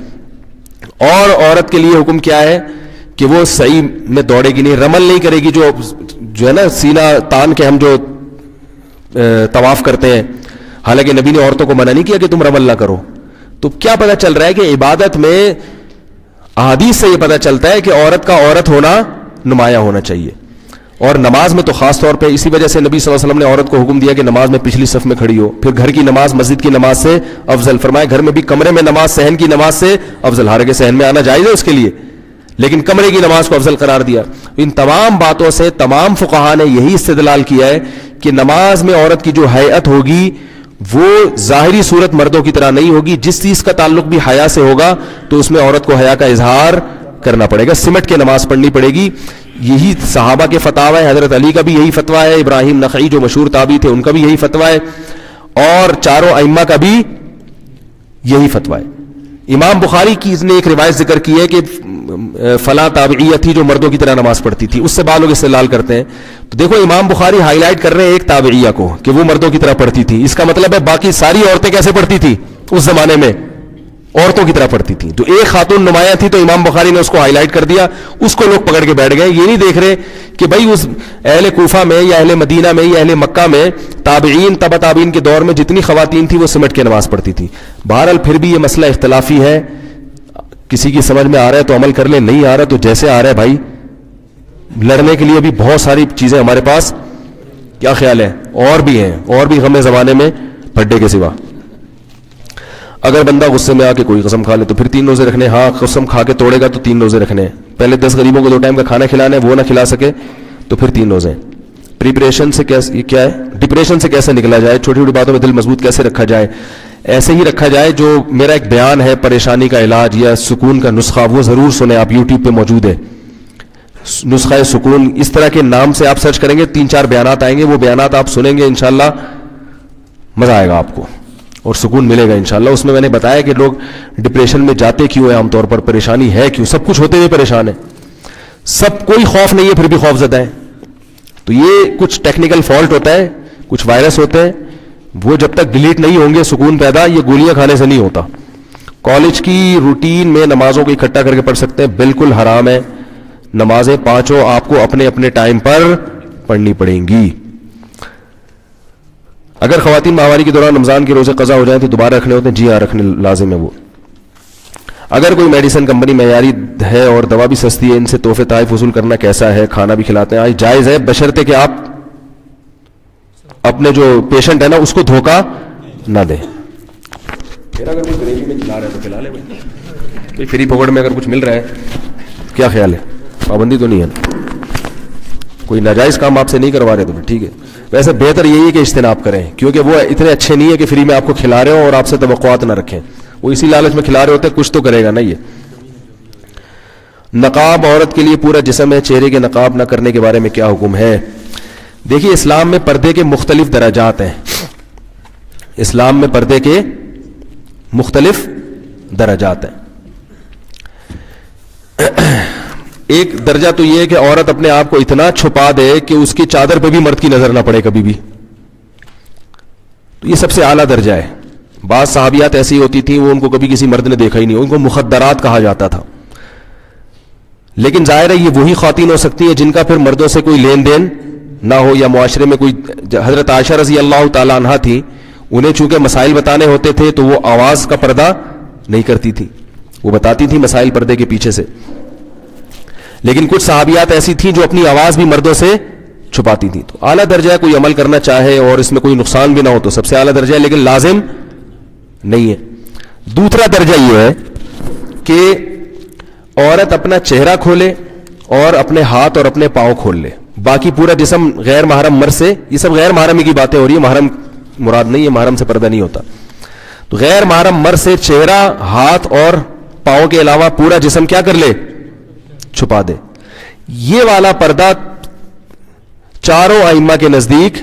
اور عورت کے لیے حکم کیا ہے کہ وہ صحیح میں دوڑے گی نہیں, رمل نہیں کرے گی, جو ہے نا سینہ تان کے ہم جو طواف کرتے ہیں, حالانکہ نبی نے عورتوں کو منع نہیں کیا کہ تم رمل نہ کرو. تو کیا پتہ چل رہا ہے کہ عبادت میں احادیث سے یہ پتہ چلتا ہے کہ عورت کا عورت ہونا نمایاں ہونا چاہیے, اور نماز میں تو خاص طور پہ. اسی وجہ سے نبی صلی اللہ علیہ وسلم نے عورت کو حکم دیا کہ نماز میں پچھلی صف میں کھڑی ہو. پھر گھر کی نماز مسجد کی نماز سے افضل فرمایا, گھر میں بھی کمرے میں نماز صحن کی نماز سے افضل, حالانکہ صحن میں آنا جائز ہے اس کے لیے, لیکن کمرے کی نماز کو افضل قرار دیا. ان تمام باتوں سے تمام فقہا نے یہی استدلال کیا ہے کہ نماز میں عورت کی جو ہیئت ہوگی وہ ظاہری صورت مردوں کی طرح نہیں ہوگی. جس چیز کا تعلق بھی حیا سے ہوگا تو اس میں عورت کو حیا کا اظہار کرنا پڑے گا, سمٹ کے نماز پڑھنی پڑے گی. یہی صحابہ کے فتویٰ ہے, حضرت علی کا بھی یہی فتویٰ ہے, ابراہیم نخعی جو مشہور تابعی تھے ان کا بھی یہی فتویٰ ہے, اور چاروں ائمہ کا بھی یہی فتویٰ ہے. امام بخاری کی نے ایک روایت ذکر کی ہے کہ فلاں تابعیہ تھی جو مردوں کی طرح نماز پڑھتی تھی, اس سے بعض لوگ استدلال کرتے ہیں. تو دیکھو امام بخاری ہائی لائٹ کر رہے ہیں ایک تابعیہ کو کہ وہ مردوں کی طرح پڑھتی تھی, اس کا مطلب ہے باقی ساری عورتیں کیسے پڑھتی تھی اس زمانے میں, عورتوں کی طرح پڑھتی تھی. تو ایک خاتون نمایاں تھی تو امام بخاری نے اس کو ہائی لائٹ کر دیا, اس کو لوگ پکڑ کے بیٹھ گئے. یہ نہیں دیکھ رہے کہ بھائی اس اہل کوفہ میں یا اہل مدینہ میں یا اہل مکہ میں تابعین تبع تابعین کے دور میں جتنی خواتین تھی وہ سمٹ کے نماز پڑھتی تھی. بہرحال پھر بھی یہ مسئلہ اختلافی ہے, کسی کی سمجھ میں آ رہا ہے تو عمل کر لے, نہیں آ رہا تو جیسے آ رہا ہے بھائی, لڑنے کے لیے بھی بہت ساری چیزیں ہمارے پاس. کیا خیال ہے؟ اور بھی ہیں, اور بھی غم زمانے میں پڈے کے سوا. اگر بندہ غصے میں آ کے کوئی قسم کھا لے تو پھر 3 روزے رکھنے. ہاں قسم کھا کے توڑے گا تو 3 روزے رکھنے. پہلے 10 غریبوں کو 2 ٹائم کا کھانا کھلانا ہے, وہ نہ کھلا سکے تو پھر 3 روزے. پریپریشن سے کیسے, کیا ہے ڈپریشن سے کیسے نکلا جائے, چھوٹی چھوٹی باتوں میں دل مضبوط کیسے رکھا جائے. ایسے ہی رکھا جائے, جو میرا ایک بیان ہے پریشانی کا علاج یا سکون کا نسخہ, وہ ضرور سنیں, آپ یوٹیوب پہ موجود ہے, نسخہ سکون. اس طرح کے نام سے آپ سرچ کریں گے 3-4 بیانات آئیں گے, وہ بیانات آپ سنیں گے انشاءاللہ مزہ آئے گا آپ کو اور سکون ملے گا انشاءاللہ. اس میں میں نے بتایا کہ لوگ ڈپریشن میں جاتے کیوں ہیں, عام طور پر پریشانی ہے کیوں, سب کچھ ہوتے ہوئے پریشان ہے, سب کوئی خوف نہیں ہے پھر بھی خوف زدہ ہے. تو یہ کچھ ٹیکنیکل فالٹ ہوتا ہے, کچھ وائرس ہوتے ہیں, وہ جب تک ڈیلیٹ نہیں ہوں گے سکون پیدا یہ گولیاں کھانے سے نہیں ہوتا. کالج کی روٹین میں نمازوں کو اکٹھا کر کے پڑھ سکتے ہیں, بالکل حرام ہے. نمازیں 5 آپ کو اپنے اپنے ٹائم پر پڑھنی پڑیں گی. اگر خواتین ماہواری کے دوران رمضان کے روزے قضا ہو جائیں تو دوبارہ رکھنے ہوتے ہیں؟ جی ہاں, رکھنے لازم ہے. وہ اگر کوئی میڈیسن کمپنی معیاری ہے اور دوا بھی سستی ہے, ان سے تحفے تحائف وصول کرنا کیسا ہے؟ کھانا بھی کھلاتے ہیں, جائز ہے بشرطے کہ آپ اپنے جو پیشنٹ ہے نا اس کو دھوکہ نہ دیں. پھر اگر کوئی گریوی میں کھلا رہا ہے تو کھلا لے بھائی, فری پکڑ میں اگر کچھ مل رہا ہے کیا خیال ہے؟ پابندی تو نہیں ہے نا, کوئی ناجائز کام آپ سے نہیں کروا رہے تو پھر ٹھیک ہے. ویسے بہتر یہی ہے کہ اجتناب کریں, کیونکہ وہ اتنے اچھے نہیں ہے کہ فری میں آپ کو کھلا رہے ہوں اور آپ سے توقعات نہ رکھیں. وہ اسی لالچ میں کھلا رہے ہوتے ہیں, کچھ تو کرے گا نا. یہ نقاب عورت کے لیے پورا جسم ہے, چہرے کے نقاب نہ کرنے کے بارے میں کیا حکم ہے؟ دیکھیے اسلام میں پردے کے مختلف درجات ہیں. اسلام میں پردے کے مختلف درجات ہیں. ایک درجہ تو یہ ہے کہ عورت اپنے آپ کو اتنا چھپا دے کہ اس کی چادر پہ بھی مرد کی نظر نہ پڑے کبھی بھی, تو یہ سب سے اعلیٰ درجہ ہے. بعض صحابیات ایسی ہوتی تھیں وہ ان کو کبھی کسی مرد نے دیکھا ہی نہیں, ان کو مخدرات کہا جاتا تھا. لیکن ظاہر ہے یہ وہی خواتین ہو سکتی ہیں جن کا پھر مردوں سے کوئی لین دین نہ ہو, یا معاشرے میں کوئی. حضرت عائشہ رضی اللہ تعالیٰ عنہا تھی, انہیں چونکہ مسائل بتانے ہوتے تھے تو وہ آواز کا پردہ نہیں کرتی تھی, وہ بتاتی تھی مسائل پردے کے پیچھے سے. لیکن کچھ صحابیات ایسی تھیں جو اپنی آواز بھی مردوں سے چھپاتی تھیں. تو اعلیٰ درجہ ہے, کوئی عمل کرنا چاہے اور اس میں کوئی نقصان بھی نہ ہو تو سب سے اعلیٰ درجہ ہے, لیکن لازم نہیں ہے. دوسرا درجہ یہ ہے کہ عورت اپنا چہرہ کھولے اور اپنے ہاتھ اور اپنے پاؤں کھول لے, باقی پورا جسم غیر محرم مرد سے. یہ سب غیر محرمی کی باتیں ہو رہی ہیں, محرم مراد نہیں ہے, محرم سے پردہ نہیں ہوتا. تو غیر محرم مرد سے چہرہ, ہاتھ اور پاؤں کے علاوہ پورا جسم کیا کر لے, چھپا دے. یہ والا پردہ چاروں ائمہ کے نزدیک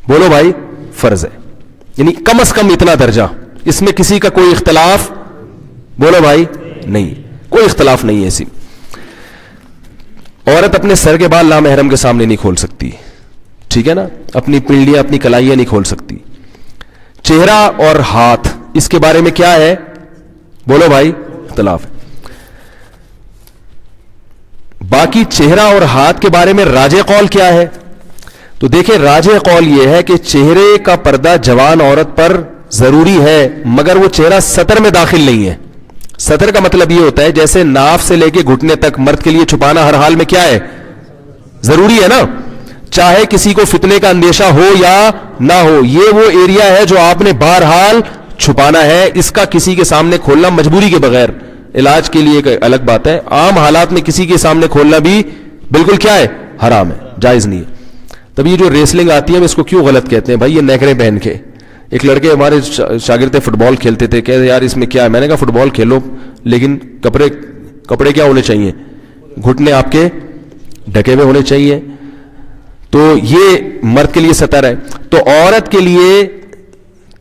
بولو بھائی فرض ہے, یعنی کم از کم اتنا درجہ. اس میں کسی کا کوئی اختلاف بولو بھائی نہیں, کوئی اختلاف نہیں ہے. ایسی عورت اپنے سر کے بال لامحرم کے سامنے نہیں کھول سکتی, ٹھیک ہے نا, اپنی پنڈلیاں اپنی کلائیاں نہیں کھول سکتی. چہرہ اور ہاتھ اس کے بارے میں کیا ہے بولو بھائی, اختلاف ہے. باقی چہرہ اور ہاتھ کے بارے میں راجح قول کیا ہے؟ تو دیکھیں راجح قول یہ ہے کہ چہرے کا پردہ جوان عورت پر ضروری ہے، مگر وہ چہرہ سطر میں داخل نہیں ہے. سطر کا مطلب یہ ہوتا ہے جیسے ناف سے لے کے گھٹنے تک مرد کے لیے چھپانا ہر حال میں کیا ہے؟ ضروری ہے نا، چاہے کسی کو فتنے کا اندیشہ ہو یا نہ ہو. یہ وہ ایریا ہے جو آپ نے بہرحال چھپانا ہے. اس کا کسی کے سامنے کھولنا مجبوری کے بغیر، علاج کے لیے ایک الگ بات ہے، عام حالات میں کسی کے سامنے کھولنا بھی بالکل کیا ہے؟ حرام ہے، جائز نہیں ہے. تب یہ جو ریسلنگ آتی ہے اس کو کیوں غلط کہتے ہیں بھائی؟ یہ نیکریں پہن کے. ایک لڑکے ہمارے شاگرد فٹ بال کھیلتے تھے، کہتے یار اس میں کیا ہے؟ میں نے کہا فٹ بال کھیلو لیکن کپڑے کیا ہونے چاہیے؟ گھٹنے آپ کے ڈھکے ہوئے ہونے چاہیے. تو یہ مرد کے لیے سطر ہے. تو عورت کے لیے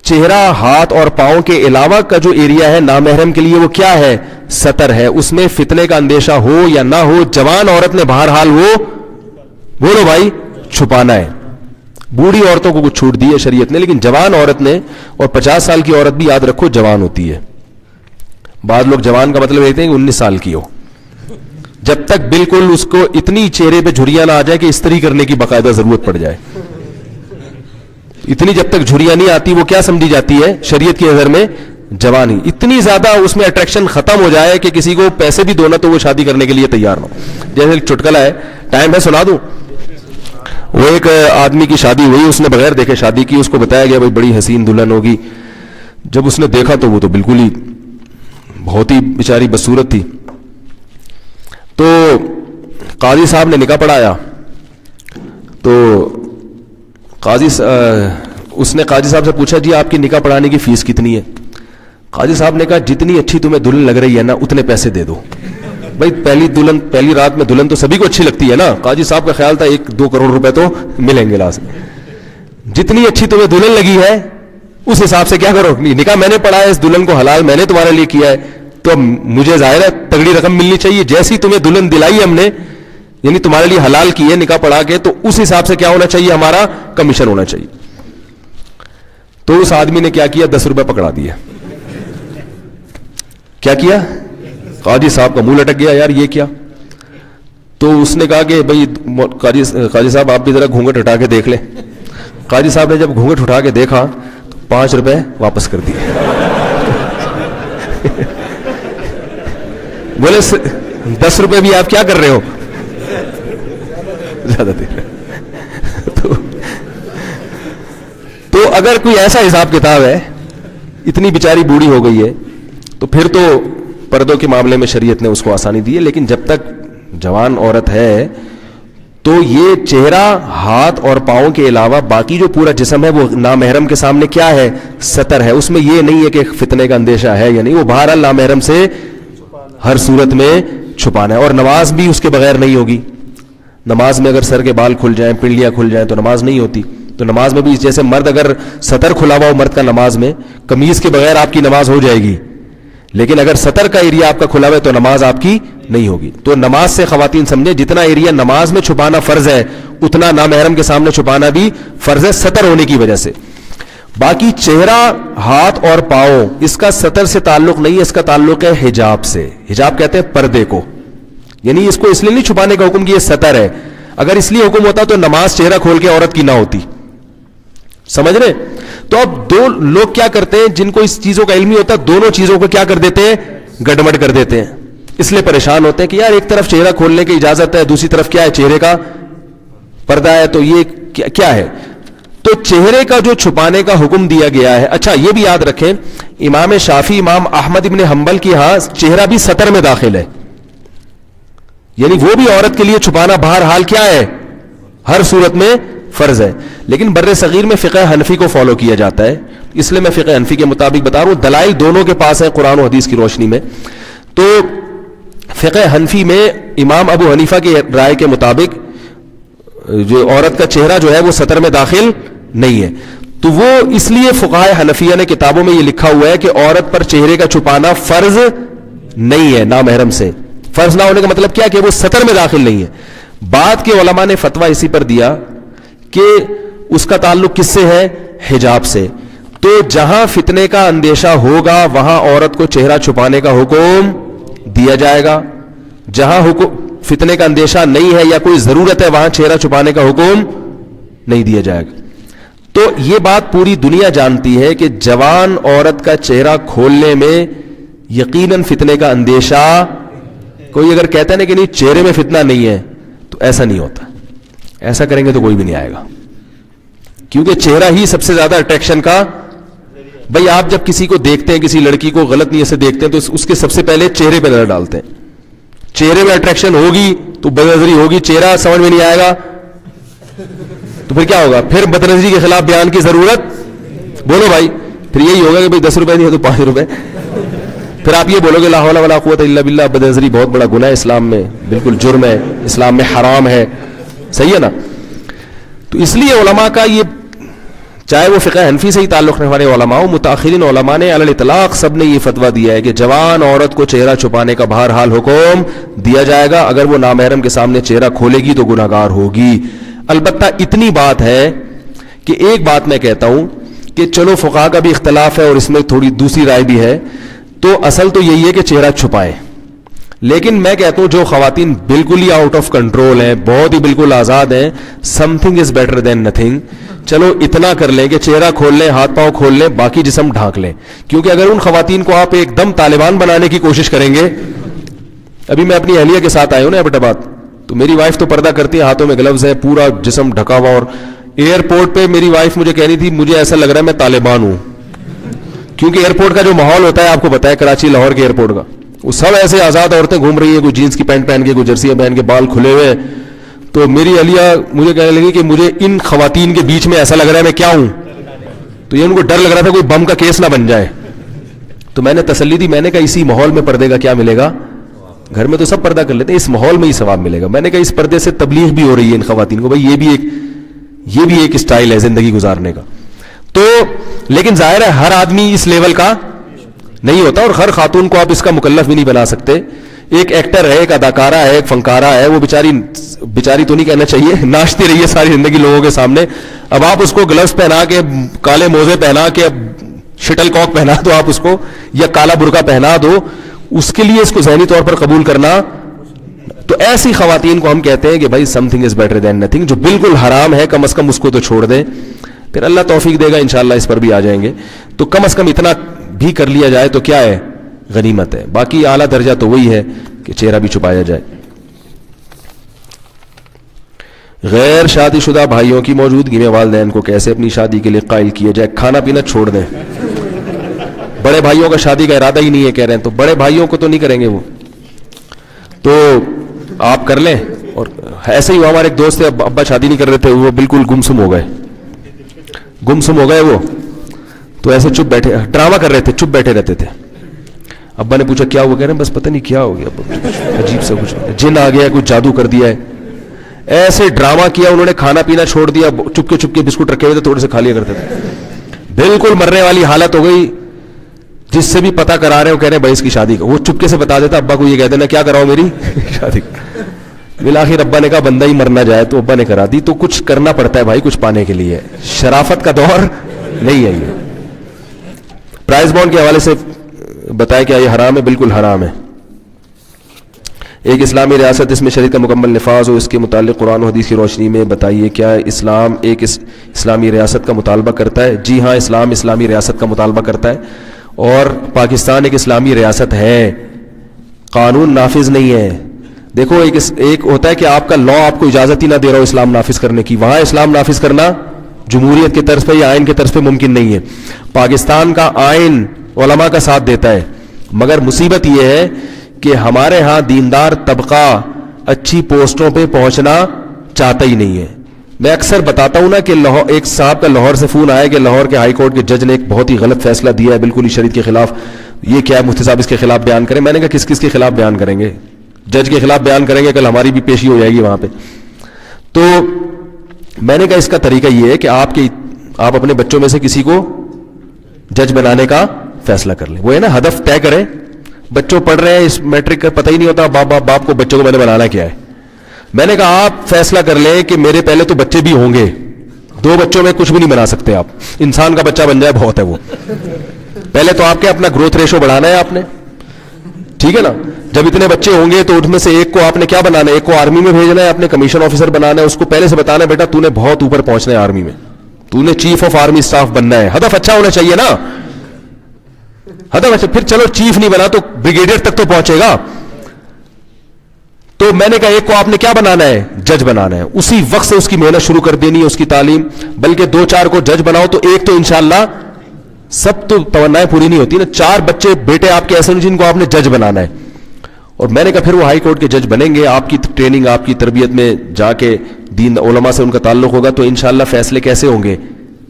چہرہ، ہاتھ اور پاؤں کے علاوہ کا جو ایریا ہے نامحرم کے لیے وہ کیا ہے؟ سطر ہے. اس میں فتنے کا اندیشہ ہو یا نہ ہو، جوان عورت نے بہرحال وہ بولو بھائی چھپانا ہے. بوڑھی عورتوں کو کچھ چھوٹ دی ہے شریعت نے، لیکن جوان عورت نے، اور 50 سال کی عورت بھی یاد رکھو جوان ہوتی ہے. بعض لوگ جوان کا مطلب کہتے ہیں کہ 19 سال کی ہو، جب تک بالکل اس کو اتنی چہرے پہ جھریاں نہ آ جائے کہ استری کرنے کی باقاعدہ ضرورت پڑ جائے. اتنی جب تک جھریاں نہیں آتی وہ کیا سمجھی جاتی ہے شریعت کی نظر میں؟ جوان ہی. اتنی زیادہ اس میں اٹریکشن ختم ہو جائے کہ کسی کو پیسے بھی دو نا تو وہ شادی کرنے کے لیے تیار ہو. جیسے ایک چٹکلا ہے، ٹائم ہے سنا دوں. وہ ایک آدمی کی شادی ہوئی، اس نے بغیر دیکھے شادی کی. اس کو بتایا گیا بھائی بڑی حسین دلہن ہوگی. جب اس نے دیکھا تو وہ تو بالکل ہی بہت ہی بیچاری بدصورت تھی. تو قاضی صاحب نے نکاح پڑھایا. تو اس نے قاضی صاحب سے پوچھا جی آپ کی نکاح پڑھانے کی فیس کتنی ہے؟ قاضی صاحب نے کہا جتنی اچھی تمہیں دلہن لگ رہی ہے نا اتنے پیسے دے دو. بھائی پہلی رات میں دلہن تو سبھی کو اچھی لگتی ہے نا. قاضی صاحب کا خیال تھا 1-2 کروڑ روپے تو ملیں گے لازم. جتنی اچھی تمہیں دلہن لگی ہے اس حساب سے کیا کرو. نکاح میں نے پڑھا ہے، اس دلہن کو حلال میں نے تمہارے لیے کیا ہے، تو مجھے ظاہر ہے تگڑی رقم ملنی چاہیے. جیسی تمہیں دلہن دلائی ہم نے، یعنی تمہارے لیے حلال کی ہے نکاح پڑھا کے، تو اس حساب سے کیا ہونا چاہیے؟ ہمارا کمیشن ہونا چاہیے. تو اس آدمی نے کیا کیا؟ 10 روپے پکڑا دیے. کیا کیا؟ قاضی صاحب کا منہ لٹک گیا، یار یہ کیا؟ تو اس نے کہا کہ بھائی قاضی صاحب آپ بھی ذرا گھونگھٹ ہٹا کے دیکھ لیں. قاضی صاحب نے جب گھونگھٹ اٹھا کے دیکھا تو 5 روپے واپس کر دیے. بولے 10 روپے بھی آپ کیا کر رہے ہو؟ زیادہ دیر. تو اگر کوئی ایسا حساب کتاب ہے، اتنی بیچاری بوڑھی ہو گئی ہے، تو پھر تو پردوں کے معاملے میں شریعت نے اس کو آسانی دی ہے. لیکن جب تک جوان عورت ہے تو یہ چہرہ، ہاتھ اور پاؤں کے علاوہ باقی جو پورا جسم ہے وہ نامحرم کے سامنے کیا ہے؟ سطر ہے. اس میں یہ نہیں ہے کہ فتنے کا اندیشہ ہے یا نہیں، وہ بہرحال نامحرم سے ہر صورت میں چھپانا ہے. اور نماز بھی اس کے بغیر نہیں ہوگی. نماز میں اگر سر کے بال کھل جائیں، پنڈلیاں کھل جائیں تو نماز نہیں ہوتی. تو نماز میں بھی جیسے مرد اگر سطر کھلا ہوا ہو مرد کا نماز میں، قمیض کے بغیر آپ کی نماز ہو جائے گی، لیکن اگر سطر کا ایریا آپ کا کھلا ہوا ہے تو نماز آپ کی نہیں ہوگی. تو نماز سے خواتین سمجھیں جتنا ایریا نماز میں چھپانا فرض ہے اتنا نامحرم کے سامنے چھپانا بھی فرض ہے سطر ہونے کی وجہ سے. باقی چہرہ، ہاتھ اور پاؤں، اس کا سطر سے تعلق نہیں ہے، اس کا تعلق ہے حجاب سے. حجاب کہتے ہیں پردے کو، یعنی اس کو اس لیے نہیں چھپانے کا حکم کہ یہ سطر ہے. اگر اس لیے حکم ہوتا تو نماز چہرہ کھول کے عورت کی نہ ہوتی. سمجھ رہے؟ تو اب دو لوگ کیا کرتے ہیں جن کو اس چیزوں کا علم نہیں ہوتا، دونوں چیزوں کو کیا کر دیتے ہیں؟ گڑبڑ کر دیتے ہیں. اس لیے پریشان ہوتے ہیں کہ یار ایک طرف چہرہ کھولنے کی اجازت ہے، دوسری طرف کیا ہے؟ چہرے کا پردہ ہے. تو یہ کیا ہے؟ تو چہرے کا جو چھپانے کا حکم دیا گیا ہے. اچھا یہ بھی یاد رکھیں، امام شافعی، امام احمد ابن حنبل کی ہاں چہرہ بھی سطر میں داخل ہے، یعنی وہ بھی عورت کے لیے چھپانا بہرحال کیا ہے؟ ہر صورت میں فرض ہے. لیکن بر صغیر میں فقہ حنفی کو فالو کیا جاتا ہے، اس لیے میں فقہ حنفی کے مطابق بتا رہا ہوں. دلائل دونوں کے پاس ہیں قرآن و حدیث کی روشنی میں. تو فقہ حنفی میں امام ابو حنیفہ کی رائے کے مطابق جو عورت کا چہرہ جو ہے وہ سطر میں داخل نہیں ہے. تو وہ اس لیے فقہائے حنفیہ نے کتابوں میں یہ لکھا ہوا ہے کہ عورت پر چہرے کا چھپانا فرض نہیں ہے نامحرم سے. فرض نہ ہونے کا مطلب کیا کہ وہ سطر میں داخل نہیں ہے. بعد کے علماء نے فتویٰ اسی پر دیا کہ اس کا تعلق کس سے ہے؟ حجاب سے. تو جہاں فتنے کا اندیشہ ہوگا وہاں عورت کو چہرہ چھپانے کا حکم دیا جائے گا. جہاں فتنے کا اندیشہ نہیں ہے یا کوئی ضرورت ہے وہاں چہرہ چھپانے کا حکم نہیں دیا جائے گا. تو یہ بات پوری دنیا جانتی ہے کہ جوان عورت کا چہرہ کھولنے میں یقیناً فتنے کا اندیشہ, کوئی اگر کہتا ہے نا کہ نہیں چہرے میں فتنہ نہیں ہے تو ایسا نہیں ہوتا. ایسا کریں گے تو کوئی بھی نہیں آئے گا, کیونکہ چہرہ ہی سب سے زیادہ اٹریکشن کا. بھائی آپ جب کسی کو دیکھتے ہیں, کسی لڑکی کو غلط نیت سے دیکھتے ہیں تو اس کے سب سے پہلے چہرے پہ نظر ڈالتے ہیں. چہرے میں اٹریکشن ہوگی تو بدنظری ہوگی, چہرہ سمجھ میں نہیں آئے گا تو پھر کیا ہوگا؟ پھر بدنظری کے خلاف بیان کی ضرورت, بولو بھائی, پھر یہی ہوگا کہ بھائی 10 روپے نہیں ہے تو 5 روپے. پھر آپ یہ بولو گے لا حول ولا قوت الا باللہ, بدنظری بہت بڑا گناہ ہے اسلام میں, بالکل جرم ہے, اسلام میں حرام ہے. صحیح ہے نا؟ تو اس لیے علماء کا یہ, چاہے وہ فقہ حنفی سے ہی تعلق رکھنے والے علماء ہو, متاخرین علماء نے علی الاطلاق سب نے یہ فتویٰ دیا ہے کہ جوان عورت کو چہرہ چھپانے کا بہرحال حکم دیا جائے گا. اگر وہ نامحرم کے سامنے چہرہ کھولے گی تو گناہگار ہوگی. البتہ اتنی بات ہے کہ ایک بات میں کہتا ہوں کہ چلو فقہاء کا بھی اختلاف ہے اور اس میں تھوڑی دوسری رائے بھی ہے, تو اصل تو یہی ہے کہ چہرہ چھپائیں. لیکن میں کہتا ہوں جو خواتین بالکل ہی آؤٹ آف کنٹرول ہیں, بہت ہی بالکل آزاد ہیں, some thing is better than nothing. چلو اتنا کر لیں کہ چہرہ کھول لیں, ہاتھ پاؤں کھول لیں, باقی جسم ڈھانک لیں. کیونکہ اگر ان خواتین کو آپ ایک دم طالبان بنانے کی کوشش کریں گے, ابھی میں اپنی اہلیہ کے ساتھ آیا ہوں نا ایبٹ آباد, تو میری وائف تو پردہ کرتی ہے, ہاتھوں میں گلوز ہے, پورا جسم ڈھکا ہوا, اور ایئرپورٹ پہ میری وائف مجھے کہہ رہی تھی مجھے ایسا لگ رہا ہے میں طالبان ہوں. کیونکہ ایئرپورٹ کا جو ماحول ہوتا ہے آپ کو پتا ہے, کراچی لاہور کے ایئرپورٹ کا, وہ سب ایسے آزاد عورتیں گھوم رہی ہیں, کوئی جینس کی پینٹ پہن کے, کوئی جرسیاں پہن کے, بال کھلے ہوئے. تو میری اہلیہ مجھے کہنے لگی کہ مجھے ان خواتین کے بیچ میں ایسا لگ رہا ہے میں کیا ہوں. تو یہ ان کو ڈر لگ رہا تھا کوئی بم کا کیس نہ بن جائے. تو میں نے تسلی دی, میں نے کہا اسی ماحول میں پردے کا کیا ملے گا, گھر میں تو سب پردہ کر لیتے ہیں, اس ماحول میں ہی ثواب ملے گا. میں نے کہا اس پردے سے تبلیغ بھی ہو رہی ہے ان خواتین کو, بھائی یہ بھی ایک اسٹائل ہے زندگی گزارنے کا. تو لیکن ظاہر ہے ہر آدمی اس لیول کا نہیں ہوتا, اور ہر خاتون کو آپ اس کا مکلف بھی نہیں بنا سکتے. ایک ایکٹر ہے, ایک اداکارہ ہے, ایک فنکارہ ہے, وہ بیچاری تو نہیں کہنا چاہیے, ناچتی رہی ہے ساری زندگی لوگوں کے سامنے. اب آپ اس کو گلوز پہنا کے, کالے موزے پہنا کے, شٹل کاک پہنا دو آپ اس کو, یا کالا برقع پہنا دو, اس کے لیے اس کو ذہنی طور پر قبول کرنا. تو ایسی خواتین کو ہم کہتے ہیں کہ بھائی some thing is better than nothing. جو بالکل حرام ہے کم از کم اس کو تو چھوڑ دیں, پھر اللہ توفیق دے گا انشاءاللہ اس پر بھی آ جائیں گے. تو کم از کم اتنا بھی کر لیا جائے تو کیا ہے, غنیمت ہے. باقی اعلیٰ درجہ تو وہی ہے کہ چہرہ بھی چھپایا جائے. غیر شادی شدہ بھائیوں کی موجودگی میں والدین کو کیسے اپنی شادی کے لیے قائل کیا جائے؟ کھانا پینا چھوڑ دیں. بڑے بھائیوں کا شادی کا ارادہ ہی نہیں ہے کہہ رہے ہیں, تو بڑے بھائیوں کو تو نہیں کریں گے وہ, تو آپ کر لیں. اور ایسے ہی ہمارے ایک دوست تھے, ابا شادی نہیں کر رہے تھے, وہ بالکل گمسم ہو گئے وہ, تو ایسے چپ بیٹھے, ڈرامہ کر رہے تھے, چپ بیٹھے رہتے تھے. ابا نے پوچھا کیا ہوا؟ کہہ رہے ہیں بس پتہ نہیں کیا ہو گیا, عجیب سے کچھ جن آ گیا, کچھ جادو کر دیا ہے. ایسے ڈرامہ کیا انہوں نے, کھانا پینا چھوڑ دیا, چپ کے بسکٹ رکھے ہوئے تھے تھوڑے سے کھا لیا کرتے تھے. بالکل مرنے والی حالت ہو گئی. جس سے بھی پتہ کرا رہے ہو کہہ رہے ہیں بھائی اس کی شادی کا, وہ چپکے سے بتا دیتا ابا کو, یہ کہہ دینا کیا کراؤ میری شادی. بالآخر ابا نے کہا بندہ ہی مرنا جائے, تو ابا نے کرا دی. تو کچھ کرنا پڑتا ہے بھائی کچھ پانے کے لیے, شرافت کا دور نہیں ہے یہ. پرائز بانڈ کے حوالے سے بتایا کیا یہ حرام ہے؟ بالکل حرام ہے. ایک اسلامی ریاست اس میں شریعت کا مکمل نفاذ ہو, اس کے متعلق قرآن و حدیث کی روشنی میں بتائیے, کیا اسلام ایک اسلامی ریاست کا مطالبہ کرتا ہے؟ جی ہاں, اسلام اسلامی ریاست کا مطالبہ کرتا ہے, اور پاکستان ایک اسلامی ریاست ہے, قانون نافذ نہیں ہے. دیکھو ایک ہوتا ہے کہ آپ کا لا آپ کو اجازت ہی نہ دے رہا ہو اسلام نافذ کرنے کی, وہاں اسلام نافذ کرنا جمہوریت کے طرز پہ یا آئین کے طرز پہ ممکن نہیں ہے. پاکستان کا آئین علماء کا ساتھ دیتا ہے, مگر مصیبت یہ ہے کہ ہمارے ہاں دیندار طبقہ اچھی پوسٹوں پہ پہنچنا چاہتا ہی نہیں ہے. میں اکثر بتاتا ہوں نا کہ ایک صاحب کا لاہور سے فون آیا کہ لاہور کے ہائی کورٹ کے جج نے ایک بہت ہی غلط فیصلہ دیا ہے, بالکل ہی شریعت کے خلاف. یہ کیا ہے مفتی صاحب اس کے خلاف بیان کریں؟ میں نے کہا کس کے خلاف بیان کریں گے؟ جج کے خلاف بیان کریں گے, کل ہماری بھی پیشی ہو جائے گی وہاں پہ. تو میں نے کہا اس کا طریقہ یہ ہے کہ آپ اپنے بچوں میں سے کسی کو جج بنانے کا فیصلہ کر لیں. وہ ہے نا ہدف طے کریں. بچوں پڑھ رہے ہیں اس میٹرک کا پتہ ہی نہیں ہوتا باپ کو بچوں کو میں نے بنانا کیا ہے. میں نے کہا آپ فیصلہ کر لیں کہ میرے پہلے تو بچے بھی ہوں گے, 2 بچوں میں کچھ بھی نہیں بنا سکتے آپ. انسان کا بچہ بن جائے بہت ہے وہ. پہلے تو آپ کے اپنا گروتھ ریشو بڑھانا ہے آپ نے, ٹھیک ہے نا. جب اتنے بچے ہوں گے تو ان میں سے ایک کو آپ نے کیا بنانا ہے, ایک کو آرمی میں بھیجنا ہے, اپنے کمیشن آفیسر بنانا ہے, اس کو پہلے سے بتانا ہے بیٹا تو نے بہت اوپر پہنچنا ہے آرمی میں, تو نے چیف آف آرمی اسٹاف بننا ہے. ہدف اچھا ہونا چاہیے نا, ہدف اچھا. پھر چلو چیف نہیں بنا تو بریگیڈیئر تک تو پہنچے گا. تو میں نے کہا ایک کو آپ نے کیا بنانا ہے, جج بنانا ہے. اسی وقت سے اس کی محنت شروع کر دینی ہے, اس کی تعلیم. بلکہ 2-4 کو جج بناؤ تو ایک تو انشاءاللہ, سب تو تمنائیں پوری نہیں ہوتی نا, 4 بچے بیٹے آپ کے ایسے ہیں جن کو آپ نے جج بنانا ہے. اور میں نے کہا پھر وہ ہائی کورٹ کے جج بنیں گے, آپ کی ٹریننگ, آپ کی تربیت میں جا کے دین علماء سے ان کا تعلق ہوگا, تو انشاءاللہ فیصلے کیسے ہوں گے.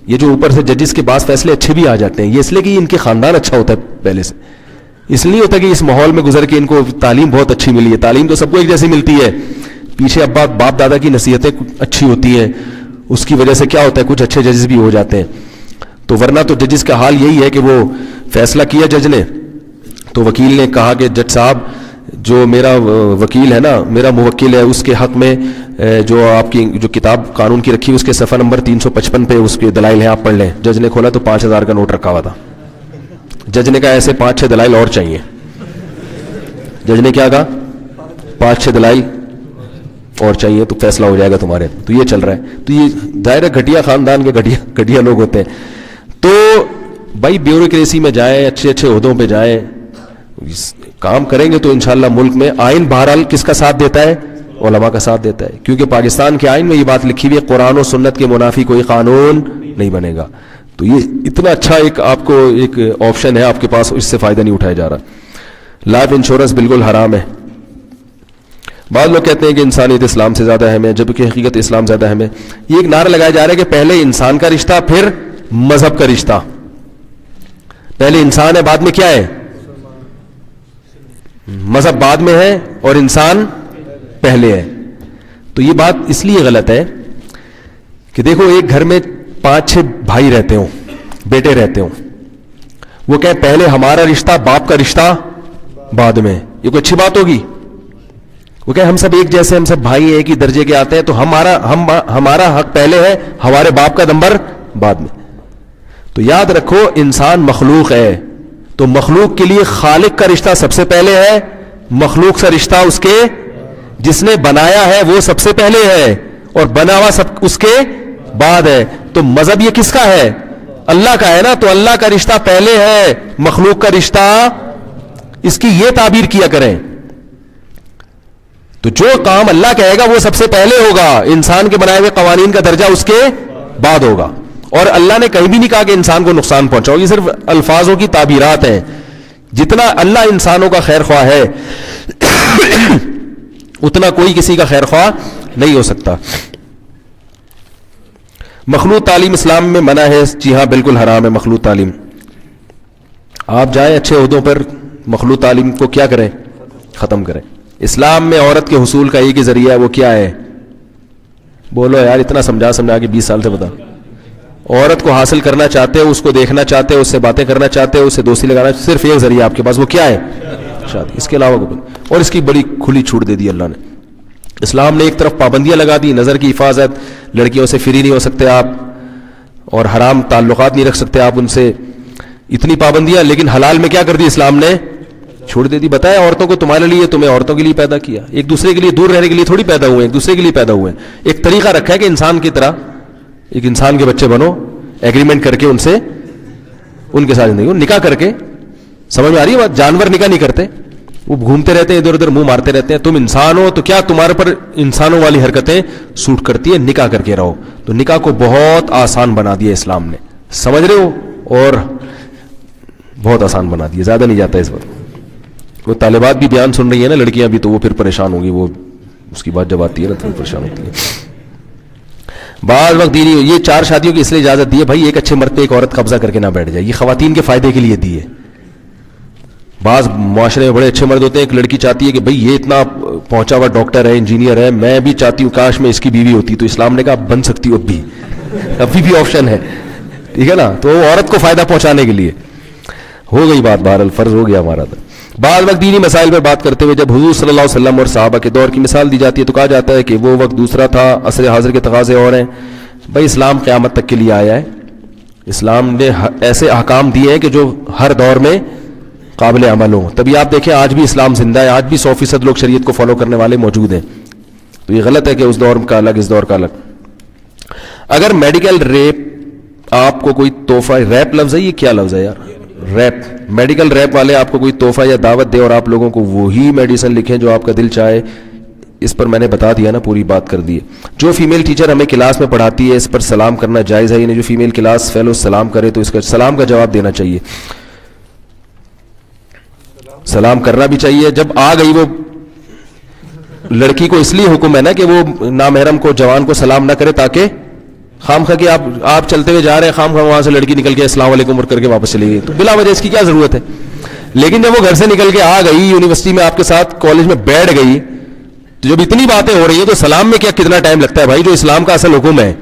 یہ جو اوپر سے ججز کے بعض فیصلے اچھے بھی آ جاتے ہیں, یہ اس لیے کہ ان کے خاندان اچھا ہوتا ہے پہلے سے, اس لیے ہوتا ہے کہ اس ماحول میں گزر کے ان کو تعلیم بہت اچھی ملی ہے. تعلیم تو سب کو ایک جیسی ملتی ہے, پیچھے باپ دادا کی نصیحتیں اچھی ہوتی ہیں, اس کی وجہ سے کیا ہوتا ہے کچھ اچھے ججز بھی ہو جاتے ہیں. تو ورنہ تو ججز کا حال یہی ہے کہ وہ فیصلہ کیا جج نے, تو وکیل نے کہا کہ جج صاحب جو میرا وکیل ہے نا, میرا موکل ہے, اس کے حق میں جو آپ کی جو کتاب قانون کی رکھی ہے اس کے صفحہ نمبر 355 پہ اس کے دلائل ہیں, آپ پڑھ لیں. جج نے کھولا تو 5000 کا نوٹ رکھا ہوا تھا. جج نے کہا ایسے 5-6 دلائل اور چاہیے. جج نے کیا کہا 5-6 دلائل اور چاہیے تو فیصلہ ہو جائے گا تمہارے. تو یہ چل رہا ہے. تو یہ دائرہ گھٹیا خاندان کے گھٹیا لوگ ہوتے ہیں. تو بھائی بیوروکریسی میں جائیں, اچھے اچھے عہدوں پہ جائیں, کام کریں گے تو انشاءاللہ ملک میں آئین بہرحال کس کا ساتھ دیتا ہے, علماء کا ساتھ دیتا ہے. کیونکہ پاکستان کے آئین میں یہ بات لکھی ہوئی ہے قرآن و سنت کے منافی کوئی قانون نہیں بنے گا. تو یہ اتنا اچھا ایک آپ کو ایک آپشن ہے آپ کے پاس, اس سے فائدہ نہیں اٹھایا جا رہا. لائف انشورنس بالکل حرام ہے. بعض لوگ کہتے ہیں کہ انسانیت اسلام سے زیادہ اہم ہے, جبکہ حقیقت اسلام زیادہ اہم ہے. یہ ایک نعرہ لگایا جا رہا ہے کہ پہلے انسان کا رشتہ پھر مذہب کا رشتہ. پہلے انسان ہے بعد میں کیا ہے, مذہب بعد میں ہے اور انسان پہلے ہے. تو یہ بات اس لیے غلط ہے کہ دیکھو ایک گھر میں 5-6 بھائی رہتے ہوں, بیٹے رہتے ہوں, وہ کہیں پہلے ہمارا رشتہ باپ کا رشتہ بعد میں, یہ کوئی اچھی بات ہوگی؟ وہ کہیں ہم سب ایک جیسے, ہم سب بھائی ایک ہی درجے کے آتے ہیں, تو ہمارا حق پہلے ہے, ہمارے باپ کا نمبر بعد میں. تو یاد رکھو انسان مخلوق ہے, تو مخلوق کے لیے خالق کا رشتہ سب سے پہلے ہے, مخلوق سے رشتہ اس کے جس نے بنایا ہے وہ سب سے پہلے ہے, اور بنا ہوا سب اس کے بعد ہے. تو مذہب یہ کس کا ہے, اللہ کا ہے نا. تو اللہ کا رشتہ پہلے ہے, مخلوق کا رشتہ, اس کی یہ تعبیر کیا کریں. تو جو کام اللہ کہے گا وہ سب سے پہلے ہوگا, انسان کے بنائے ہوئے قوانین کا درجہ اس کے بعد ہوگا. اور اللہ نے کہیں بھی نہیں کہا کہ انسان کو نقصان پہنچاؤ, یہ صرف الفاظوں کی تعبیرات ہیں. جتنا اللہ انسانوں کا خیر خواہ ہے اتنا کوئی کسی کا خیر خواہ نہیں ہو سکتا. مخلوط تعلیم اسلام میں منع ہے. جی ہاں بالکل حرام ہے مخلوط تعلیم. آپ جائیں اچھے عہدوں پر, مخلوط تعلیم کو کیا کریں, ختم کریں. اسلام میں عورت کے حصول کا ایک ہی ذریعہ ہے, وہ کیا ہے؟ بولو یار, اتنا سمجھا کے 20 سال سے بتا. عورت کو حاصل کرنا چاہتے ہو, اس کو دیکھنا چاہتے ہو, اس سے باتیں کرنا چاہتے ہو, اس سے دوستی لگانا, صرف ایک ذریعہ آپ کے پاس, وہ کیا ہے؟ شادی. اس کے علاوہ اور اس کی بڑی کھلی چھوٹ دے دی اللہ نے. اسلام نے ایک طرف پابندیاں لگا دی, نظر کی حفاظت, لڑکیوں سے فری نہیں ہو سکتے آپ, اور حرام تعلقات نہیں رکھ سکتے آپ ان سے, اتنی پابندیاں. لیکن حلال میں کیا کر دی اسلام نے, چھوڑ دے دی. بتایا عورتوں کو تمہارے لیے, تمہیں عورتوں کے لیے پیدا کیا, ایک دوسرے کے لیے دور رہنے کے لیے تھوڑی پیدا ہوئے, ایک دوسرے کے لیے پیدا ہوئے. ایک طریقہ رکھا ہے کہ انسان کی طرح ایک انسان کے بچے بنو, ایگریمنٹ کر کے ان سے, ان کے ساتھ زندگی نکاح کر کے. سمجھ میں آ رہی ہے بات؟ جانور نکاح نہیں کرتے, وہ گھومتے رہتے ہیں ادھر ادھر, منہ مارتے رہتے ہیں. تم انسان ہو تو کیا تمہارے پر انسانوں والی حرکتیں سوٹ کرتی ہیں, نکاح کر کے رہو. تو نکاح کو بہت آسان بنا دیا اسلام نے, سمجھ رہے ہو, اور بہت آسان بنا دیا, زیادہ نہیں جاتا اس پر. وہ طالبات بھی بیان سن رہی ہیں نا, لڑکیاں بھی, تو وہ پھر پریشان ہوں گی, وہ اس کی بات جب آتی ہے نا تو پریشان ہوتی ہے. بعض وقت دینی یہ 4 شادیوں کی اس لیے اجازت دی ہے بھائی, ایک اچھے مرد پہ ایک عورت قبضہ کر کے نہ بیٹھ جائے, یہ خواتین کے فائدے کے لیے دی ہے. بعض معاشرے میں بڑے اچھے مرد ہوتے ہیں, ایک لڑکی چاہتی ہے کہ بھئی یہ اتنا پہنچا ہوا ڈاکٹر ہے, انجینئر ہے, میں بھی چاہتی ہوں کاش میں اس کی بیوی ہوتی. تو اسلام نے کہا بن سکتی ہو, ابھی بھی آپشن ہے, ٹھیک ہے نا. تو وہ عورت کو فائدہ پہنچانے کے لیے ہو گئی بات, بہرحال فرض ہو گیا ہمارا. بعض وقت دینی مسائل پر بات کرتے ہوئے جب حضور صلی اللہ علیہ وسلم اور صحابہ کے دور کی مثال دی جاتی ہے تو کہا جاتا ہے کہ وہ وقت دوسرا تھا, عصر حاضر کے تقاضے اور ہیں. بھائی اسلام قیامت تک کے لیے آیا ہے, اسلام نے ایسے احکام دیے ہیں کہ جو ہر دور میں قابل عمل ہو. تبھی آپ دیکھیں آج بھی اسلام زندہ ہے, آج بھی 100% لوگ شریعت کو فالو کرنے والے موجود ہیں. تو یہ غلط ہے کہ اس دور کا الگ اس دور کا الگ. اگر میڈیکل ریپ آپ کو کوئی تحفہ, ریپ لفظ ہے یہ کیا لفظ ہے یار, ریپ, میڈیکل ریپ والے آپ کو کوئی تحفہ یا دعوت دے اور آپ لوگوں کو وہی میڈیسن لکھیں جو آپ کا دل چاہے, اس پر میں نے بتا دیا نا, پوری بات کر دی ہے. جو فیمیل ٹیچر ہمیں کلاس میں پڑھاتی ہے اس پر سلام کرنا جائز ہے, یعنی جو فیمیل کلاس فیلو سلام کرے تو اس کا سلام کا جواب دینا چاہیے, سلام کرنا بھی چاہیے. جب آ گئی وہ لڑکی کو اس لیے حکم ہے نا کہ وہ نامحرم کو, جوان کو سلام نہ کرے, تاکہ خام خواہ کہ آپ چلتے ہوئے جا رہے ہیں, خام خواہ وہاں سے لڑکی نکل کے السلام علیکم کر کے واپس چلی گئی, تو بلا وجہ اس کی کیا ضرورت ہے. لیکن جب وہ گھر سے نکل کے آ گئی, یونیورسٹی میں آپ کے ساتھ کالج میں بیٹھ گئی, تو جب اتنی باتیں ہو رہی ہیں تو سلام میں کیا کتنا ٹائم لگتا ہے بھائی, جو اسلام کا اصل حکم ہے.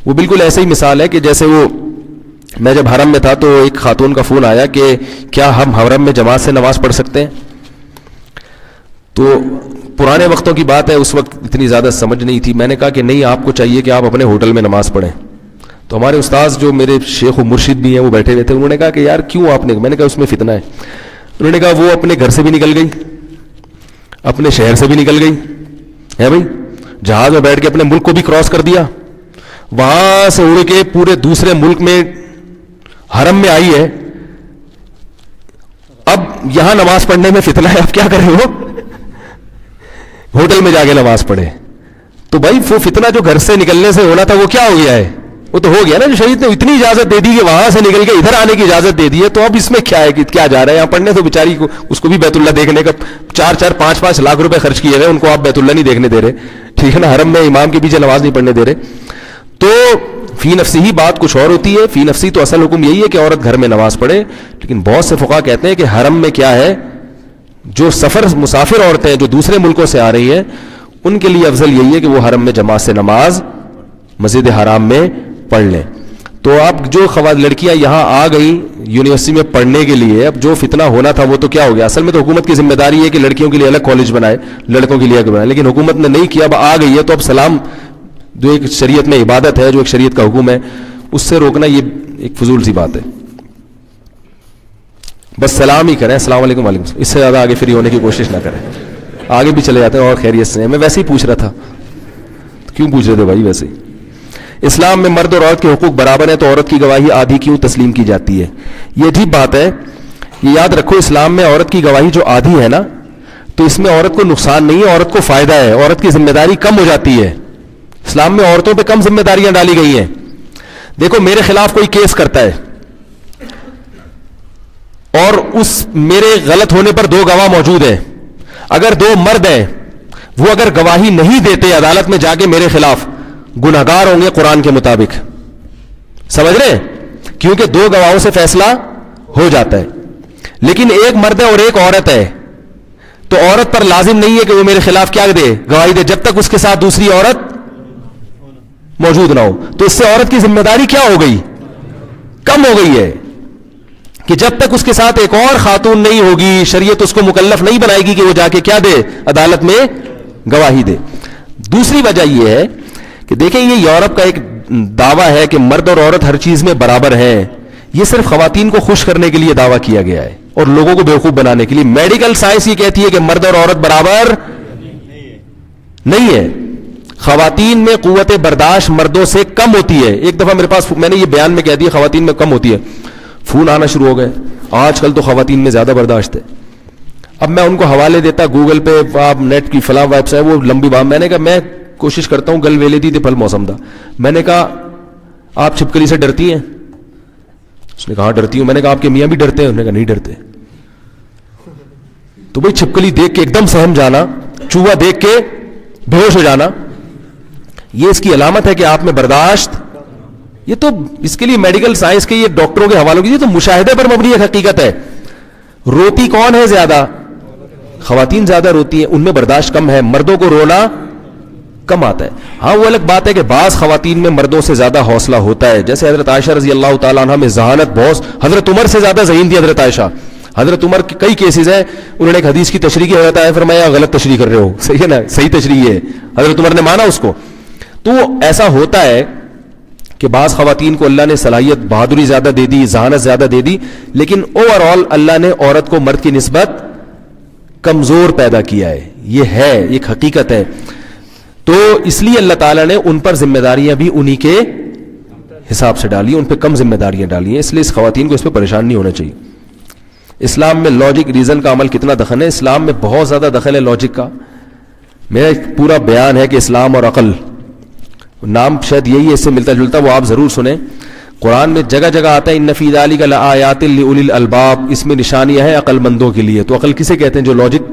وہ بالکل ایسے ہی مثال ہے کہ جیسے وہ, میں جب حرم میں تھا تو ایک خاتون کا فون آیا کہ کیا ہم حرم میں جماعت سے نماز پڑھ سکتے ہیں. تو پرانے وقتوں کی بات ہے, اس وقت اتنی زیادہ سمجھ نہیں تھی. میں نے کہا کہ نہیں, آپ کو چاہیے کہ آپ اپنے ہوٹل میں نماز پڑھیں. تو ہمارے استاذ جو میرے شیخ و مرشد بھی ہیں وہ بیٹھے ہوئے تھے, انہوں نے کہا کہ یار کیوں آپ نے, میں نے کہا اس میں فتنہ ہے. انہوں نے کہا وہ اپنے گھر سے بھی نکل گئی, اپنے شہر سے بھی نکل گئی ہے بھائی, جہاز میں بیٹھ کے اپنے ملک کو بھی کراس کر دیا, وہاں سے اڑ کے پورے دوسرے ملک میں حرم میں آئی ہے, اب یہاں نماز پڑھنے میں فتنہ ہے, اب کیا کریں, وہ ہوٹل میں جا کے نماز پڑھے. تو بھائی وہ فتنہ جو گھر سے نکلنے سے ہونا تھا وہ کیا ہو گیا ہے, وہ تو ہو گیا نا. جو شریعت نے اتنی اجازت دے دی کہ وہاں سے نکل کے ادھر آنے کی اجازت دے دی ہے, تو اب اس میں کیا ہے کہ کیا جا رہا ہے یہاں پڑھنے. تو بیچاری کو, اس کو بھی بیت اللہ دیکھنے کا 4-5 لاکھ روپے خرچ کیے ہوئے, ان کو آپ بیت اللہ نہیں دیکھنے دے رہے, ٹھیک ہے نا, حرم میں امام کے پیچھے نماز نہیں پڑھنے دے رہے. تو فی نفسی ہی بات کچھ اور ہوتی ہے. فی نفسی تو اصل حکم یہی ہے کہ عورت گھر میں نماز پڑھے, لیکن بہت سے فقہا کہتے ہیں کہ حرم میں کیا ہے, جو مسافر عورتیں جو دوسرے ملکوں سے آ رہی ہیں ان کے لیے افضل یہی ہے کہ وہ حرم میں جماعت سے نماز مسجد حرام میں پڑھ لیں. تو اب جو لڑکیاں یہاں آ گئی یونیورسٹی میں پڑھنے کے لیے, اب جو فتنہ ہونا تھا وہ تو کیا ہو گیا. اصل میں تو حکومت کی ذمہ داری ہے کہ لڑکیوں کے لیے الگ کالج بنائے, لڑکوں کے لیے الگ بنائے, لیکن حکومت نے نہیں کیا. اب آ گئی ہے تو اب سلام جو ایک شریعت میں عبادت ہے, جو ایک شریعت کا حکم ہے, اس سے روکنا یہ ایک فضول سی بات ہے. بس سلام ہی کریں, السلام علیکم وعلیکم السلام, اس سے زیادہ آگے فری ہونے کی کوشش نہ کریں. آگے بھی چلے جاتے ہیں اور خیریت سے. میں ویسے ہی پوچھ رہا تھا, کیوں پوچھ رہے تھے بھائی ویسے ہی. اسلام میں مرد اور عورت کے حقوق برابر ہیں, تو عورت کی گواہی آدھی کیوں تسلیم کی جاتی ہے. یہ عجیب بات ہے, یہ یاد رکھو, اسلام میں عورت کی گواہی جو آدھی ہے نا, تو اس میں عورت کو نقصان نہیں ہے, عورت کو فائدہ ہے, عورت کی ذمہ داری کم ہو جاتی ہے. اسلام میں عورتوں پہ کم ذمہ داریاں ڈالی گئی ہیں. دیکھو میرے خلاف کوئی کیس کرتا ہے اور اس میرے غلط ہونے پر 2 گواہ موجود ہیں, اگر 2 مرد ہیں, وہ اگر گواہی نہیں دیتے عدالت میں جا کے میرے خلاف, گنہگار ہوں گے قرآن کے مطابق. سمجھ رہے ہیں, کیونکہ 2 گواہوں سے فیصلہ ہو جاتا ہے. لیکن ایک مرد ہے اور ایک عورت ہے, تو عورت پر لازم نہیں ہے کہ وہ میرے خلاف کیا دے, گواہی دے, جب تک اس کے ساتھ دوسری عورت موجود نہ ہو. تو اس سے عورت کی ذمہ داری کیا ہو گئی, کم ہو گئی ہے, کہ جب تک اس کے ساتھ ایک اور خاتون نہیں ہوگی, شریعت اس کو مکلف نہیں بنائے گی کہ وہ جا کے کیا دے, عدالت میں گواہی دے. دوسری وجہ یہ ہے کہ دیکھیں یہ یورپ کا ایک دعویٰ ہے کہ مرد اور عورت ہر چیز میں برابر ہیں. یہ صرف خواتین کو خوش کرنے کے لیے دعویٰ کیا گیا ہے اور لوگوں کو بیوقوف بنانے کے لیے. میڈیکل سائنس یہ کہتی ہے کہ مرد اور عورت برابر نہیں ہے. خواتین میں قوت برداشت مردوں سے کم ہوتی ہے. ایک دفعہ میرے پاس, میں نے یہ بیان میں کہہ دیا خواتین میں کم ہوتی ہے, فون آنا شروع ہو گئے. آج کل تو خواتین میں زیادہ برداشت ہے. اب میں ان کو حوالے دیتا گوگل پہ, آپ نیٹ کی فلاں ویب سائٹ, وہ لمبی بات. میں نے کہا میں کوشش کرتا ہوں, گل ویلے دی تھی پھل موسم تھا. میں نے کہا آپ چھپکلی سے ڈرتی ہیں؟ اس نے کہا ہاں ڈرتی ہوں. میں نے کہا آپ کے میاں بھی ڈرتے ہیں؟ انہوں نے کہا نہیں ڈرتے. تو بھائی چھپکلی دیکھ کے ایک دم سہم جانا, چوہا دیکھ کے بے ہوش ہو جانا, یہ اس کی علامت ہے کہ آپ میں برداشت. یہ تو اس کے لیے میڈیکل سائنس کے, یہ ڈاکٹروں کے حوالوں کی, یہ تو مشاہدے پر مبنی ایک حقیقت ہے. روتی کون ہے زیادہ؟ خواتین زیادہ روتی ہیں, ان میں برداشت کم ہے. مردوں کو رونا کم آتا ہے. ہاں وہ الگ بات ہے کہ بعض خواتین میں مردوں سے زیادہ حوصلہ ہوتا ہے, جیسے حضرت عائشہ رضی اللہ تعالیٰ عنہ میں ذہانت بہت, حضرت عمر سے زیادہ ذہین تھی حضرت عائشہ. حضرت عمر کی کئی کیسز ہیں, انہوں نے ایک حدیث کی تشریح کی, حضرت عائشہ فرمایا غلط تشریح کر رہے ہو. صحیح ہے نا, صحیح تشریح ہے. حضرت عمر نے مانا اس کو. تو ایسا ہوتا ہے کہ بعض خواتین کو اللہ نے صلاحیت بہادری زیادہ دے دی, ذہانت زیادہ دے دی, لیکن اوور آل اللہ نے عورت کو مرد کی نسبت کمزور پیدا کیا ہے. یہ ہے ایک حقیقت ہے. تو اس لیے اللہ تعالیٰ نے ان پر ذمہ داریاں بھی انہی کے حساب سے ڈالی, ان پہ کم ذمہ داریاں ڈالی ہیں. اس لیے اس خواتین کو اس پہ پریشان نہیں ہونا چاہیے. اسلام میں لاجک ریزن کا عمل کتنا دخل ہے؟ اسلام میں بہت زیادہ دخل ہے لاجک کا. میرا ایک پورا بیان ہے کہ اسلام اور عقل, نام شاید یہی ہے اس سے ملتا جلتا, وہ آپ ضرور سنیں. قرآن میں جگہ جگہ آتا ہے ان فی ذالک لآیات لأولی الالباب, اس میں نشانیاں ہیں عقل مندوں کے لیے. تو عقل کسے کہتے ہیں؟ جو لاجک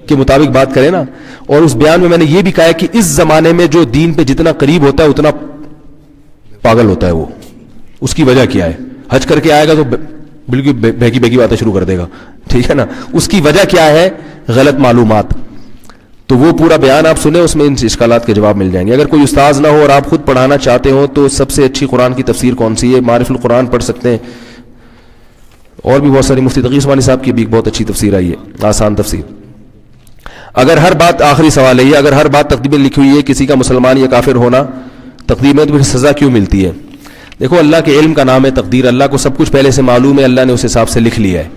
کے مطابق بات کرے نا. اور اس بیان میں میں نے یہ بھی کہا ہے کہ اس زمانے میں جو دین پہ جتنا قریب ہوتا ہے اتنا پاگل ہوتا ہے وہ. اس کی وجہ کیا ہے؟ حج کر کے آئے گا تو بالکل بہکی بہکی باتیں شروع کر دے گا, ٹھیک ہے نا. اس کی وجہ کیا ہے؟ غلط معلومات. تو وہ پورا بیان آپ سنیں, اس میں ان اشکالات کے جواب مل جائیں گے. اگر کوئی استاذ نہ ہو اور آپ خود پڑھانا چاہتے ہو تو سب سے اچھی قرآن کی تفسیر کون سی ہے؟ معارف القرآن پڑھ سکتے ہیں. اور بھی بہت ساری, مفتی تقی عثمانی صاحب کی بھی ایک بہت اچھی تفسیر آئی ہے, آسان تفسیر. اگر ہر بات, آخری سوال ہے یہ, اگر ہر بات تقدیر میں لکھی ہوئی ہے کسی کا مسلمان یا کافر ہونا تقدیر میں, تو پھر سزا کیوں ملتی ہے؟ دیکھو اللہ کے علم کا نام ہے تقدیر. اللہ کو سب کچھ پہلے سے معلوم ہے, اللہ نے اس حساب سے لکھ لیا ہے.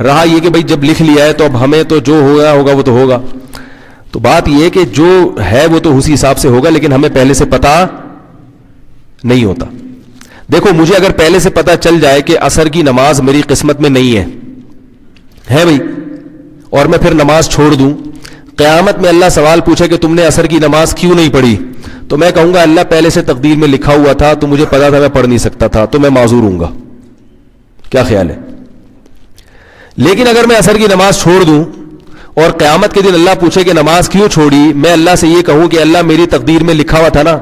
رہا یہ کہ بھائی جب لکھ لیا ہے تو اب ہمیں تو جو ہوگا وہ تو ہوگا. تو بات یہ کہ جو ہے وہ تو اسی حساب سے ہوگا, لیکن ہمیں پہلے سے پتا نہیں ہوتا. دیکھو مجھے اگر پہلے سے پتا چل جائے کہ عصر کی نماز میری قسمت میں نہیں ہے بھائی, اور میں پھر نماز چھوڑ دوں, قیامت میں اللہ سوال پوچھے کہ تم نے عصر کی نماز کیوں نہیں پڑھی, تو میں کہوں گا اللہ پہلے سے تقدیر میں لکھا ہوا تھا, تو مجھے پتا تھا میں پڑھ نہیں سکتا تھا, تو میں معذور ہوں گا. کیا خیال ہے؟ لیکن اگر میں عصر کی نماز چھوڑ دوں اور قیامت کے دن اللہ پوچھے کہ نماز کیوں چھوڑی, میں اللہ سے یہ کہوں کہ اللہ میری تقدیر میں لکھا ہوا تھا نا,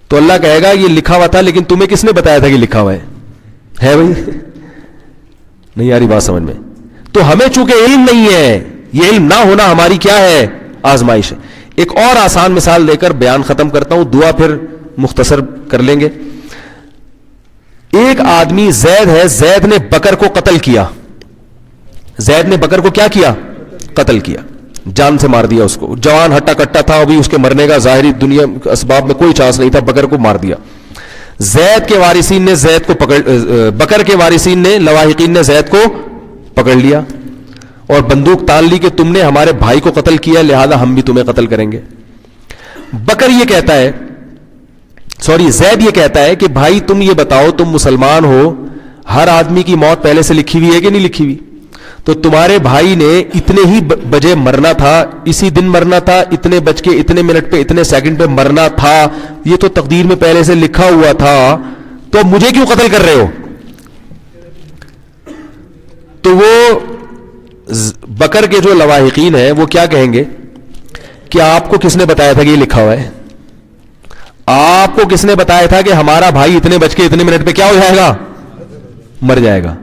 تو اللہ کہے گا یہ لکھا ہوا تھا, لیکن تمہیں کس نے بتایا تھا کہ لکھا ہوا ہے بھائی؟ نہیں آ رہی بات سمجھ میں؟ تو ہمیں چونکہ علم نہیں ہے, یہ علم نہ ہونا ہماری کیا ہے؟ آزمائش ہے. ایک اور آسان مثال دے کر بیان ختم کرتا ہوں, دعا پھر مختصر کر لیں گے. ایک آدمی زید ہے, زید نے بکر کو قتل کیا. زید نے بکر کو کیا کیا؟ قتل کیا, جان سے مار دیا اس کو. جوان ہٹا کٹا تھا, ابھی اس کے مرنے کا ظاہری دنیا اسباب میں کوئی چانس نہیں تھا, بکر کو مار دیا. زید کے وارثین نے زید کو بکر کے وارثین نے, لواحقین نے زید کو پکڑ لیا اور بندوق تان لی کہ تم نے ہمارے بھائی کو قتل کیا, لہذا ہم بھی تمہیں قتل کریں گے. بکر یہ کہتا ہے, زید یہ کہتا ہے کہ بھائی تم یہ بتاؤ, تم مسلمان ہو, ہر آدمی کی موت پہلے سے لکھی ہوئی ہے کہ نہیں لکھی ہوئی؟ تو تمہارے بھائی نے اتنے ہی بجے مرنا تھا, اسی دن مرنا تھا, اتنے بج کے اتنے منٹ پہ اتنے سیکنڈ پہ مرنا تھا, یہ تو تقدیر میں پہلے سے لکھا ہوا تھا, تو مجھے کیوں قتل کر رہے ہو؟ تو وہ بکر کے جو لواحقین ہیں وہ کیا کہیں گے کہ آپ کو کس نے بتایا تھا کہ یہ لکھا ہوا ہے؟ آپ کو کس نے بتایا تھا کہ ہمارا بھائی اتنے بج کے اتنے منٹ پہ کیا ہو جائے گا؟ مر جائے گا.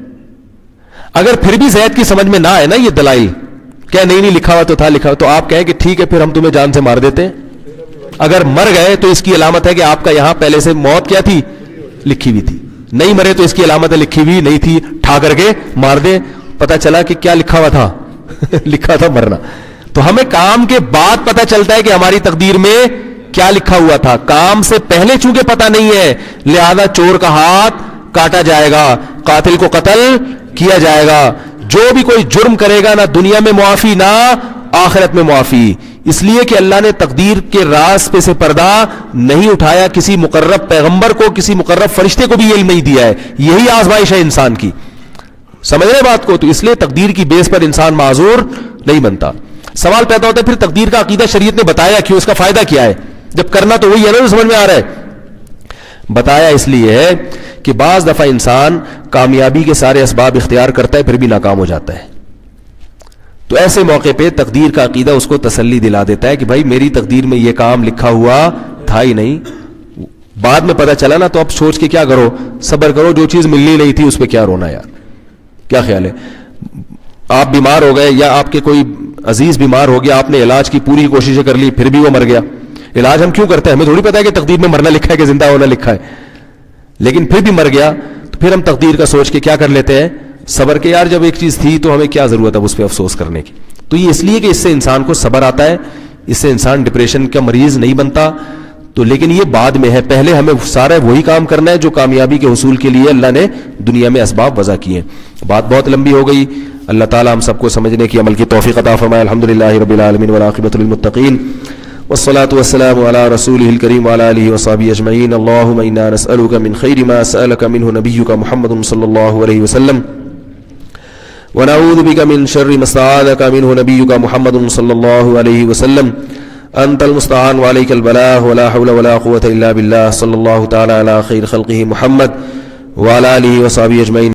اگر پھر بھی زید کی سمجھ میں نہ آئے نا یہ دلائل, کیا نہیں لکھا ہوا تو تھا, لکھا ہوا, تو آپ کہیں کہ ٹھیک ہے پھر ہم تمہیں جان سے مار دیتے ہیں. اگر مر گئے تو اس کی علامت ہے کہ آپ کا یہاں پہلے سے موت کیا تھی؟ لکھی ہوئی تھی. نہیں مرے تو اس کی علامت ہے لکھی ہوئی نہیں تھی, ٹھا کر کے مار دیں. پتا چلا کہ کیا لکھا ہوا تھا؟ لکھا تھا مرنا. تو ہمیں کام کے بعد پتا چلتا ہے کہ ہماری تقدیر میں کیا لکھا ہوا تھا. کام سے پہلے چونکہ پتا نہیں ہے, لہذا چور کا ہاتھ کاٹا جائے گا, قاتل کو قتل کیا جائے گا. جو بھی کوئی جرم کرے گا نہ دنیا میں معافی نہ آخرت میں معافی, اس لیے کہ اللہ نے تقدیر کے راز پہ سے پردہ نہیں اٹھایا. کسی مقرب پیغمبر کو, کسی مقرب فرشتے کو بھی علم نہیں دیا ہے. یہی آزمائش ہے انسان کی, سمجھ رہے بات کو؟ تو اس لیے تقدیر کی بیس پر انسان معذور نہیں بنتا. سوال پیدا ہوتا ہے پھر تقدیر کا عقیدہ شریعت نے بتایا کیوں, اس کا فائدہ کیا ہے؟ جب کرنا تو وہی ہے نا, سمجھ میں آ رہا ہے. بتایا اس لیے ہے کہ بعض دفعہ انسان کامیابی کے سارے اسباب اختیار کرتا ہے پھر بھی ناکام ہو جاتا ہے. تو ایسے موقع پہ تقدیر کا عقیدہ اس کو تسلی دلا دیتا ہے کہ بھائی میری تقدیر میں یہ کام لکھا ہوا تھا ہی نہیں, بعد میں پتہ چلا نا, تو اب سوچ کے کیا کرو, صبر کرو. جو چیز ملنی نہیں تھی اس پہ کیا رونا یار. کیا خیال ہے؟ آپ بیمار ہو گئے یا آپ کے کوئی عزیز بیمار ہو گیا, آپ نے علاج کی پوری کوششیں کر لی, پھر بھی وہ مر گیا. علاج ہم کیوں کرتے ہیں؟ ہمیں تھوڑی پتا ہے کہ تقدیر میں مرنا لکھا ہے کہ زندہ ہونا لکھا ہے, لیکن پھر بھی مر گیا تو پھر ہم تقدیر کا سوچ کے کیا کر لیتے ہیں؟ صبر کے. یار جب ایک چیز تھی تو ہمیں کیا ضرورت ہے اس پہ افسوس کرنے کی. تو یہ اس لیے کہ اس سے انسان کو صبر آتا ہے, اس سے انسان ڈپریشن کا مریض نہیں بنتا. تو لیکن یہ بعد میں ہے, پہلے ہمیں سارا وہی کام کرنا ہے جو کامیابی کے حصول کے لیے اللہ نے دنیا میں اسباب وضع کیے ہیں. بات بہت لمبی ہو گئی, اللہ تعالیٰ ہم سب کو سمجھنے کی عمل کی توفیق عطا فرمائے. الحمدللہ رب العالمین والعاقبۃ للمتقین والصلاة والسلام على رسوله الكريم وعلى آله وصحبه أجمعين. اللهم إنا نسألك من خير ما سألك منه نبيك محمد صلى الله عليه وسلم ونعوذ بك من شر ما استعاذك منه نبيك محمد صلى الله عليه وسلم. أنت المستعان وعليك البلاغ ولا حول ولا قوة إلا بالله. صلى الله تعالى على خير خلقه محمد وعلى آله وصحبه أجمعين.